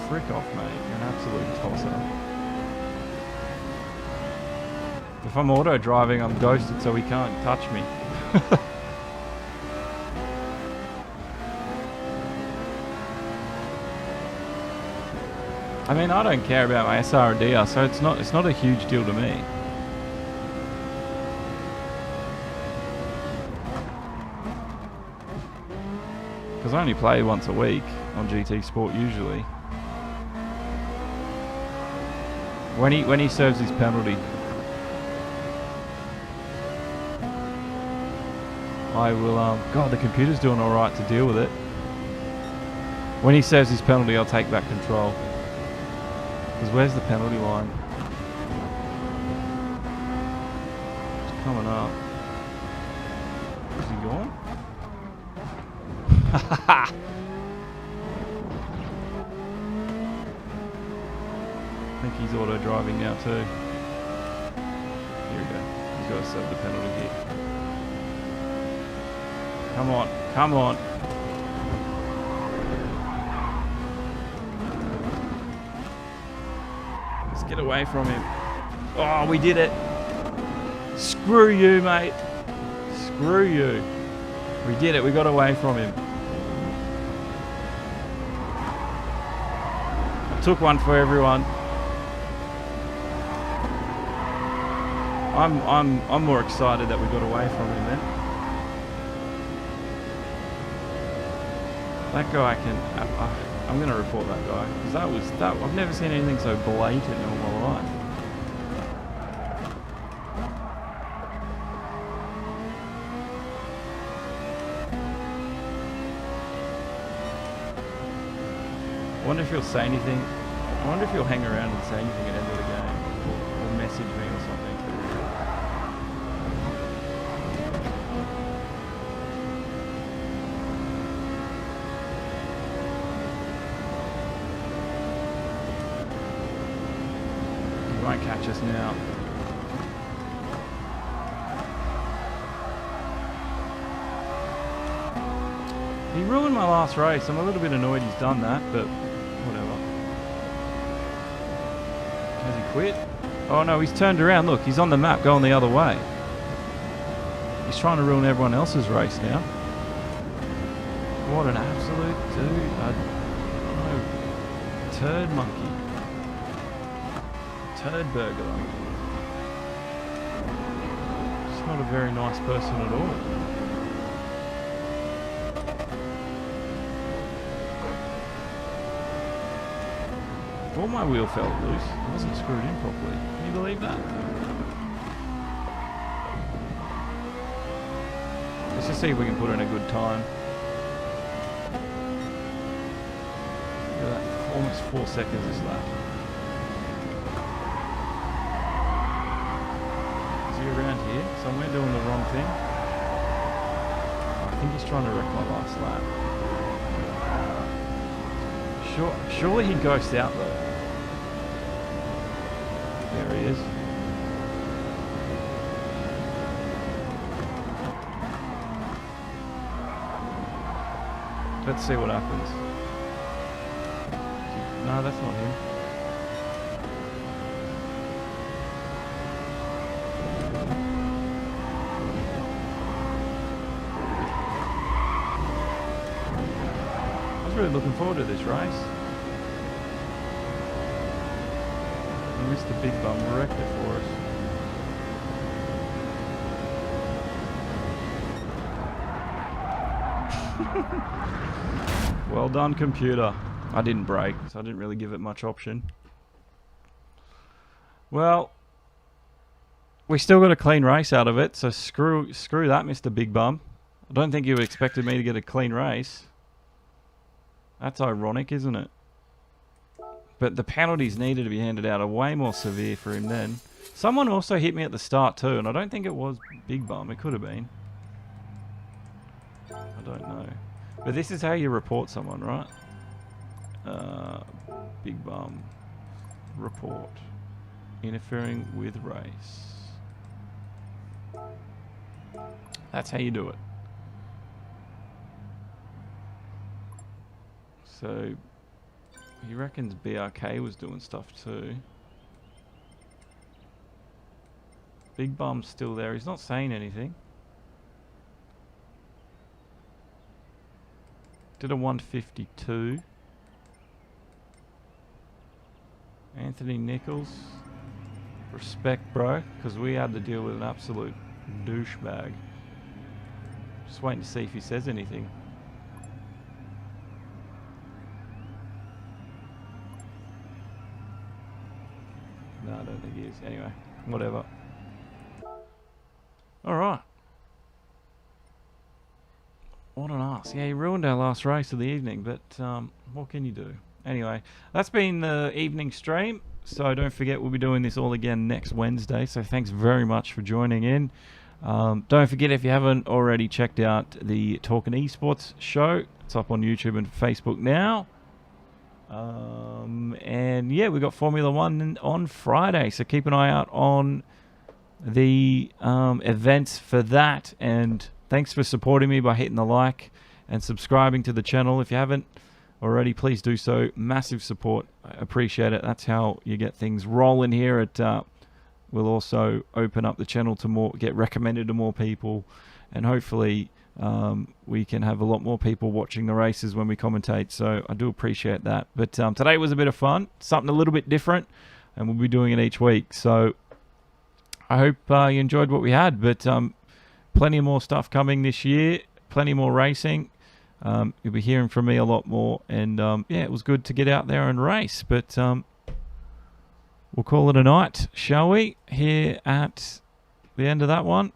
Frick off, mate. You're an absolute tosser. If I'm auto driving, I'm ghosted so he can't touch me. I mean, I don't care about my SR and DR, so it's not a huge deal to me. Because I only play once a week on GT Sport usually. When he serves his penalty, I will. God, the computer's doing all right to deal with it. When he serves his penalty, I'll take back control. Because where's the penalty line? It's coming up. Is he gone? I think he's auto driving now too. Here we go. He's got to serve the penalty here. Come on, come on. Let's get away from him. Oh, we did it. Screw you, mate. Screw you. We did it. We got away from him. I took one for everyone. I'm more excited that we got away from him then. That guy can. I'm going to report that guy because that. I've never seen anything so blatant in all my life. I wonder if he'll say anything. I wonder if he'll hang around and say anything at the end of the game, or message me or something. Won't catch us now. He ruined my last race. I'm a little bit annoyed he's done that, but whatever. Has he quit? Oh no, he's turned around. Look, he's on the map going the other way. He's trying to ruin everyone else's race now. What an absolute dude. Turd monkey. Turd burglar. Just not a very nice person at all. Well, my wheel fell loose. It wasn't screwed in properly. Can you believe that? Let's just see if we can put in a good time. Look at that. Almost 4 seconds this lap. Around here, somewhere doing the wrong thing. I think he's trying to wreck my last lap. Surely he ghosted out though. There he is. Let's see what happens. No, that's not him. Really looking forward to this race. Mr. Big Bum wrecked it for us. Well done, computer. I didn't brake, so I didn't really give it much option. Well, we still got a clean race out of it, so screw that, Mr. Big Bum. I don't think you expected me to get a clean race. That's ironic, isn't it? But the penalties needed to be handed out are way more severe for him then. Someone also hit me at the start too, and I don't think it was Big Bum. It could have been. I don't know. But this is how you report someone, right? Big Bum. Report. Interfering with race. That's how you do it. So, he reckons BRK was doing stuff too. Big Bum's still there. He's not saying anything. Did a 152. Anthony Nichols. Respect, bro, because we had to deal with an absolute douchebag. Just waiting to see if he says anything. he is. Anyway, whatever. All right. What an ass. Yeah, he ruined our last race of the evening, but what can you do? Anyway, that's been the evening stream. So don't forget, we'll be doing this all again next Wednesday. So thanks very much for joining in. Don't forget, if you haven't already checked out the Talkin' Esports show, it's up on YouTube and Facebook now. And yeah, we got Formula One on Friday, so keep an eye out on the events for that. And thanks for supporting me by hitting the like and subscribing to the channel. If you haven't already, please do so. Massive support. I appreciate it. That's how you get things rolling here. We'll also open up the channel to more, get recommended to more people, and hopefully we can have a lot more people watching the races when we commentate. So I do appreciate that. But today was a bit of fun, something a little bit different, and we'll be doing it each week. So I hope you enjoyed what we had. But plenty more stuff coming this year, plenty more racing. You'll be hearing from me a lot more, and yeah, it was good to get out there and race. But we'll call it a night, shall we? Here at the end of that one.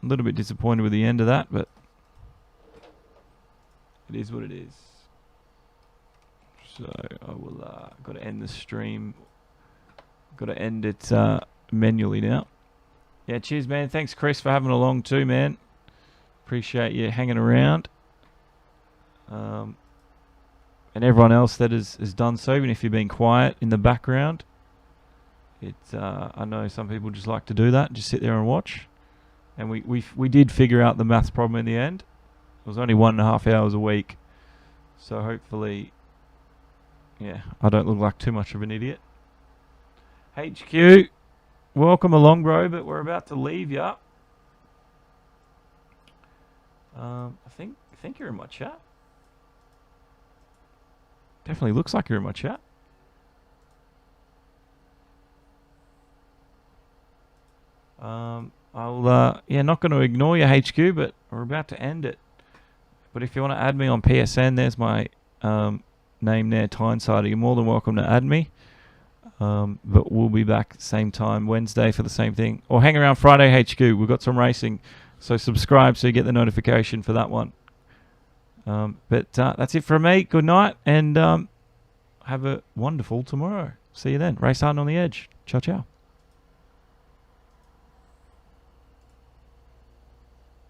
A little bit disappointed with the end of that, but it is what it is. So I will got to end the stream. Got to end it manually now. Yeah, cheers, man. Thanks, Chris, for having along too, man. Appreciate you hanging around. And everyone else that has done so, even if you've been quiet in the background. I know some people just like to do that, just sit there and watch. And we did figure out the maths problem in the end. It was only 1.5 hours a week. So hopefully, yeah, I don't look like too much of an idiot. HQ, welcome along, bro, but we're about to leave ya. I think you're in my chat. Definitely looks like you're in my chat. Yeah, not going to ignore your HQ, but we're about to end it. But if you want to add me on PSN, there's my name there, Tyneside. You're more than welcome to add me. But we'll be back same time Wednesday for the same thing. Or hang around Friday HQ. We've got some racing. So subscribe so you get the notification for that one. But that's it from me. Good night, and have a wonderful tomorrow. See you then. Race hard on the edge. Ciao, ciao.